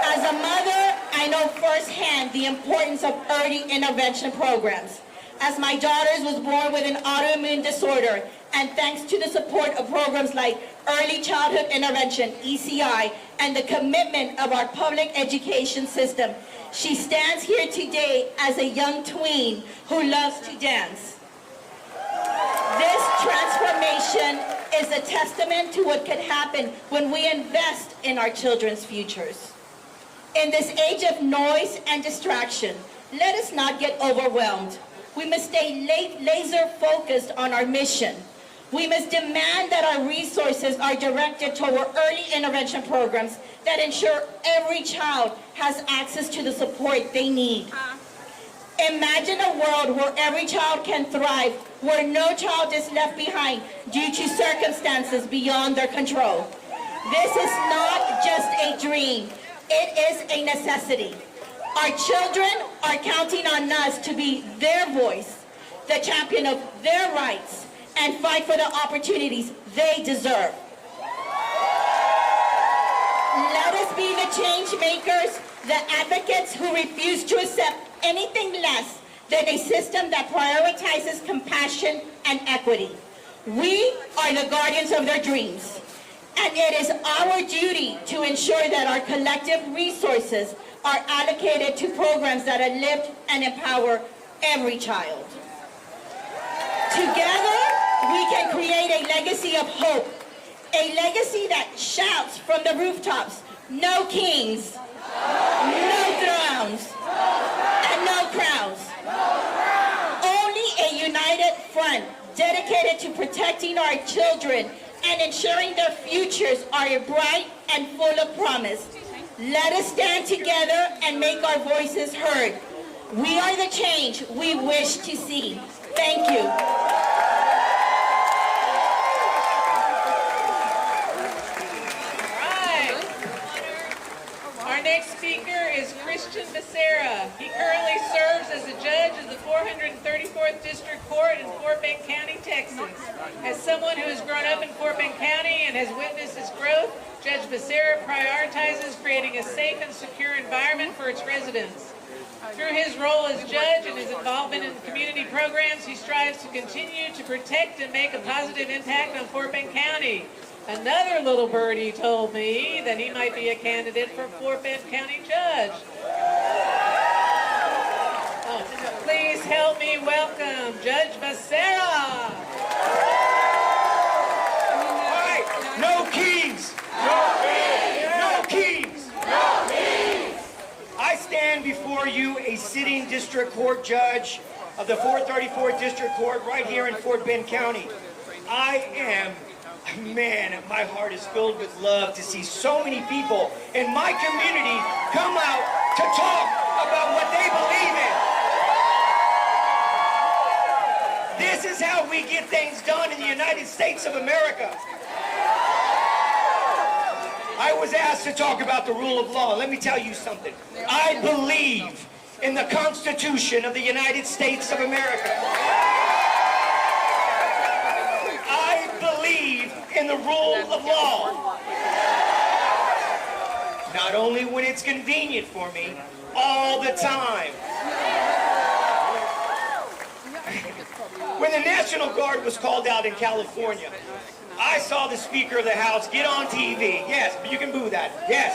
As a mother, I know firsthand the importance of early intervention programs. As my daughter was born with an autoimmune disorder, and thanks to the support of programs like Early Childhood Intervention, ECI, and the commitment of our public education system, she stands here today as a young tween who loves to dance. This transformation is a testament to what could happen when we invest in our children's futures. In this age of noise and distraction, let us not get overwhelmed. We must stay laser focused on our mission. We must demand that our resources are directed toward early intervention programs that ensure every child has access to the support they need. Imagine a world where every child can thrive, where no child is left behind due to circumstances beyond their control. This is not just a dream, it is a necessity. Our children are counting on us to be their voice, the champion of their rights, and fight for the opportunities they deserve. Let us be the change makers, the advocates who refuse to accept anything less than a system that prioritizes compassion and equity. We are the guardians of their dreams, and it is our duty to ensure that our collective resources are allocated to programs that uplift and empower every child. Together, we can create a legacy of hope, a legacy that shouts from the rooftops, no kings, no thrones, and no crowns. Only a united front dedicated to protecting our children and ensuring their futures are bright and full of promise. Let us stand together and make our voices heard. We are the change we wish to see. Thank you. Our next speaker is Christian Becerra. He currently serves as a judge of the 434th District Court in Fort Bend County, Texas. As someone who has grown up in Fort Bend County and has witnessed its growth, Judge Becerra prioritizes creating a safe and secure environment for its residents. Through his role as judge and his involvement in community programs, he strives to continue to protect and make a positive impact on Fort Bend County. Another little birdie told me that he might be a candidate for Fort Bend County Judge. Oh, please help me welcome Judge Becerra. All right, no keys. No keys. No keys. No keys. I stand before you a sitting district court judge of the 434th District Court right here in Fort Bend County. Man, my heart is filled with love to see so many people in my community come out to talk about what they believe in. This is how we get things done in the United States of America. I was asked to talk about the rule of law. Let me tell you something. I believe in the Constitution of the United States of America. I believe in the rule of law. Not only when it's convenient for me, all the time. When the National Guard was called out in California, I saw the Speaker of the House get on TV. Yes, but you can boo that. Yes.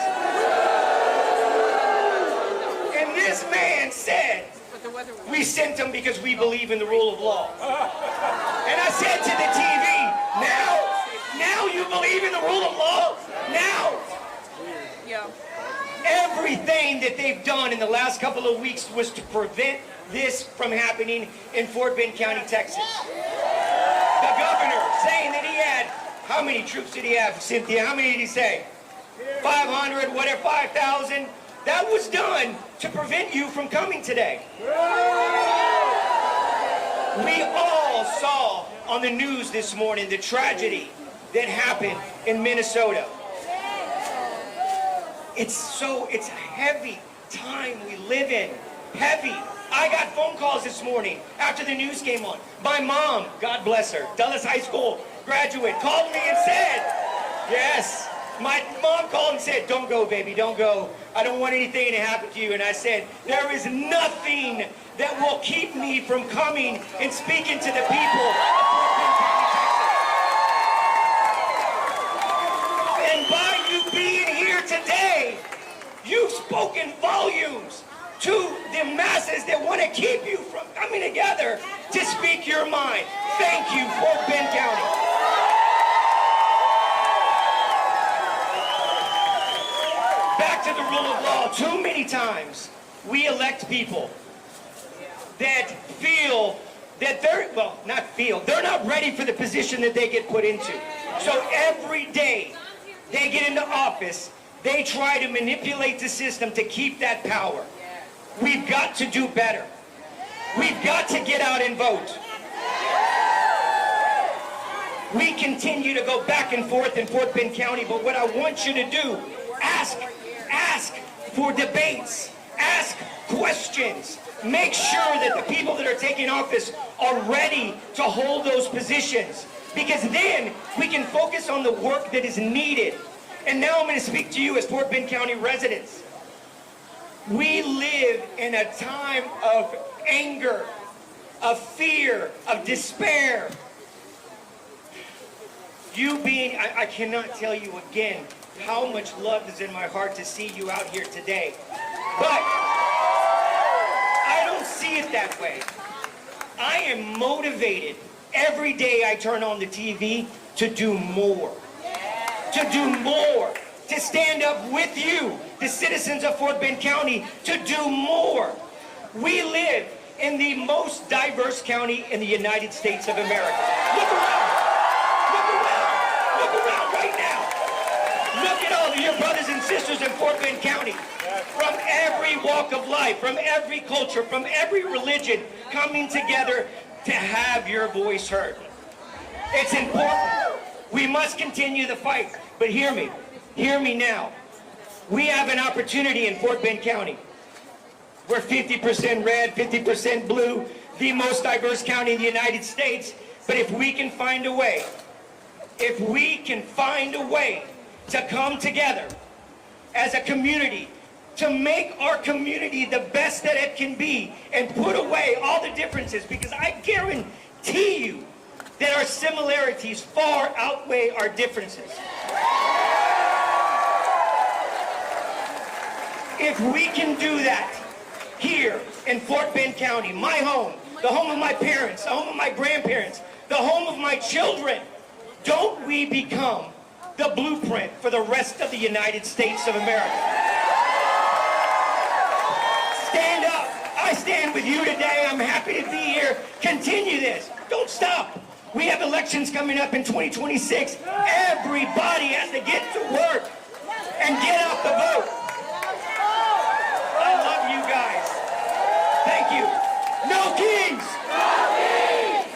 And this man said, we sent them because we believe in the rule of law. And I said to the TV, now you believe in the rule of law? Now? Yeah. Everything that they've done in the last couple of weeks was to prevent this from happening in Fort Bend County, Texas. The governor saying that he had How many troops did he have, Cynthia? How many did he say? 500, whatever, 5,000. That was done to prevent you from coming today. We all saw on the news this morning the tragedy that happened in Minnesota. It's a heavy time we live in. Heavy. I got phone calls this morning after the news came on. My mom, God bless her, Dulles High School graduate, called me and said, yes, my mom called and said, don't go, baby, don't go. I don't want anything to happen to you. And I said, there is nothing that will keep me from coming and speaking to the people of Fort Bend County, Texas. And by you being here today, you've spoken volumes to the masses that want to keep you from coming together to speak your mind. Thank you, Fort Bend County. Back to the rule of law. Too many times we elect people that feel that they're not ready for the position that they get put into. So every day they get into office, they try to manipulate the system to keep that power. We've got to do better. We've got to get out and vote. We continue to go back and forth in Fort Bend County, but what I want you to do, ask for debates, ask questions, make sure that the people that are taking office are ready to hold those positions, because then we can focus on the work that is needed. And now I'm going to speak to you as Fort Bend County residents. We live in a time of anger, of fear, of despair. I cannot tell you again how much love is in my heart to see you out here today. But I don't see it that way. I am motivated every day I turn on the TV to do more. To do more. To stand up with you, the citizens of Fort Bend County, to do more. We live in the most diverse county in the United States of America. Look around. Look around. Look around right now. Look at all of your brothers and sisters in Fort Bend County. From every walk of life, from every culture, from every religion, coming together to have your voice heard. It's important. We must continue the fight. But hear me. Hear me now. We have an opportunity in Fort Bend County. We're 50% red, 50% blue, the most diverse county in the United States. But if we can find a way, to come together as a community, to make our community the best that it can be, and put away all the differences, because I guarantee you that our similarities far outweigh our differences. If we can do that here in Fort Bend County, my home, the home of my parents, the home of my grandparents, the home of my children, don't we become the blueprint for the rest of the United States of America? Stand up. I stand with you today. I'm happy to be here. Continue this. Don't stop. We have elections coming up in 2026. Everybody has to get to work and get out the vote. I love you guys. Thank you. No kings! No kings!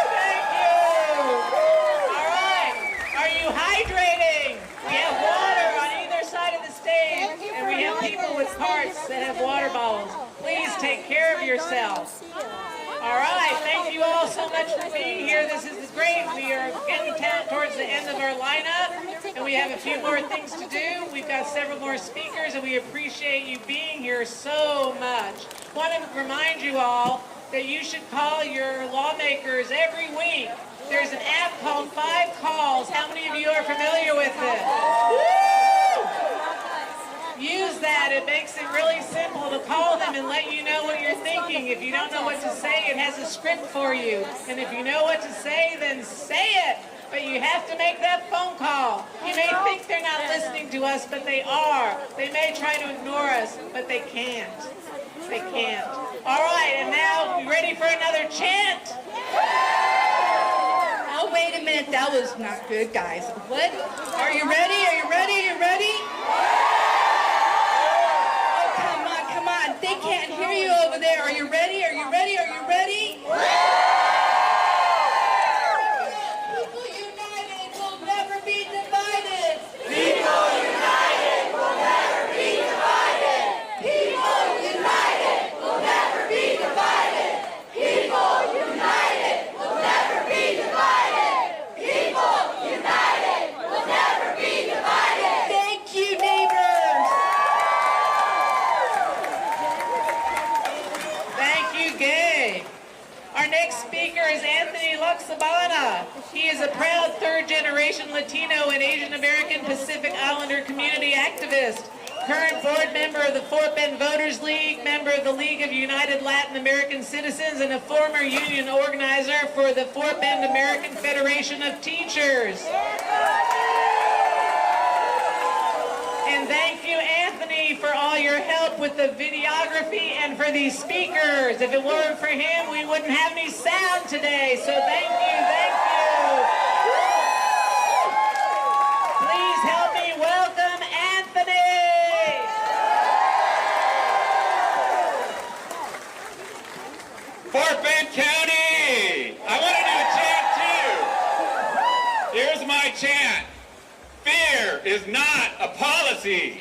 Thank you. All right. Are you hydrating? We have water on either side of the stage, and we have people with carts that have water bottles. Please take care of yourselves. All right. Thank you all so much for being here. This is great. We are getting towards the end of our lineup, and we have a few more things to do. We've got several more speakers, and we appreciate you being here so much. I want to remind you all that you should call your lawmakers every week. There's an app called 5 Calls. How many of you are familiar with it? Use that. It makes it really simple to call them and let you know what you're thinking. If you don't know what to say, it has a script for you. And if you know what to say, then say it. But you have to make that phone call. You may think they're not listening to us, but they are. They may try to ignore us, but they can't. They can't. All right, and now, you ready for another chant? Oh, wait a minute, that was not good, guys. What? Are you ready? Are you ready? Are you ready? Oh, come on. They can't hear you over there. Are you ready? Are you ready? Are you ready? People united will never be divided. People united will never be divided. People united will never be divided. People united will never be divided. People united will never be divided. Thank you, neighbors. Thank you, Gabe. Our next speaker is Anthony Luxabana. He is a proud third-generation Latino and Asian American Pacific Islander community activist, current board member of the Fort Bend Voters League, member of the League of United Latin American Citizens, and a former union organizer for the Fort Bend American Federation of Teachers. And thank you, Anthony, for all your help with the videography and for these speakers. If it weren't for him, we wouldn't have any sound today. So thank you, thank you. Please help me welcome Anthony. Fort Bend County, I want to do a chant too. Here's my chant. Fear is not a policy.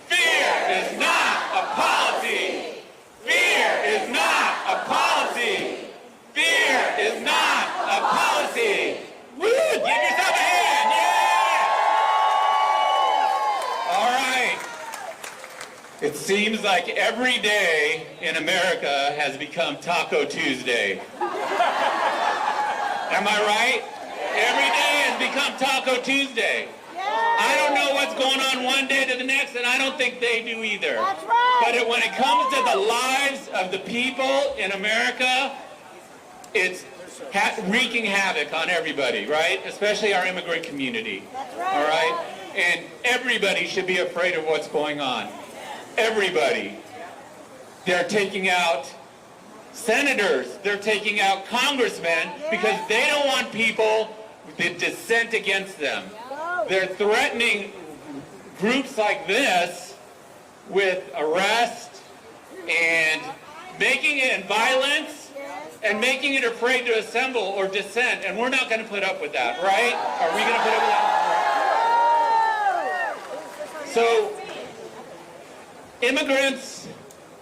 Fear is not a policy. Fear is not a policy. Fear is not a policy. Woo! Give yourself a hand. Yeah! All right. It seems like every day in America has become Taco Tuesday. Am I right? Every day has become Taco Tuesday. I don't know what's going on one day to the next, and I don't think they do either. That's right. But when it comes to the lives of the people in America, it's wreaking havoc on everybody, right? Especially our immigrant community. That's right. All right? And everybody should be afraid of what's going on. Everybody. They're taking out senators. They're taking out congressmen because they don't want people that dissent against them. They're threatening groups like this with arrest and making it in violence and making it afraid to assemble or dissent. And we're not going to put up with that, right? Are we going to put up with that? So, immigrants,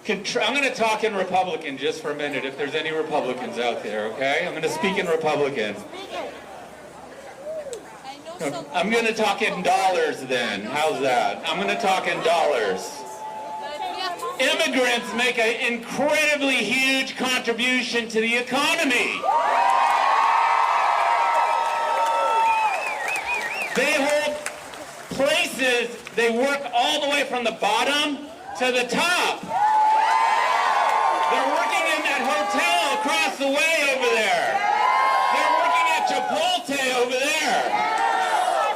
I'm going to talk in Republican just for a minute if there's any Republicans out there, okay? I'm going to speak in Republican. I'm going to talk in dollars then. How's that? I'm going to talk in dollars. Immigrants make an incredibly huge contribution to the economy. They hold places, they work all the way from the bottom to the top. They're working in that hotel across the way over there. They're working at Chipotle over there.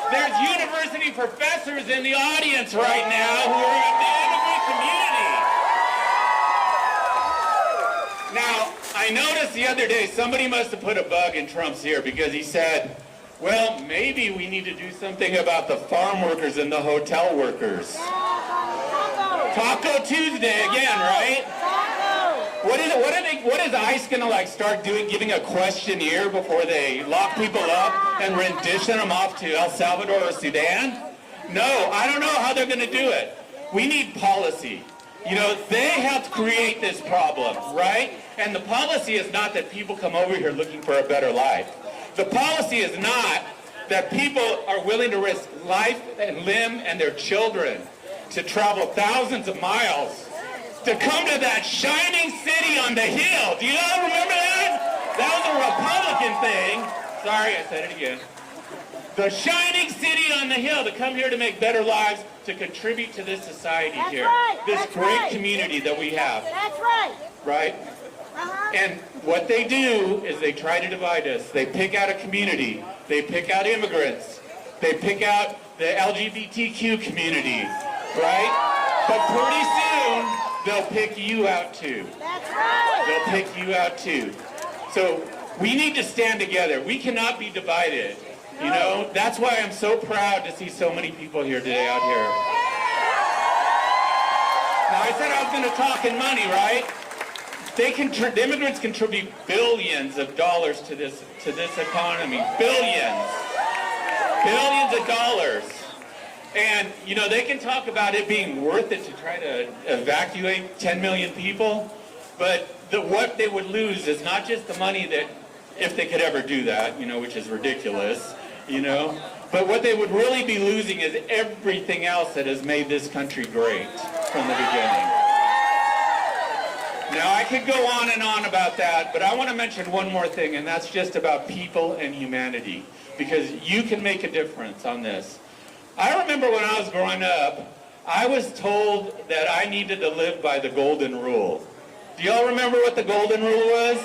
There's university professors in the audience right now who are in the immigrant community. Now, I noticed the other day somebody must have put a bug in Trump's ear because he said, well, maybe we need to do something about the farm workers and the hotel workers. Taco Tuesday again, right? What is ICE gonna start doing, giving a questionnaire before they lock people up and rendition them off to El Salvador or Sudan? No, I don't know how they're gonna do it. We need policy. You know, they helped create this problem, right? And the policy is not that people come over here looking for a better life. The policy is not that people are willing to risk life and limb and their children to travel thousands of miles to come to that shining city on the hill. Do you all remember that? That was a Republican thing. Sorry, I said it again. The shining city on the hill to come here to make better lives, to contribute to this society here. This great community that we have. That's right. Right? And what they do is they try to divide us. They pick out a community. They pick out immigrants. They pick out the LGBTQ community. Right? But pretty soon, they'll pick you out too. That's right. They'll pick you out too. So we need to stand together. We cannot be divided. You know, that's why I'm so proud to see so many people here today out here. Now, I said I was going to talk in money, right? The immigrants contribute billions of dollars to this economy. Billions of dollars. And, you know, they can talk about it being worth it to try to evacuate 10 million people, but what they would lose is not just the money that, if they could ever do that, you know, which is ridiculous, you know, but what they would really be losing is everything else that has made this country great from the beginning. Now, I could go on and on about that, but I want to mention one more thing, and that's just about people and humanity, because you can make a difference on this. I remember when I was growing up, I was told that I needed to live by the golden rule. Do y'all remember what the golden rule was?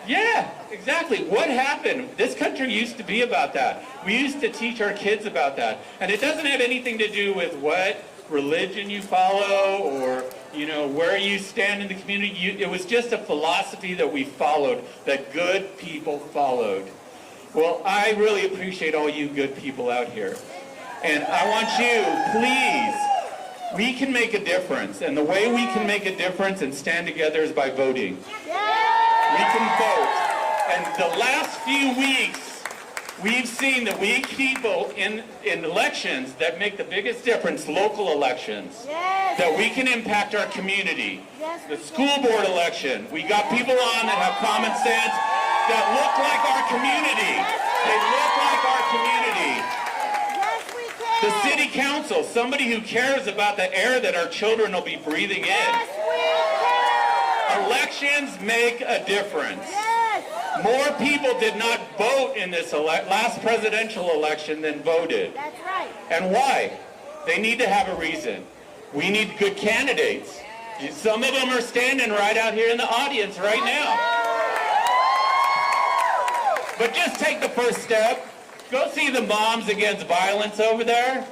Yeah, exactly. What happened? This country used to be about that. We used to teach our kids about that. And it doesn't have anything to do with what religion you follow or, you know, where you stand in the community. It was just a philosophy that we followed, that good people followed. Well, I really appreciate all you good people out here. And I want you, please, we can make a difference. And the way we can make a difference and stand together is by voting. We can vote. And the last few weeks, we've seen the weak people in elections that make the biggest difference, local elections, that we can impact our community. The school board election, we got people on that have common sense, that look like our community. They look like our community. The city council, somebody who cares about the air that our children will be breathing in. Elections make a difference. More people did not vote in this last presidential election than voted. That's right. And why? They need to have a reason. We need good candidates. Some of them are standing right out here in the audience right now. But just take the first step. Go see the Moms Against Violence over there.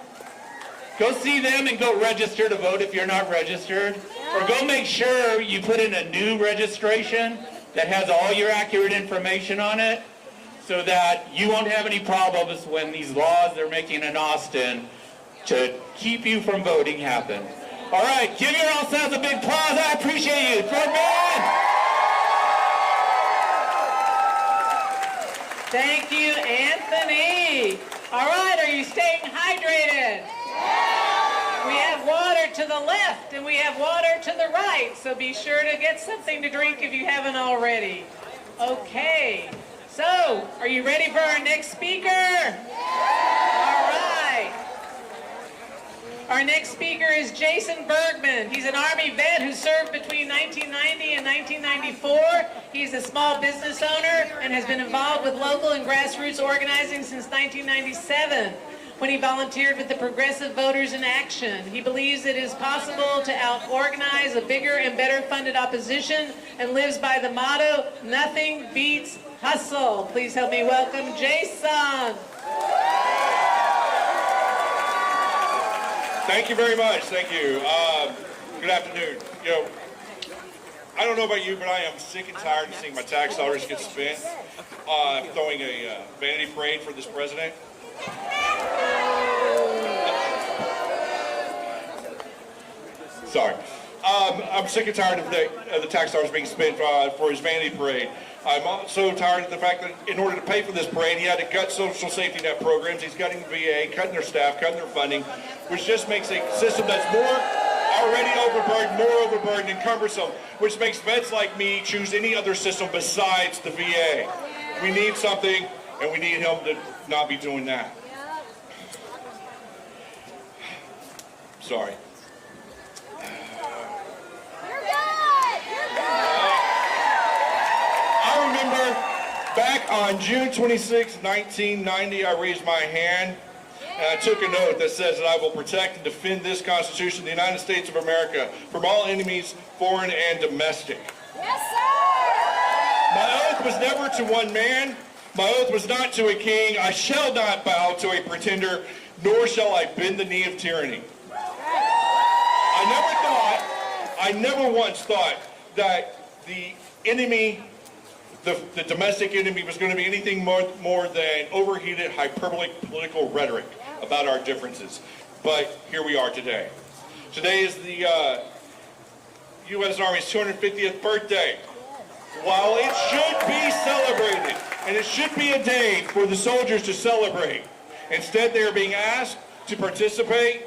Go see them and go register to vote if you're not registered. Or go make sure you put in a new registration that has all your accurate information on it so that you won't have any problems when these laws they're making in Austin to keep you from voting happen. All right, give yourselves a big applause. I appreciate you. Good man. Thank you, Anthony. All right, are you staying hydrated? We have water to the left and we have water to the right, so be sure to get something to drink if you haven't already. Okay, so are you ready for our next speaker? All right. Our next speaker is Jason Bergman. He's an Army vet who served between 1990 and 1994. He's a small business owner and has been involved with local and grassroots organizing since 1997. When he volunteered with the Progressive Voters in Action. He believes it is possible to out-organize a bigger and better funded opposition and lives by the motto, nothing beats hustle. Please help me welcome Jason. Thank you very much. Thank you. Good afternoon. You know, I don't know about you, but I am sick and tired of seeing my tax dollars get spent throwing a vanity parade for this president. Sorry. I'm sick and tired of the tax dollars being spent for his vanity parade. I'm also tired of the fact that in order to pay for this parade, he had to gut social safety net programs. He's cutting the VA, cutting their staff, cutting their funding, which just makes a system that's already overburdened and cumbersome, which makes vets like me choose any other system besides the VA. We need something, and we need him to not be doing that. Sorry. I remember back on June 26, 1990, I raised my hand and I took an oath that says that I will protect and defend this Constitution of the United States of America from all enemies, foreign and domestic. Yes, sir! My oath was never to one man. My oath was not to a king. I shall not bow to a pretender, nor shall I bend the knee of tyranny. I never once thought that the enemy, the domestic enemy, was going to be anything more than overheated, hyperbolic political rhetoric about our differences. But here we are today. Today is the U.S. Army's 250th birthday. While it should be celebrated, and it should be a day for the soldiers to celebrate, instead they are being asked to participate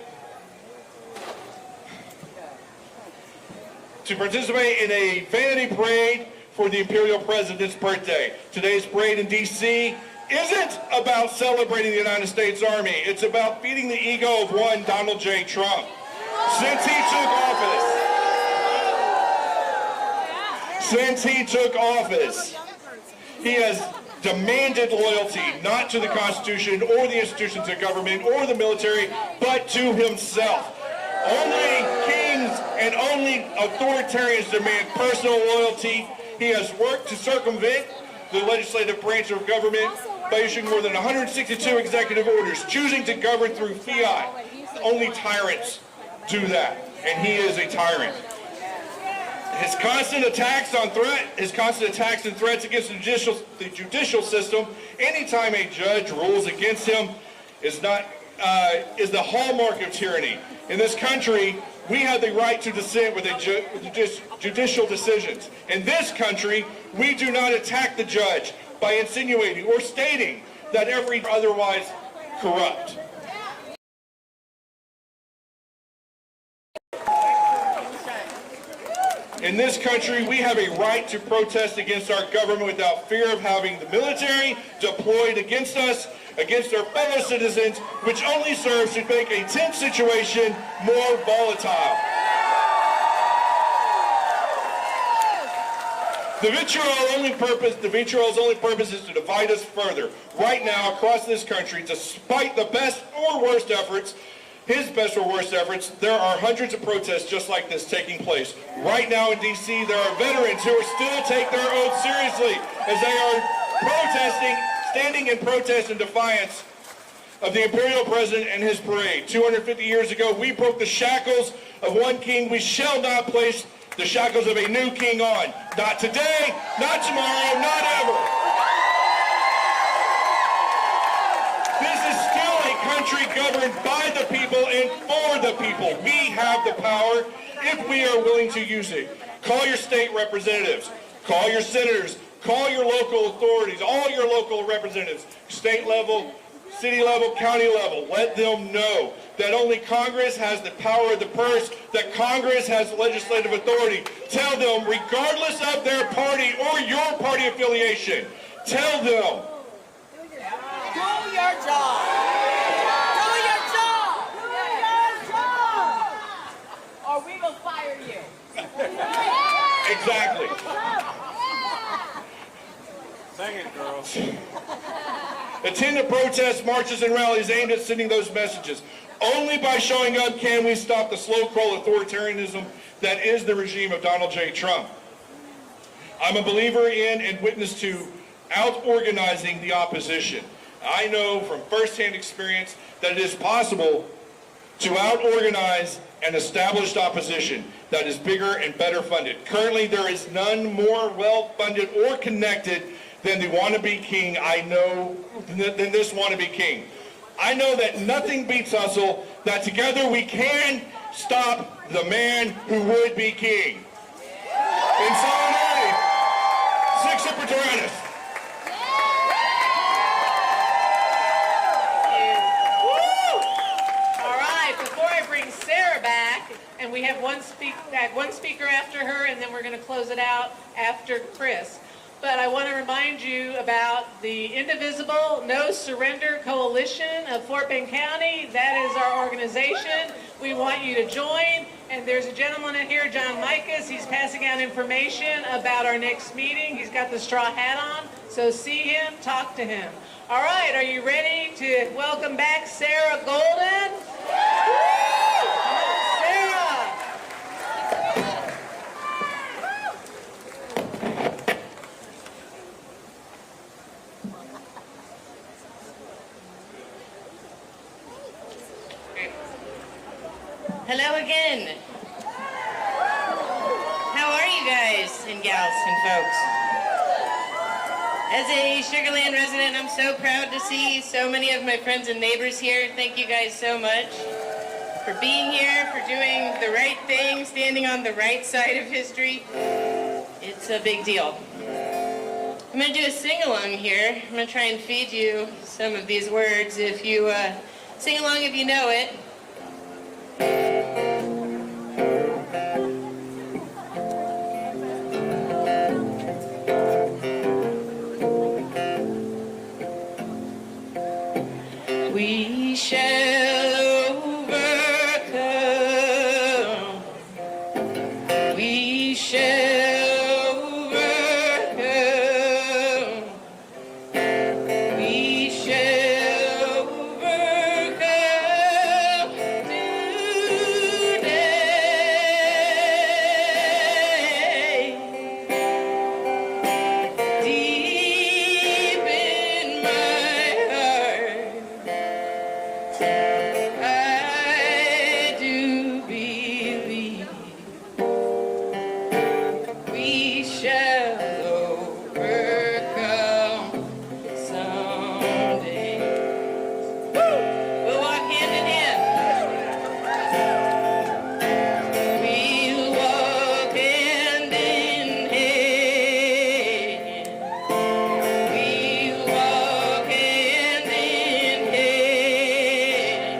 in a vanity parade for the Imperial President's birthday. Today's parade in D.C. isn't about celebrating the United States Army. It's about feeding the ego of one Donald J. Trump. Since he took office, he has demanded loyalty, not to the Constitution or the institutions of government or the military, but to himself. Only kings and only authoritarians demand personal loyalty. He has worked to circumvent the legislative branch of government by issuing more than 162 executive orders, choosing to govern through fiat. Only tyrants do that, and he is a tyrant. His constant attacks and threats against the judicial system, anytime a judge rules against him, is the hallmark of tyranny. In this country, we have the right to dissent with judicial decisions. In this country, we do not attack the judge by insinuating or stating that every otherwise corrupt. In this country, we have a right to protest against our government without fear of having the military deployed against us, against our fellow citizens, which only serves to make a tense situation more volatile. The vitriol's only purpose is to divide us further. Right now, across this country, despite the best or worst efforts, his best or worst efforts, there are hundreds of protests just like this taking place. Right now in D.C., there are veterans who still take their oath seriously as they are standing in protest and defiance of the Imperial President and his parade. 250 years ago, we broke the shackles of one king. We shall not place the shackles of a new king on. Not today, not tomorrow, not ever. This is still a country governed by the people and for the people. We have the power if we are willing to use it. Call your state representatives. Call your senators. Call your local authorities, all your local representatives, state level, city level, county level. Let them know that only Congress has the power of the purse, that Congress has legislative authority. Tell them, regardless of their party or your party affiliation, tell them. Do your job. Do your job. Do your job. Or we will fire you. Exactly. Sing it, girls. Attend the protests, marches, and rallies aimed at sending those messages. Only by showing up can we stop the slow crawl authoritarianism that is the regime of Donald J. Trump. I'm a believer in and witness to out-organizing the opposition. I know from firsthand experience that it is possible to out-organize an established opposition that is bigger and better funded. Currently, there is none more well-funded or connected than the wannabe king I know, than this wannabe king. I know that nothing beats hustle, that together we can stop the man who would be king. In solidarity, Six Separatus. All right, before I bring Sarah back, and we have one speaker after her, and then we're going to close it out after Chris. But I want to remind you about the Indivisible No Surrender Coalition of Fort Bend County. That is our organization. We want you to join. And there's a gentleman in here, John Micas. He's passing out information about our next meeting. He's got the straw hat on. So see him, talk to him. All right, are you ready to welcome back Sarah Golden? Sarah! Hello again. and gals and folks. As a Sugar Land resident, I'm so proud to see so many of my friends and neighbors here. Thank you guys so much for being here, for doing the right thing, standing on the right side of history. It's a big deal. I'm going to do a sing-along here. I'm going to try and feed you some of these words. If you sing along if you know it. We shall overcome. We shall overcome. We shall overcome today. Deep in my heart, I do believe we shall overcome someday. Woo! We'll walk hand in hand. We'll walk hand in hand. We'll walk hand in hand.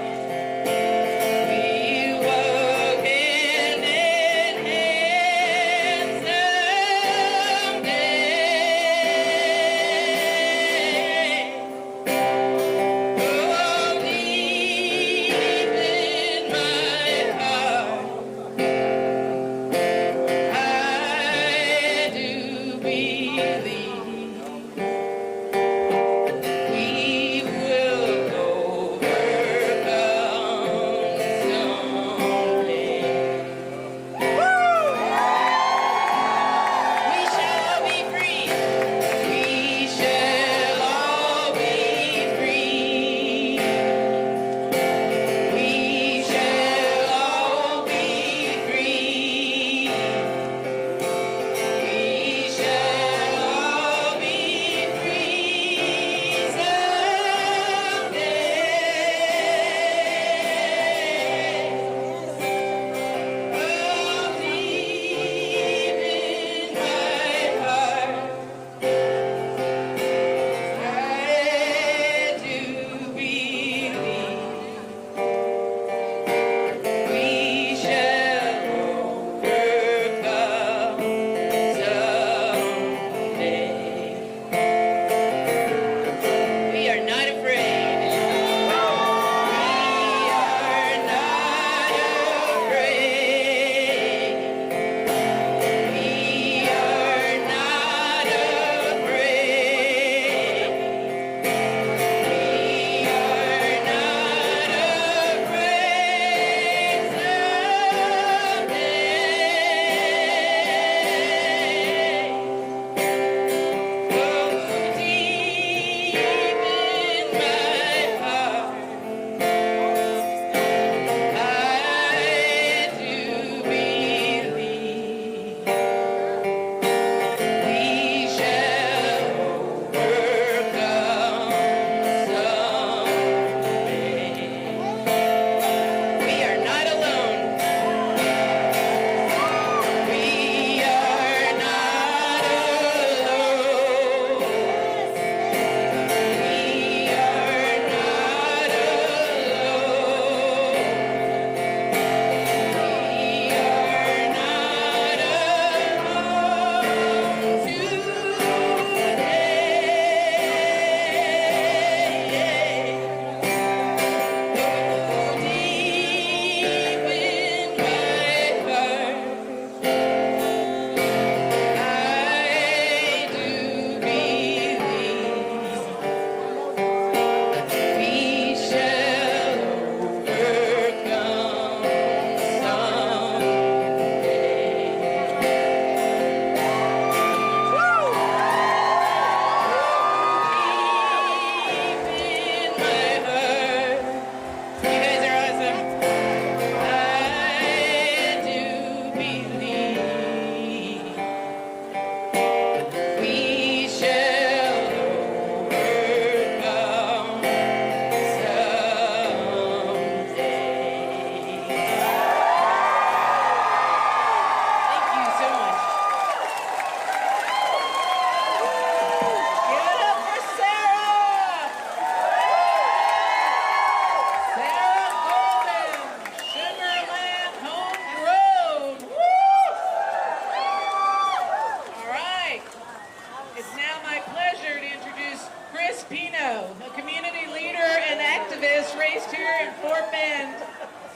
activist raised here in Fort Bend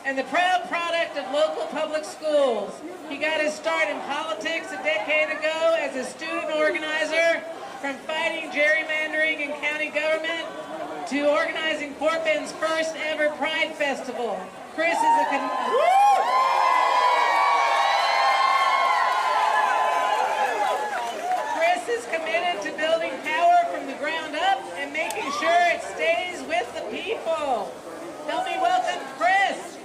and the proud product of local public schools. He got his start in politics a decade ago as a student organizer, from fighting gerrymandering in county government to organizing Fort Bend's first ever Pride Festival. Chris is committed to building power from the ground up and making sure it stays with the people. Help me welcome Chris.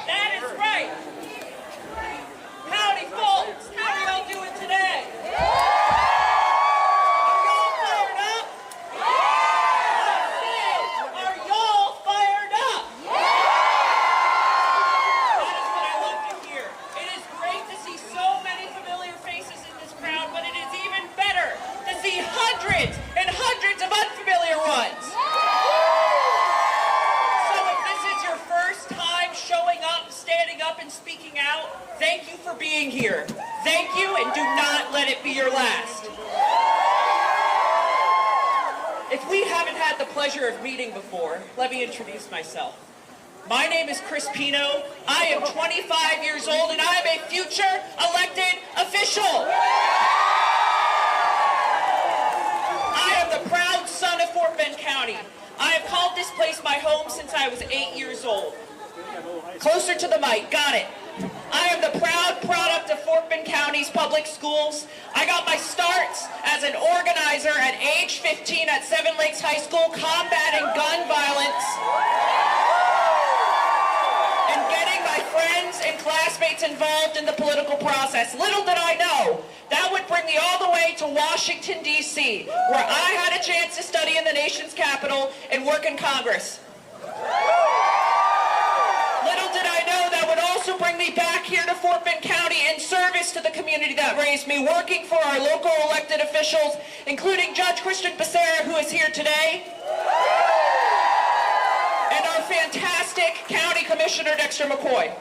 That is right. Howdy, folks. How are y'all doing today? Are y'all fired up? I said, are y'all fired up? That is what I love to hear. It is great to see so many familiar faces in this crowd, but it is even better to see hundreds and hundreds of unfamiliar ones. So if this is your first time showing up, standing up, and speaking out, thank you for being here. Thank you, and do not let it be your last. If we haven't had the pleasure of meeting before, let me introduce myself. My name is Chris Pino. I am 25 years old, and I am a future elected official. I am the proud son of Fort Bend County. I have called this place my home since I was 8 years old. Closer to the mic, got it. I am the proud product of Fort Bend County's public schools. I got my starts as an organizer at age 15 at Seven Lakes High School, combating gun violence and getting my friends and classmates involved in the political process. Little did I know, that would bring me all the way to Washington, D.C., where I had a chance to study in the nation's capital and work in Congress. Little did I know that would also bring me back here to Fort Bend County in service to the community that raised me, working for our local elected officials, including Judge Christian Becerra, who is here today, and our fantastic County Commissioner Dexter McCoy.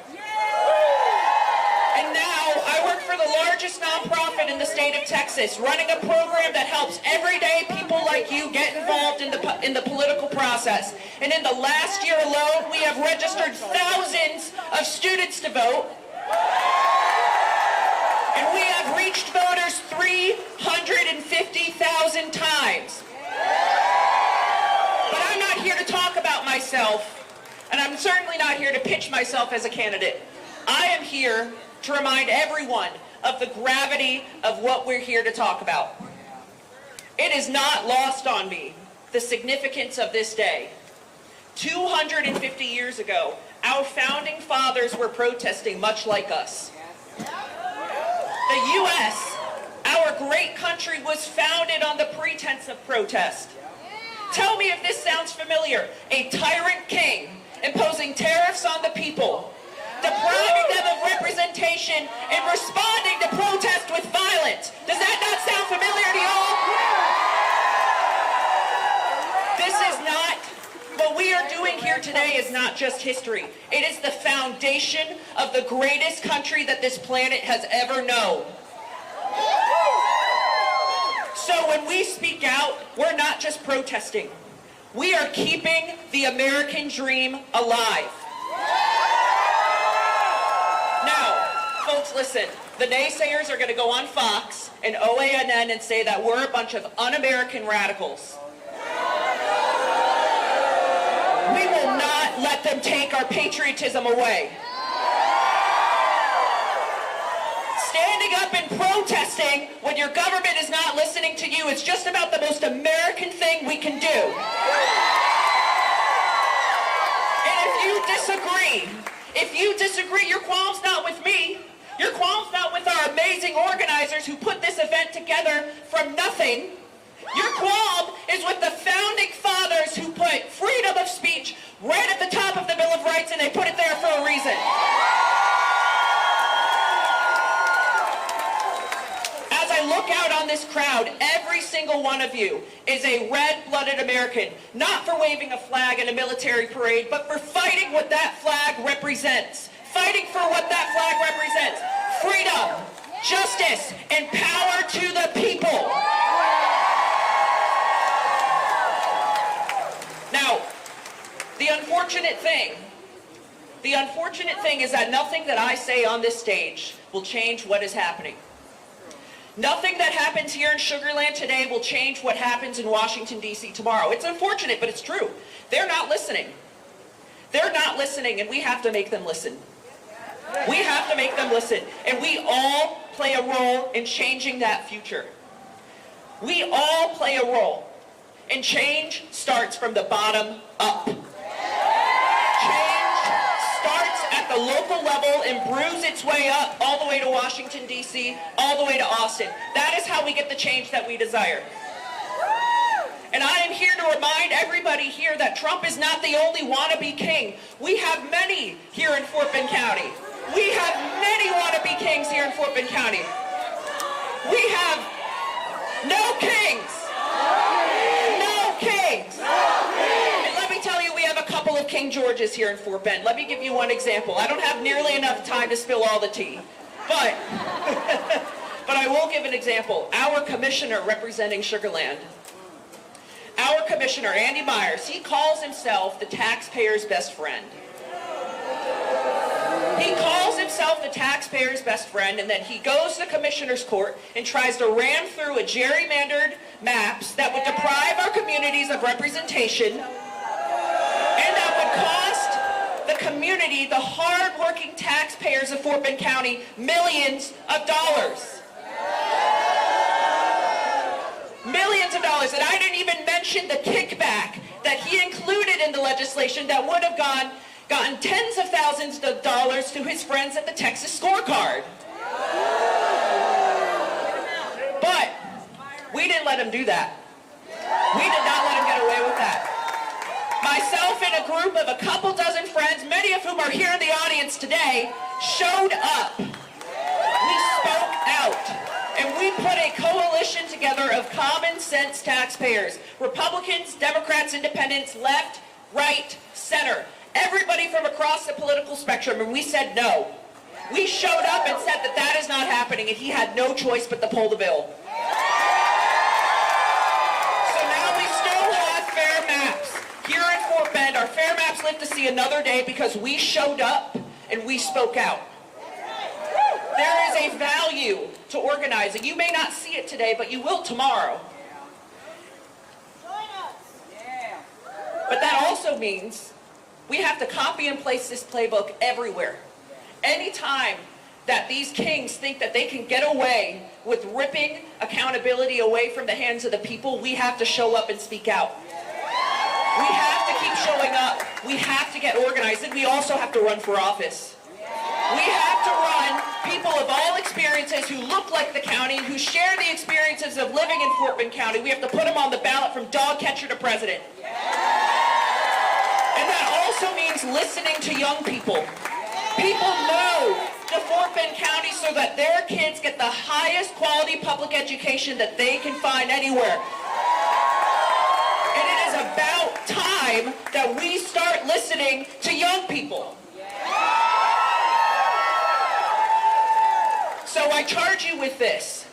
And now I work for the largest nonprofit in the state of Texas, running a program that helps everyday people like you get involved in the political process. And in the last year alone, we have registered thousands of students to vote. And we have reached voters 350,000 times. But I'm not here to talk about myself, and I'm certainly not here to pitch myself as a candidate. I am here to remind everyone of the gravity of what we're here to talk about. It is not lost on me, the significance of this day. 250 years ago, our founding fathers were protesting much like us. The U.S., our great country, was founded on the pretense of protest. Tell me if this sounds familiar. A tyrant king imposing tariffs on the people, depriving them of representation, and responding to protest with violence. Does that not sound familiar to y'all? This is not, what we are doing here today is not just history. It is the foundation of the greatest country that this planet has ever known. So when we speak out, we're not just protesting. We are keeping the American dream alive. Now, folks, listen. The naysayers are going to go on Fox and OANN and say that we're a bunch of un-American radicals. We will not let them take our patriotism away. Standing up and protesting when your government is not listening to you is just about the most American thing we can do. And if you disagree, your qualm's not with me. Your qualm's not with our amazing organizers who put this event together from nothing. Your qualm is with the founding fathers who put freedom of speech right at the top of the Bill of Rights, and they put it there for a reason. As I look out on this crowd, every single one of you is a red-blooded American, not for waving a flag in a military parade, but for fighting what that flag represents. Fighting for what that flag represents. Freedom, justice, and power to the people. Now, the unfortunate thing is that nothing that I say on this stage will change what is happening. Nothing that happens here in Sugar Land today will change what happens in Washington, D.C. tomorrow. It's unfortunate, but it's true. They're not listening. They're not listening, and we have to make them listen. We have to make them listen, and we all play a role in changing that future. We all play a role, and change starts from the bottom up. Change starts at the local level and brews its way up all the way to Washington, D.C., all the way to Austin. That is how we get the change that we desire. And I am here to remind everybody here that Trump is not the only wannabe king. We have many here in Fort Bend County. We have many wannabe kings here in Fort Bend County. We have no kings. No kings. And let me tell you, we have a couple of King Georges here in Fort Bend. Let me give you one example. I don't have nearly enough time to spill all the tea, but I will give an example. Our commissioner representing Sugar Land, our commissioner, Andy Myers, he calls himself the taxpayer's best friend. He calls himself the taxpayer's best friend, and then he goes to the commissioner's court and tries to ram through a gerrymandered maps that would deprive our communities of representation, and that would cost the community, the hard-working taxpayers of Fort Bend County, millions of dollars. Millions of dollars, and I didn't even mention the kickback that he included in the legislation that would have gotten tens of thousands of dollars to his friends at the Texas Scorecard. But we didn't let him do that. We did not let him get away with that. Myself and a group of a couple dozen friends, many of whom are here in the audience today, showed up. We spoke out. And we put a coalition together of common sense taxpayers. Republicans, Democrats, Independents, left, right, center. Everybody from across the political spectrum, and we said no. We showed up and said that that is not happening, and he had no choice but to pull the bill. So now we still have fair maps. Here in Fort Bend, our fair maps live to see another day because we showed up and we spoke out. There is a value to organizing. You may not see it today, but you will tomorrow. But that also means we have to copy and place this playbook everywhere. Anytime that these kings think that they can get away with ripping accountability away from the hands of the people, we have to show up and speak out. We have to keep showing up. We have to get organized, and we also have to run for office. We have to run people of all experiences who look like the county, who share the experiences of living in Fort Bend County. We have to put them on the ballot from dog catcher to president. And that also means listening to young people. People know the Fort Bend County so that their kids get the highest quality public education that they can find anywhere. And it is about time that we start listening to young people. So I charge you with this.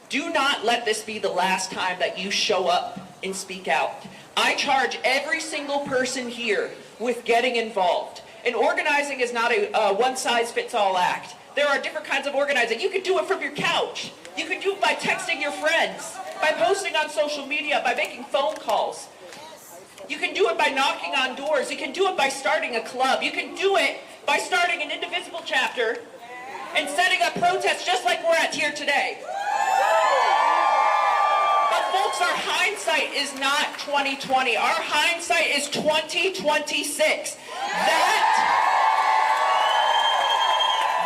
Do not let this be the last time that you show up and speak out. I charge every single person here with getting involved. And organizing is not a one-size-fits-all act. There are different kinds of organizing. You can do it from your couch. You can do it by texting your friends, by posting on social media, by making phone calls. You can do it by knocking on doors. You can do it by starting a club. You can do it by starting an indivisible chapter and setting up protests just like we're at here today. But folks, our hindsight is not 2020. Our hindsight is 2026.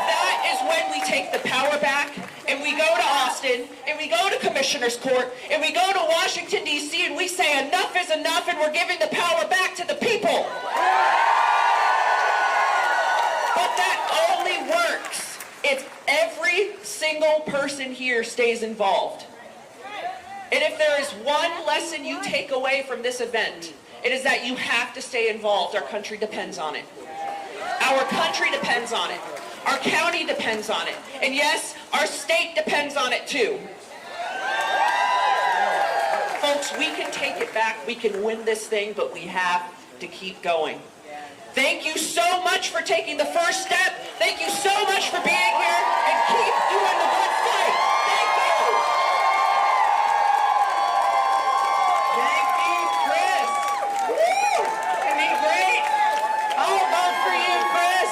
That is when we take the power back and we go to Austin and we go to Commissioner's Court and we go to Washington, D.C. and we say enough is enough and we're giving the power back to the people. But that only works if every single person here stays involved. And if there is one lesson you take away from this event, it is that you have to stay involved. Our country depends on it. Our country depends on it. Our county depends on it. And yes, our state depends on it too. Folks, we can take it back. We can win this thing, but we have to keep going. Thank you so much for taking the first step. Thank you so much for being here, and keep doing the good fight. Thank you. Thank you, Chris. Woo! Isn't he great? I'll vote for you, Chris.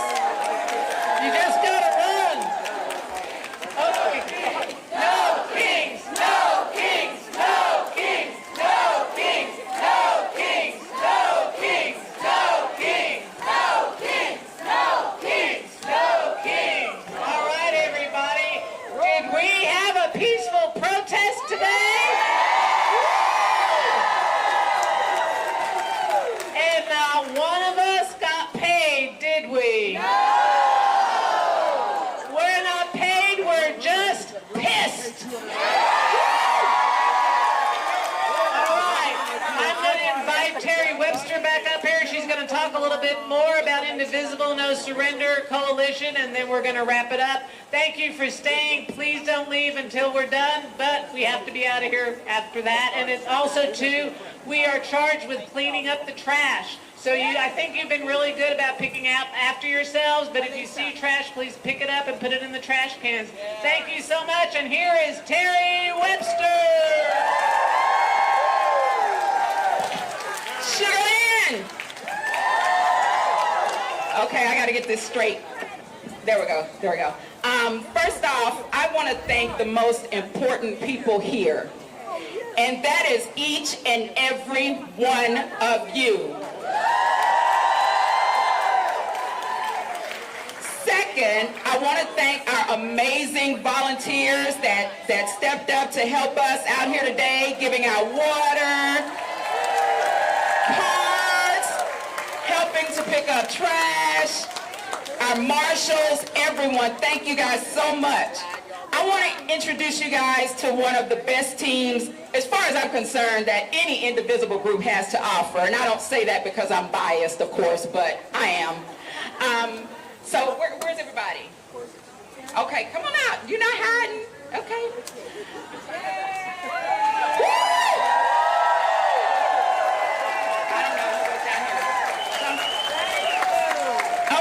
You just gotta run. Okay. No kings, no kings, no kings, no kings, no kings, no kings, no kings, no kings, no kings, no kings. All right, everybody. Did we have a peaceful protest today? And not one of us got paid, did we? No! We're not paid, we're just pissed. All right, I'm going to invite Terry Webster back up here. She's going to talk a little bit more about Indivisible No Surrender Coalition, and then we're going to wrap it up. Thank you for staying. Please don't leave until we're done, but we have to be out of here after that. And it's also, too, we are charged with cleaning up the trash. So I think you've been really good about picking out after yourselves, but if you see trash, please pick it up and put it in the trash cans. Thank you so much, and here is Terry Webster. Sugarland! Okay, I gotta get this straight. There we go, there we go. First off, I want to thank the most important people here, and that is each and every one of you. Second, I want to thank our amazing volunteers that stepped up to help us out here today, giving out water, cards, helping to pick up trash, our marshals, everyone. Thank you guys so much. I want to introduce you guys to one of the best teams, as far as I'm concerned, that any Indivisible group has to offer. And I don't say that because I'm biased, of course, but I am. So where's everybody? Okay, come on out. You're not hiding. Okay.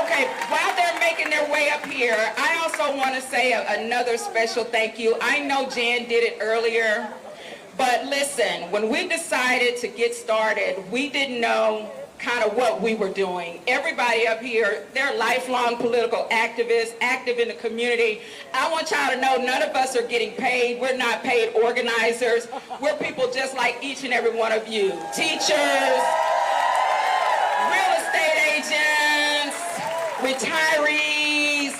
Okay, while they're making their way up here, I also want to say another special thank you. I know Jan did it earlier, but listen, when we decided to get started, we didn't know kind of what we were doing. Everybody up here, they're lifelong political activists, active in the community. I want y'all to know none of us are getting paid. We're not paid organizers. We're people just like each and every one of you. Teachers, real estate agents, retirees,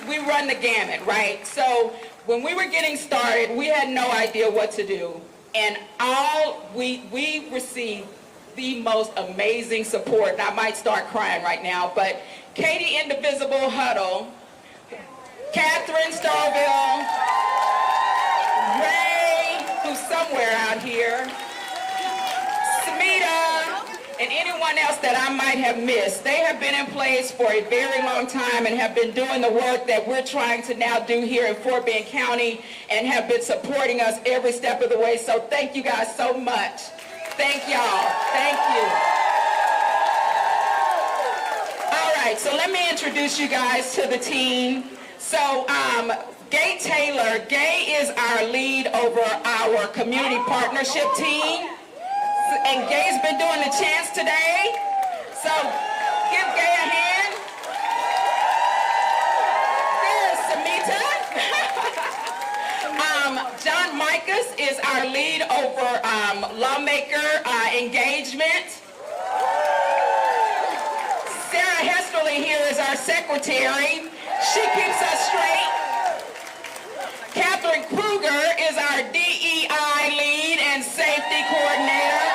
we run the gamut, right? So when we were getting started, we had no idea what to do. And we received the most amazing support, and I might start crying right now, but Katie Indivisible Huddle, Catherine Starville, Ray, who's somewhere out here, Samita, and anyone else that I might have missed. They have been in place for a very long time and have been doing the work that we're trying to now do here in Fort Bend County and have been supporting us every step of the way. So thank you guys so much. Thank y'all. Thank you. All right, so let me introduce you guys to the team. So, Gay Taylor. Gay is our lead over our community partnership team. And Gay's been doing the chants today. So, give Gay a hand. There's Samita. John Micas is our lead over lawmaker engagement. Sarah Hesterly here is our secretary. She keeps us straight. Catherine Kruger is our DEI lead and safety coordinator.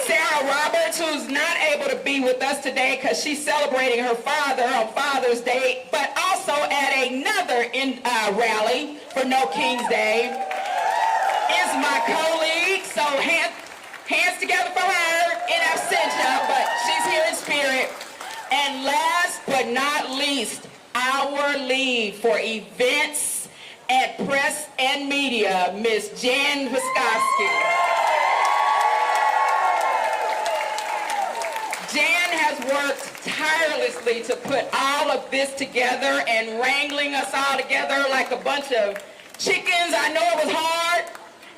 Sarah Roberts, who's not able to be with us today because she's celebrating her father on Father's Day, but also at another rally for No King's Day, is my co-lead. So hands together for her in absentia, but she's here in spirit. And And last but not least, our lead for events at press and media, Ms. Jan Wiskowski. Jan has worked tirelessly to put all of this together and wrangling us all together like a bunch of chickens. I know it was hard,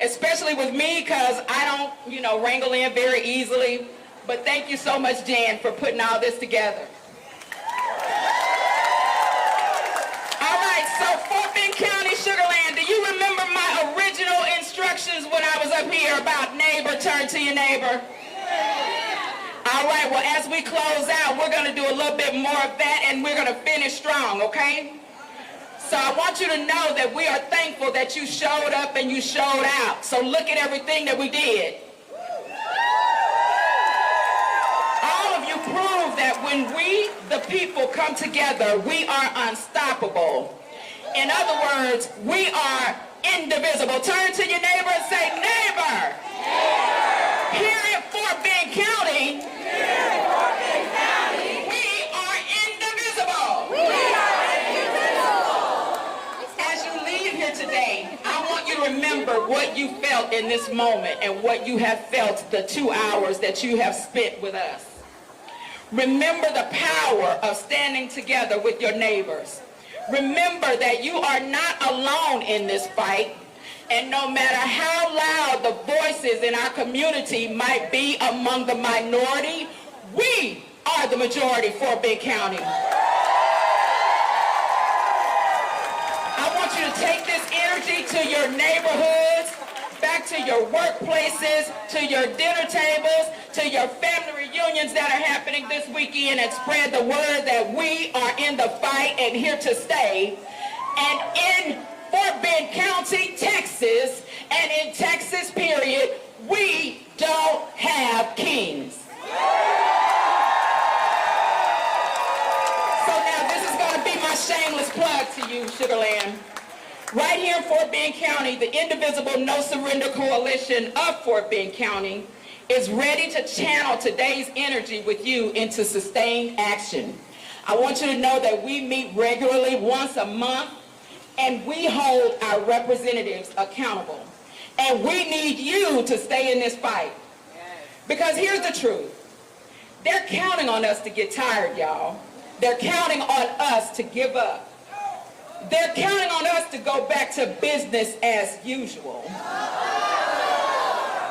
especially with me, because I don't, wrangle in very easily. But thank you so much, Jan, for putting all this together. All right, so Fort Bend County, Sugar Land, do you remember my original instructions when I was up here about neighbor, turn to your neighbor? All right, well, as we close out, we're going to do a little bit more of that, and we're going to finish strong, okay? So I want you to know that we are thankful that you showed up and you showed out. So look at everything that we did. All of you prove that when we, the people, come together, we are unstoppable. In other words, we are indivisible. Turn to your neighbor and say, neighbor. Here in Fort Bend County, we are indivisible. As you leave here today, I want you to remember what you felt in this moment and what you have felt the 2 hours that you have spent with us. Remember the power of standing together with your neighbors. Remember that you are not alone in this fight. And no matter how loud the voices in our community might be among the minority, we are the majority for Fort Bend County. I want you to take this energy to your neighborhoods, back to your workplaces, to your dinner tables, to your family reunions that are happening this weekend, and spread the word that we are in the fight and here to stay. And in Fort Bend County, Texas, and in Texas, period, we don't have kings. So now this is going to be my shameless plug to you, Sugar Land. Right here in Fort Bend County, the Indivisible No Surrender Coalition of Fort Bend County is ready to channel today's energy with you into sustained action. I want you to know that we meet regularly once a month, and we hold our representatives accountable. And we need you to stay in this fight. Because here's the truth. They're counting on us to get tired, y'all. They're counting on us to give up. They're counting on us to go back to business as usual.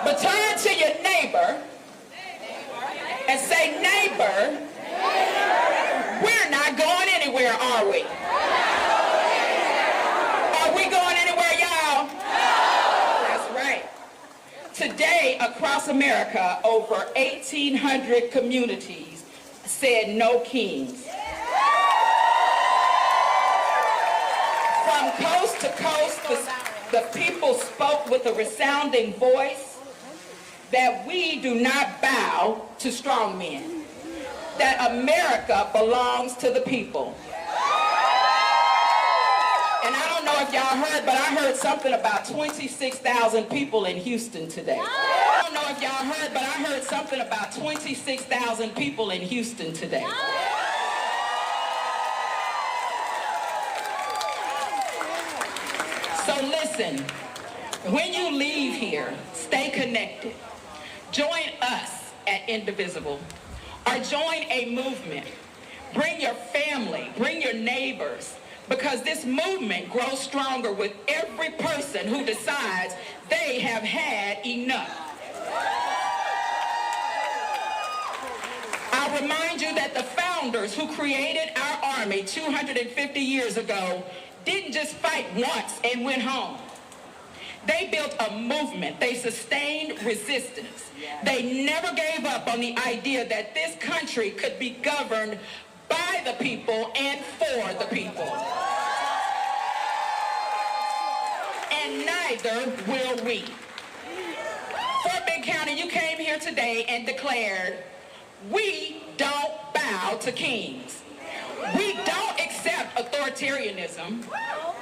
But turn to your neighbor and say, neighbor, we're not going anywhere, are we? Are we going anywhere, y'all? That's right. Today, across America, over 1,800 communities said no kings. From coast to coast, the people spoke with a resounding voice that we do not bow to strongmen, that America belongs to the people. And I don't know if y'all heard, but I heard something about 26,000 people in Houston today. I don't know if y'all heard, but I heard something about 26,000 people in Houston today. So listen, when you leave here, stay connected. Join us at Indivisible, or join a movement. Bring your family, bring your neighbors, because this movement grows stronger with every person who decides they have had enough. I'll remind you that the founders who created our army 250 years ago didn't just fight once and went home. They built a movement. They sustained resistance. They never gave up on the idea that this country could be governed by the people and for the people. And neither will we. Fort Bend County, you came here today and declared, we don't bow to kings. We don't accept authoritarianism.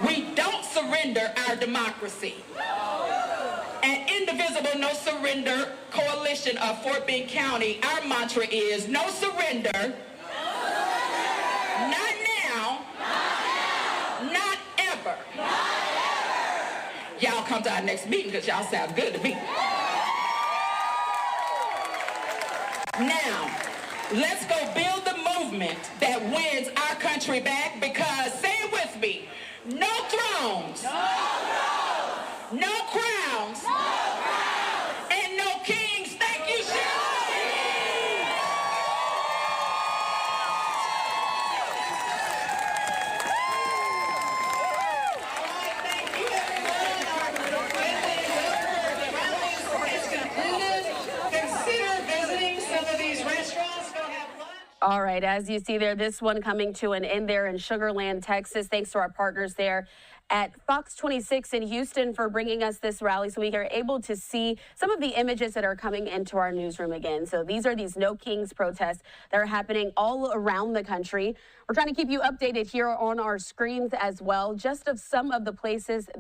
We don't surrender our democracy. An Indivisible No Surrender Coalition of Fort Bend County, our mantra is no surrender, y'all come to our next meeting because y'all sound good to me. Now, let's go build the movement that wins our country back, because, say it with me, no thrones, no crowns, and no kings. Thank you, Shirley. Consider visiting some of these restaurants. Go have lunch. All right, as you see there, this one coming to an end there in Sugar Land, Texas. Thanks to our partners there at Fox 26 in Houston for bringing us this rally so we are able to see some of the images that are coming into our newsroom again. So these are these No Kings protests that are happening all around the country. We're trying to keep you updated here on our screens as well, just of some of the places that